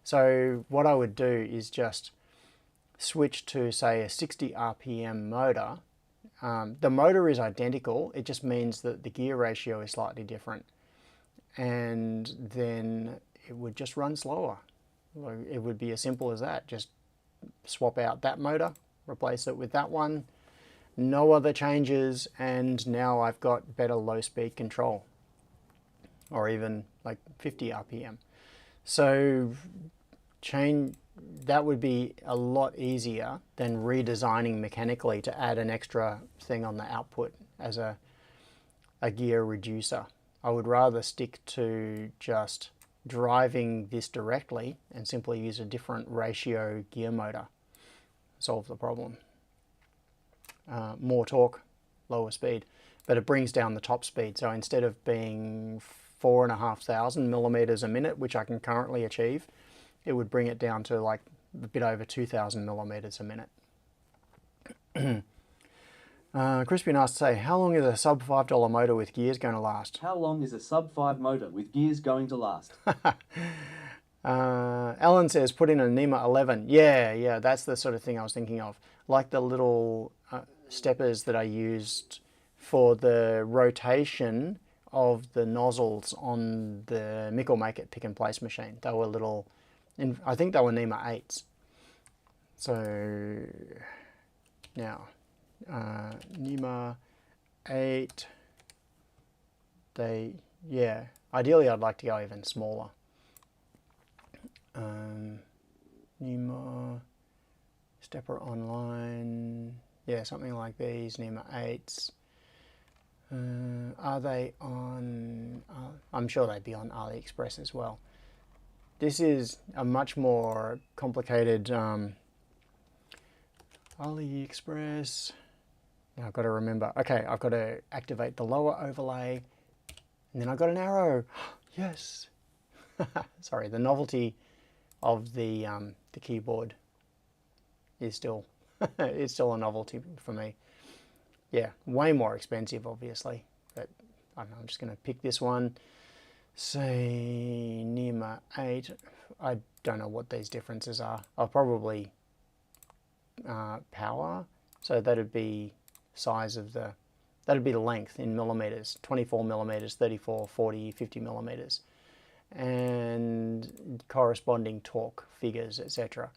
So what I would do is just switch to, say, a 60 RPM motor. The motor is identical, it just means that the gear ratio is slightly different. And then it would just run slower. It would be as simple as that. Just swap out that motor, replace it with that one. No other changes, and now I've got better low speed control. Or even like 50 RPM. So that would be a lot easier than redesigning mechanically to add an extra thing on the output as a gear reducer. I would rather stick to just driving this directly and simply use a different ratio gear motor. Solve the problem. More torque, lower speed, but it brings down the top speed. So instead of being 4,500 millimeters a minute, which I can currently achieve, it would bring it down to like a bit over 2,000 millimeters a minute. Crispin asked to say, how long is a sub $5 motor with gears going to last? How long is a sub 5 motor with gears going to last? Alan says, put in a NEMA 11. Yeah, that's the sort of thing I was thinking of. Like the little steppers that I used for the rotation of the nozzles on the Mickle Make It pick and place machine. They were little, I think they were NEMA 8s. So now, NEMA 8, ideally I'd like to go even smaller. NEMA, stepper online, Yeah, something like these, NEMA 8s. Are they on... I'm sure they'd be on AliExpress as well. This is a much more complicated AliExpress. Now I've got to remember. Okay, I've got to activate the lower overlay. And then I've got an arrow. Yes. Sorry, the novelty of the keyboard is still it's still a novelty for me. Yeah, way more expensive, obviously. But I don't know, I'm just going to pick this one. Say NEMA 8. I don't know what these differences are. I'll probably power. So that'd be size of the, that'd be the length in millimeters. 24 millimeters, 34, 40, 50 millimeters. And corresponding torque figures, etc.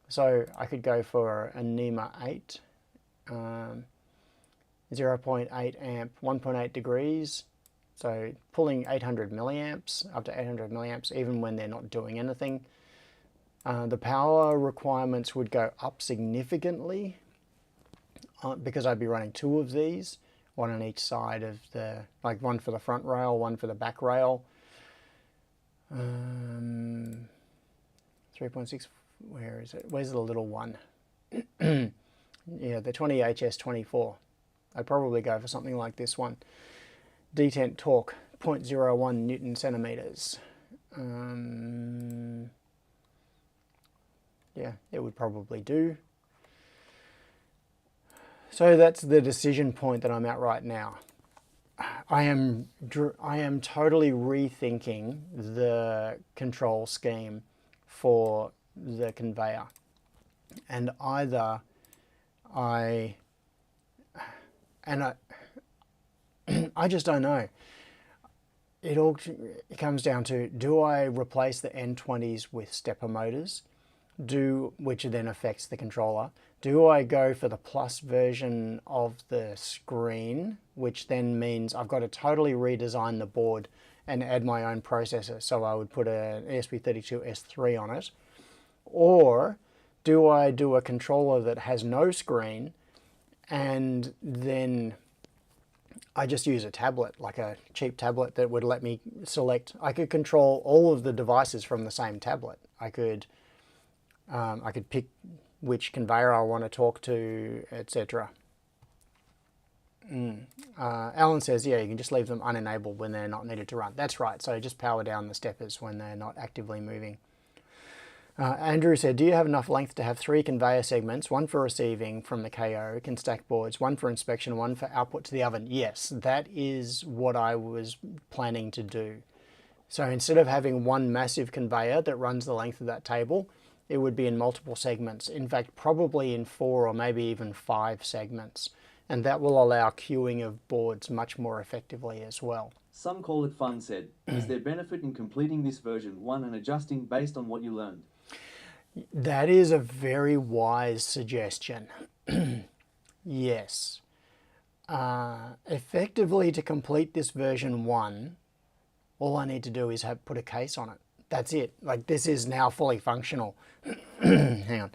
So I could go for a NEMA 8. 0.8 amp, 1.8 degrees, so pulling 800 milliamps, up to 800 milliamps, even when they're not doing anything. The power requirements would go up significantly because I'd be running two of these, one on each side of the, like one for the front rail, one for the back rail. 3.6, where is it? Where's the little one? Yeah, the 20HS24. I'd probably go for something like this one. Detent torque, 0.01 Newton centimeters. Yeah, it would probably do. So that's the decision point that I'm at right now. I am totally rethinking the control scheme for the conveyor. And either I just don't know. It comes down to, do I replace the N20s with stepper motors, which then affects the controller? Do I go for the plus version of the screen, which then means I've got to totally redesign the board and add my own processor? So I would put an ESP32S3 on it. Or do I do a controller that has no screen and then I just use a tablet, like a cheap tablet that would let me select. I could control all of the devices from the same tablet. I could pick which conveyor I want to talk to, etc. Alan says, yeah, you can just leave them unenabled when they're not needed to run. That's right. So just power down the steppers when they're not actively moving. Andrew said, do you have enough length to have 3 conveyor segments, one for receiving from the KO, can stack boards, one for inspection, one for output to the oven? Yes, that is what I was planning to do. So instead of having one massive conveyor that runs the length of that table, it would be in multiple segments. In fact, probably in 4 or maybe even 5 segments. And that will allow queuing of boards much more effectively as well. Some call it fun, said. Is there benefit in completing this version 1 and adjusting based on what you learned? That is a very wise suggestion. Yes. Effectively, to complete this version 1, all I need to do is put a case on it. That's it. Like, this is now fully functional. Hang on.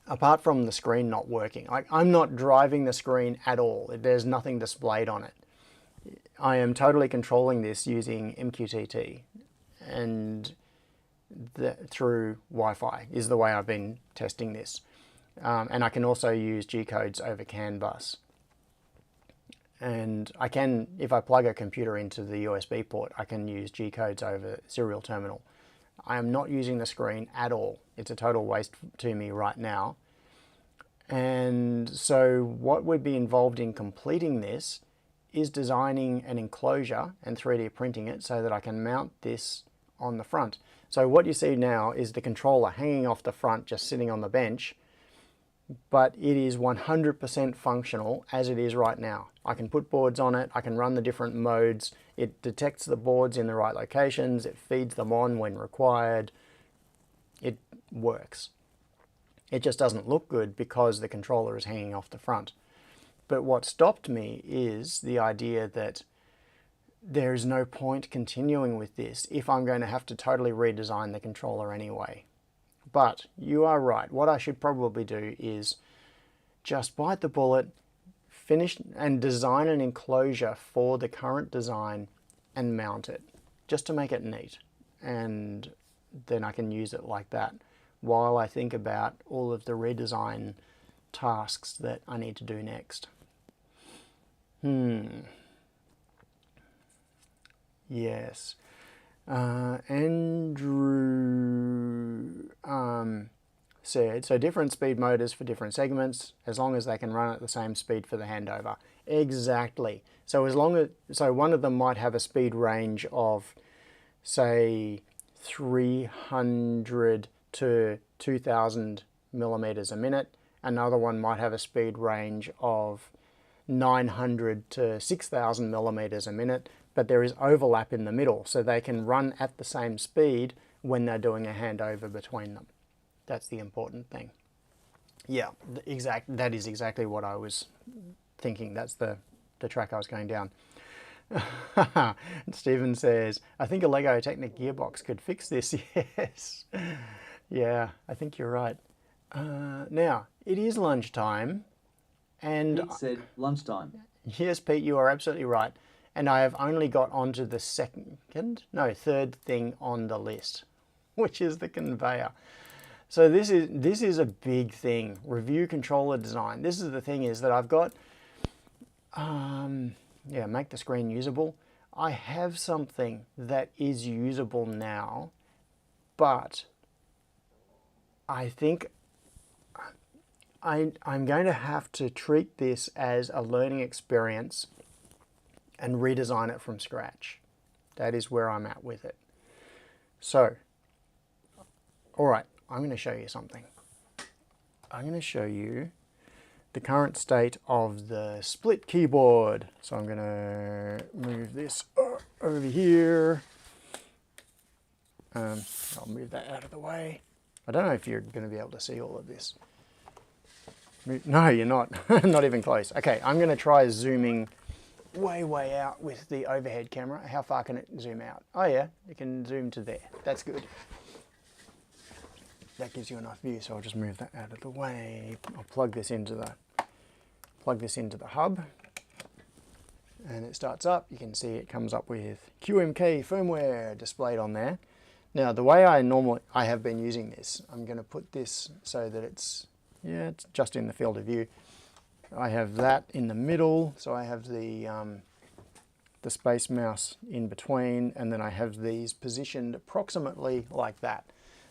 Apart from the screen not working, like, I'm not driving the screen at all. There's nothing displayed on it. I am totally controlling this using MQTT. And through Wi-Fi is the way I've been testing this. And I can also use G-codes over CAN bus. And I can, if I plug a computer into the USB port, I can use G-codes over serial terminal. I am not using the screen at all. It's a total waste to me right now. And so what would be involved in completing this is designing an enclosure and 3D printing it so that I can mount this on the front. So what you see now is the controller hanging off the front, just sitting on the bench, but it is 100% functional as it is right now. I can put boards on it, I can run the different modes, it detects the boards in the right locations, it feeds them on when required. It works. It just doesn't look good because the controller is hanging off the front. But what stopped me is the idea that there is no point continuing with this if I'm going to have to totally redesign the controller anyway. But you are right. What I should probably do is just bite the bullet, finish and design an enclosure for the current design and mount it, just to make it neat. And then I can use it like that while I think about all of the redesign tasks that I need to do next. Yes. Andrew said, so different speed motors for different segments, as long as they can run at the same speed for the handover. Exactly. So one of them might have a speed range of, say, 300 to 2000 millimeters a minute. Another one might have a speed range of 900 to 6000 millimeters a minute, but there is overlap in the middle, so they can run at the same speed when they're doing a handover between them. That's the important thing. Yeah, that is exactly what I was thinking. That's the track I was going down. Stephen says, I think a Lego Technic gearbox could fix this. Yes. Yeah, I think you're right. Now, it is lunchtime. And Pete said lunchtime. Yes, Pete, you are absolutely right. And I have only got onto the third thing on the list, which is the conveyor. So this is a big thing, review controller design. This is the thing is that I've got, make the screen usable. I have something that is usable now, but I think I'm going to have to treat this as a learning experience and redesign it from scratch. That is where I'm at with it. So, all right, I'm going to show you something. I'm going to show you the current state of the split keyboard. So I'm going to move this over here. I'll move that out of the way. I don't know if you're going to be able to see all of this. No, you're not. Not even close. Okay, I'm going to try zooming way out with the overhead camera. How far can it zoom out? Oh yeah, it can zoom to there. That's good. That gives you enough view, so I'll just move that out of the way. I'll plug this into the hub, and it starts up. You can see it comes up with QMK firmware displayed on there. Now, the way I have been using this, I'm going to put this so that it's just in the field of view. I have that in the middle, so I have the space mouse in between, and then I have these positioned approximately like that.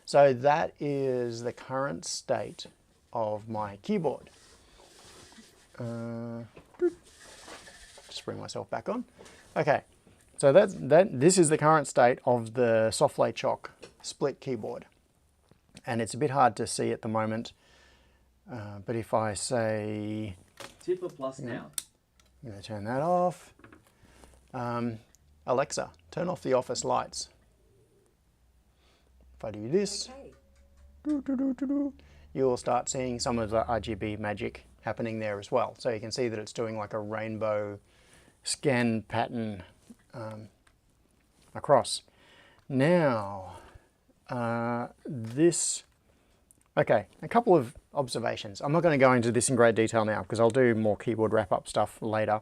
So that is the current state of my keyboard. Just bring myself back on. Okay, so this is the current state of the Softplay Chalk split keyboard, and it's a bit hard to see at the moment. But if I say Tipper plus now. I'm going to turn that off. Alexa, turn off the office lights. If I do this, you'll start seeing some of the RGB magic happening there as well. So you can see that it's doing like a rainbow scan pattern across. Now, okay, a couple of observations. I'm not going to go into this in great detail now because I'll do more keyboard wrap-up stuff later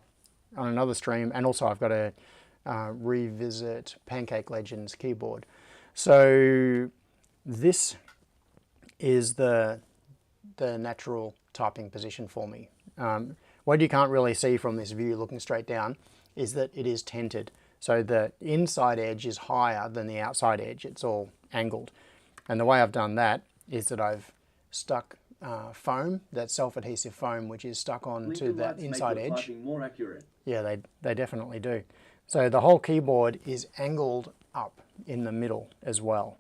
on another stream, and also I've got to revisit Pancake Legends keyboard. So this is the natural typing position for me. What you can't really see from this view looking straight down is that it is tented. So the inside edge is higher than the outside edge. It's all angled. And the way I've done that is that I've stuck foam, that self-adhesive foam, which is stuck onto that inside edge. Typing more accurate. Yeah, they definitely do. So the whole keyboard is angled up in the middle as well,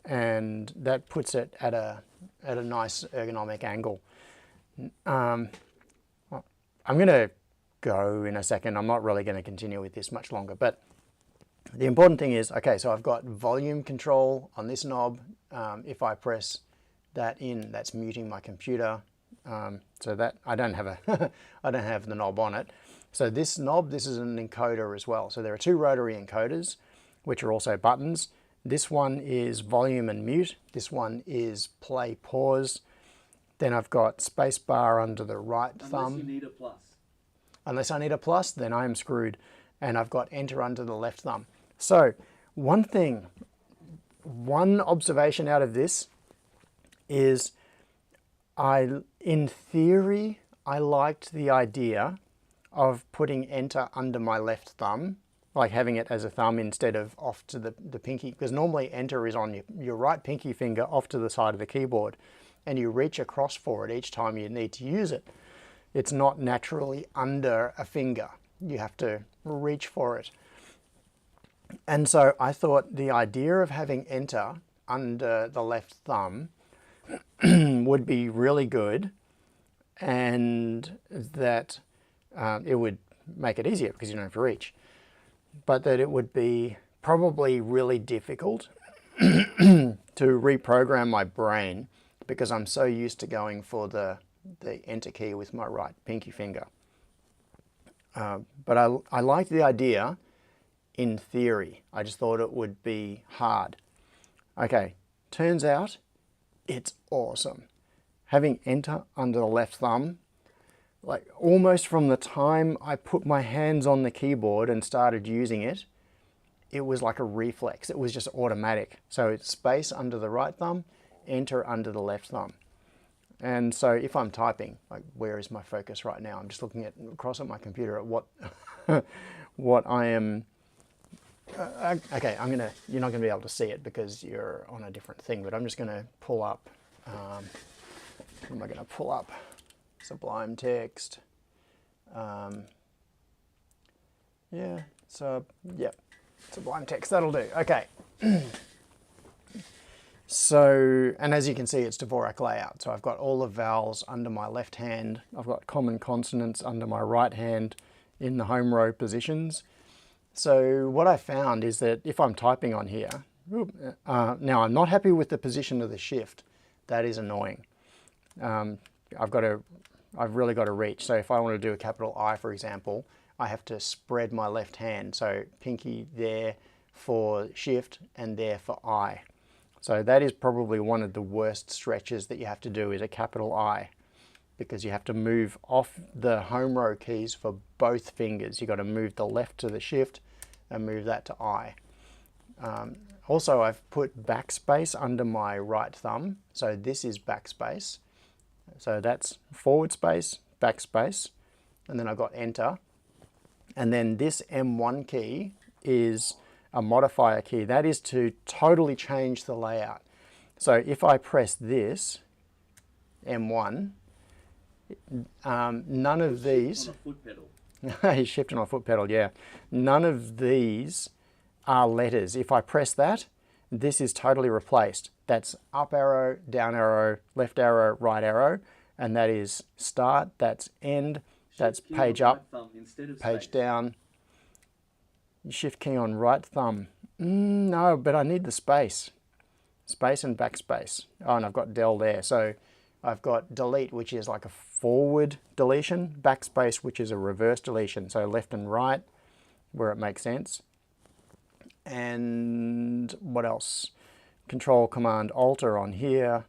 and that puts it at a nice ergonomic angle. I'm going to go in a second. I'm not really going to continue with this much longer, but the important thing is, okay, so I've got volume control on this knob. If I press that in, that's muting my computer. So that I don't have I don't have the knob on it. So this knob, this is an encoder as well. So there are two rotary encoders, which are also buttons. This one is volume and mute. This one is play pause. Then I've got space bar under the right thumb. Unless you need a plus. Unless I need a plus, then I am screwed. And I've got enter under the left thumb. So one observation out of this is in theory, I liked the idea of putting enter under my left thumb, like having it as a thumb instead of off to the pinky, because normally enter is on your right pinky finger off to the side of the keyboard, and you reach across for it each time you need to use it. It's not naturally under a finger. You have to reach for it. And so I thought the idea of having enter under the left thumb would be really good, and that it would make it easier because you don't have to reach. But that it would be probably really difficult to reprogram my brain because I'm so used to going for the enter key with my right pinky finger. But I liked the idea in theory. I just thought it would be hard. Okay, turns out it's awesome. Having enter under the left thumb, like almost from the time I put my hands on the keyboard and started using it, it was like a reflex. It was just automatic. So it's space under the right thumb, enter under the left thumb. And so if I'm typing, like where is my focus right now? I'm just looking across at my computer at what what I am. Okay, you're not gonna be able to see it because you're on a different thing, but I'm just gonna pull up, what am I gonna pull up? Sublime text. Yeah, so, yep, Sublime text, that'll do, okay. So, and as you can see, it's Dvorak layout. So I've got all the vowels under my left hand. I've got common consonants under my right hand in the home row positions. So what I found is that if I'm typing on here, now I'm not happy with the position of the shift. That is annoying. I've really got to reach. So if I want to do a capital I, for example, I have to spread my left hand. So pinky there for shift and there for I. So that is probably one of the worst stretches that you have to do is a capital I, because you have to move off the home row keys for both fingers. You've got to move the left to the shift and move that to I. Also, I've put backspace under my right thumb. So this is backspace. So that's forward space, backspace, and then I've got enter. And then this M1 key is a modifier key. That is to totally change the layout. So if I press this, M1, none of these... On a foot pedal. He's shifting on a foot pedal, yeah. None of these are letters. If I press that, this is totally replaced. That's up arrow, down arrow, left arrow, right arrow, and that is start, that's end, that's page up, page down. Shift key on right thumb. No, but I need the space. Space and backspace. Oh, and I've got del there. So I've got delete, which is like a forward deletion, backspace, which is a reverse deletion. So left and right, where it makes sense. And what else? Control, Command, Alter on here.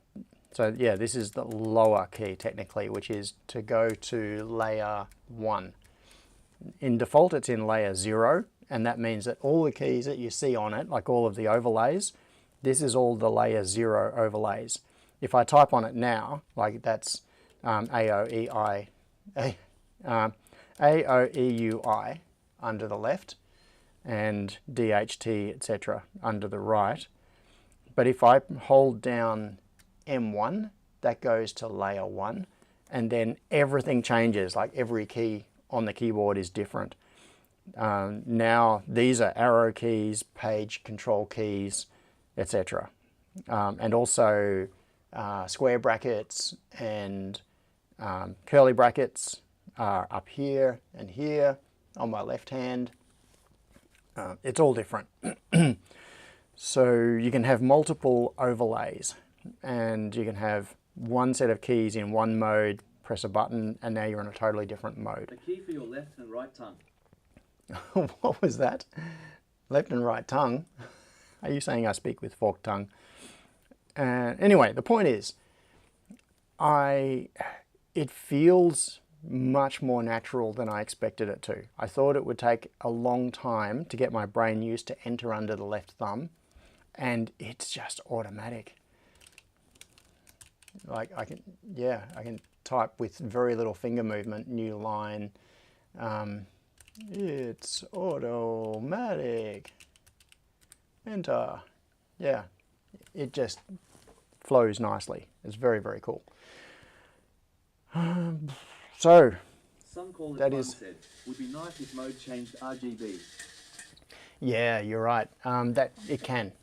So yeah, this is the lower key technically, which is to go to layer 1. In default, it's in layer 0. And that means that all the keys that you see on it, like all of the overlays, this is all the layer 0 overlays. If I type on it now, like that's A-O-E-I under the left and DHT, etc. under the right. But if I hold down M1, that goes to layer 1, and then everything changes, like every key on the keyboard is different. Now these are arrow keys, page control keys, etc. And also square brackets and curly brackets are up here and here on my left hand. It's all different. So you can have multiple overlays, and you can have one set of keys in one mode, press a button, and now you're in a totally different mode. The key for your left and right tongue. What was that? Left and right tongue? Are you saying I speak with forked tongue? Anyway, the point is, it feels much more natural than I expected it to. I thought it would take a long time to get my brain used to enter under the left thumb, and it's just automatic. Like I can type with very little finger movement, new line. It's automatic. Enter. Yeah, it just flows nicely. It's very, very cool. So Some callers that once is, said, would be nice if mode changed RGB. yeah, you're right. That it can,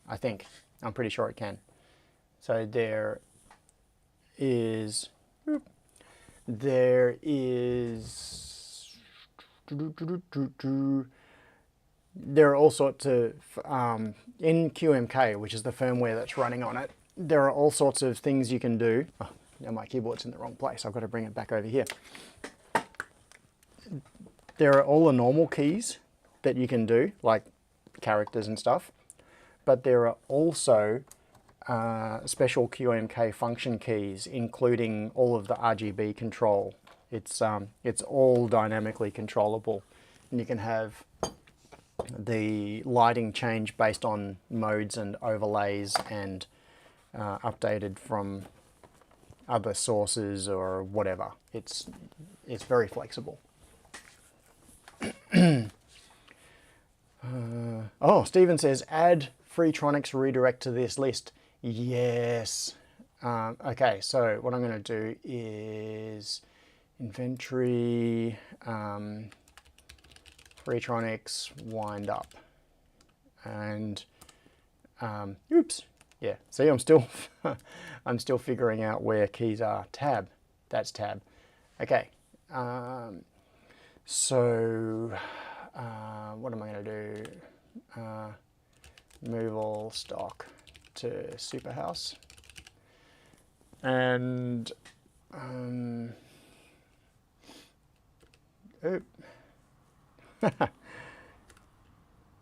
I think. I'm pretty sure it can. So there is, there are all sorts of, in QMK, which is the firmware that's running on it, there are all sorts of things you can do. Oh, now my keyboard's in the wrong place. I've got to bring it back over here. There are all the normal keys that you can do, like characters and stuff, but there are also special QMK function keys, including all of the RGB control. It's all dynamically controllable, and you can have the lighting change based on modes and overlays and updated from other sources or whatever. It's very flexible. Oh, Stephen says, add Freetronics redirect to this list. Yes. Okay, so what I'm going to do is inventory, Freetronics wind up, and oops, yeah. See, I'm still I'm still figuring out where keys are. Tab, that's tab. Okay. So what am I going to do? Move all stock to Superhouse, and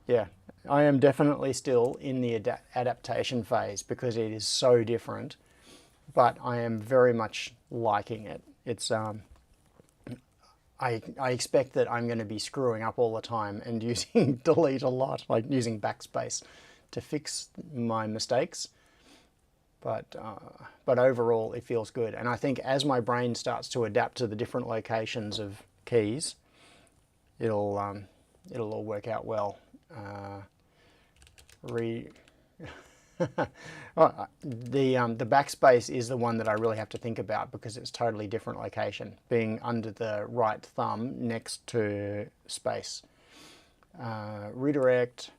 yeah, I am definitely still in the adaptation phase because it is so different, but I am very much liking it. It's I expect that I'm going to be screwing up all the time and using delete a lot, like using backspace to fix my mistakes. But overall, it feels good. And I think as my brain starts to adapt to the different locations of keys, it'll all work out well. The backspace is the one that I really have to think about because it's totally different location, being under the right thumb next to space. Redirect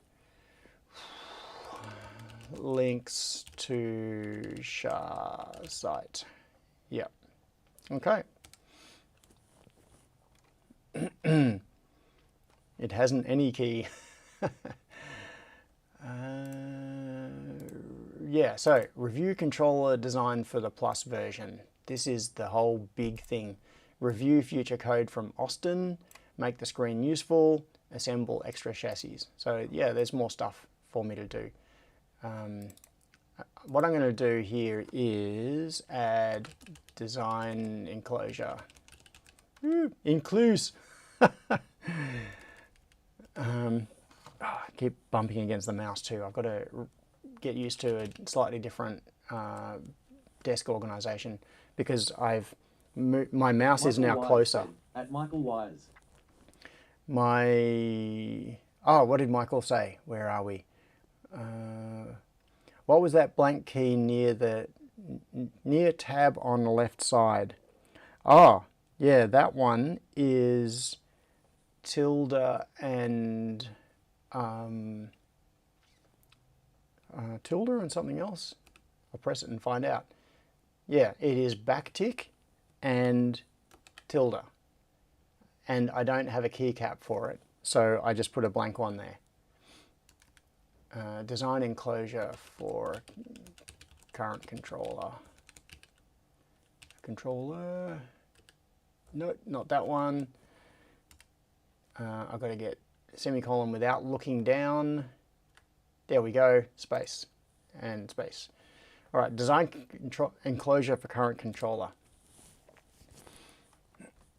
links to SHA site. Yep. Okay. It hasn't any key. Yeah, so review controller design for the Plus version. This is the whole big thing. Review future code from Austin, make the screen useful, assemble extra chassis. So yeah, there's more stuff for me to do. What I'm going to do here is add design enclosure. Includes. I keep bumping against the mouse too. I've got to get used to a slightly different desk organization because my mouse is now closer. At Michael Wise. What did Michael say? Where are we? What was that blank key near tab on the left side? Oh, yeah, that one is tilde and tilde and something else. I'll press it and find out. Yeah, it is backtick and tilde. And I don't have a keycap for it, so I just put a blank one there. Design enclosure for current controller. No, not that one. I've got to get semicolon without looking down. There we go, space and space. All right, design enclosure for current controller.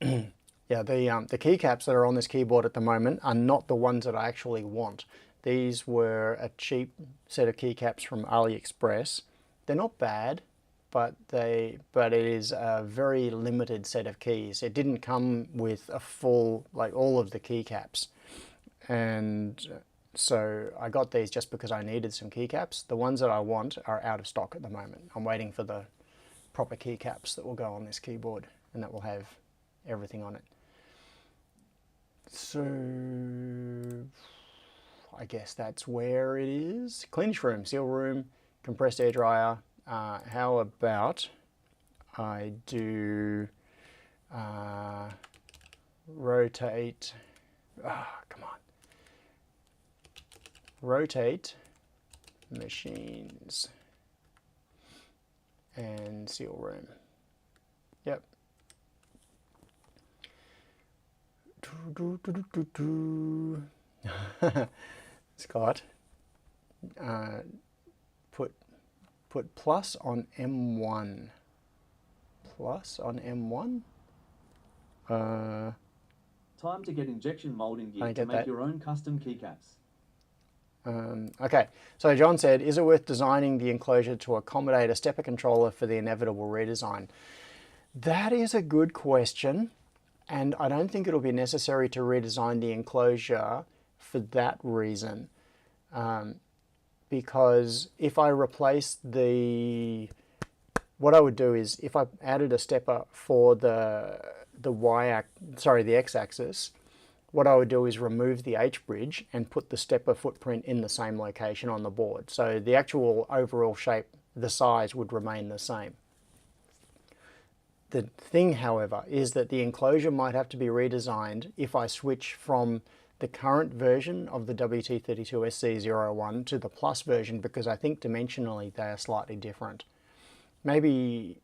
Yeah, the keycaps that are on this keyboard at the moment are not the ones that I actually want. These were a cheap set of keycaps from AliExpress. They're not bad, but it is a very limited set of keys. It didn't come with a full, like all of the keycaps. And so I got these just because I needed some keycaps. The ones that I want are out of stock at the moment. I'm waiting for the proper keycaps that will go on this keyboard and that will have everything on it. So I guess that's where it is. Cleanish room, seal room, compressed air dryer. How about I do rotate, come on. Rotate machines and seal room. Yep. Scott, put plus on M1. Plus on M1? Time to get injection molding gear I to get make that. your own custom keycaps. Okay, so John said, is it worth designing the enclosure to accommodate a stepper controller for the inevitable redesign? That is a good question, and I don't think it'll be necessary to redesign the enclosure for that reason. Because if I replace what I would do is if I added a stepper for the x-axis, what I would do is remove the H-bridge and put the stepper footprint in the same location on the board. So the actual overall shape, the size would remain the same. The thing, however, is that the enclosure might have to be redesigned if I switch from the current version of the WT32SC01 to the Plus version, because I think dimensionally they are slightly different. Maybe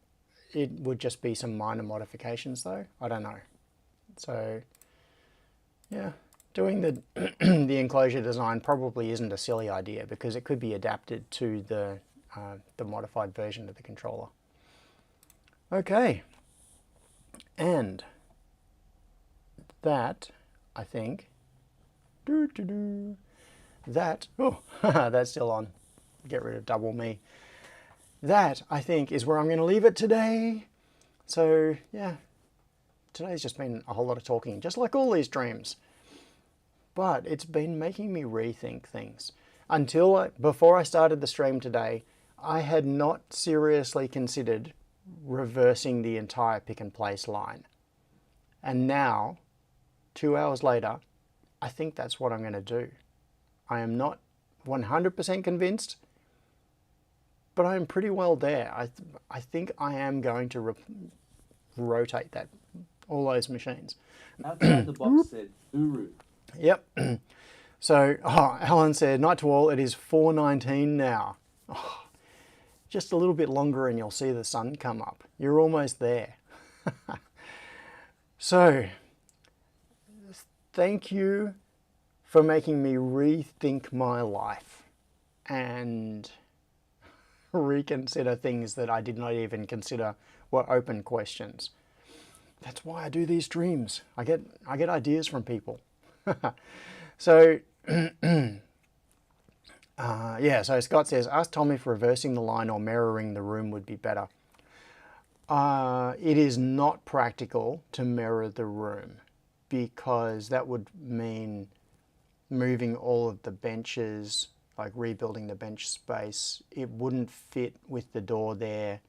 it would just be some minor modifications though, I don't know. So yeah, doing the the enclosure design probably isn't a silly idea because it could be adapted to the modified version of the controller. Okay, and that, I think, that, oh, that's still on, get rid of double me. That, I think, is where I'm going to leave it today. So, yeah, today's just been a whole lot of talking, just like all these dreams. But it's been making me rethink things. Before I started the stream today, I had not seriously considered reversing the entire pick and place line. And now, 2 hours later, I think that's what I'm going to do. I am not 100% convinced, but I'm pretty well there. I think I am going to rotate all those machines. Outside the box said, Uru. Yep. So, Alan said, night to all, it is 4:19 now. Oh, just a little bit longer and you'll see the sun come up. You're almost there. So, thank you for making me rethink my life and reconsider things that I did not even consider were open questions. That's why I do these streams. I get ideas from people. So, yeah, so Scott says, ask Tom if reversing the line or mirroring the room would be better. It is not practical to mirror the room because that would mean moving all of the benches, like rebuilding the bench space. It wouldn't fit with the door there.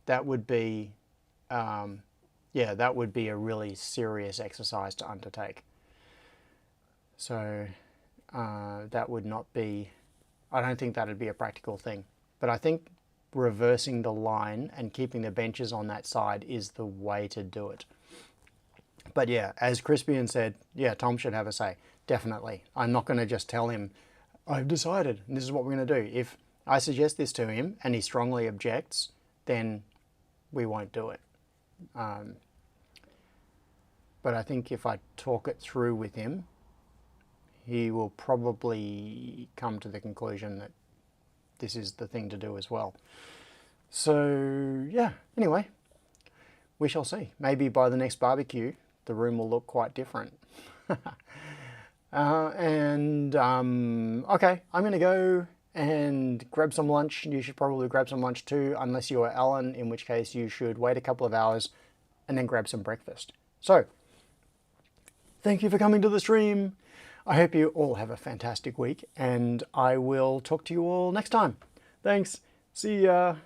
That would be, yeah, that would be a really serious exercise to undertake. So that would not be, I don't think that would be a practical thing. But I think reversing the line and keeping the benches on that side is the way to do it. But yeah, as Crispian said, yeah, Tom should have a say. Definitely. I'm not going to just tell him, I've decided, and this is what we're going to do. If I suggest this to him and he strongly objects, then we won't do it. But I think if I talk it through with him, he will probably come to the conclusion that this is the thing to do as well. So yeah, anyway, we shall see. Maybe by the next barbecue, the room will look quite different. Okay, I'm going to go and grab some lunch. You should probably grab some lunch too, unless you are Alan, in which case you should wait a couple of hours and then grab some breakfast. So, thank you for coming to the stream. I hope you all have a fantastic week, and I will talk to you all next time. Thanks. See ya.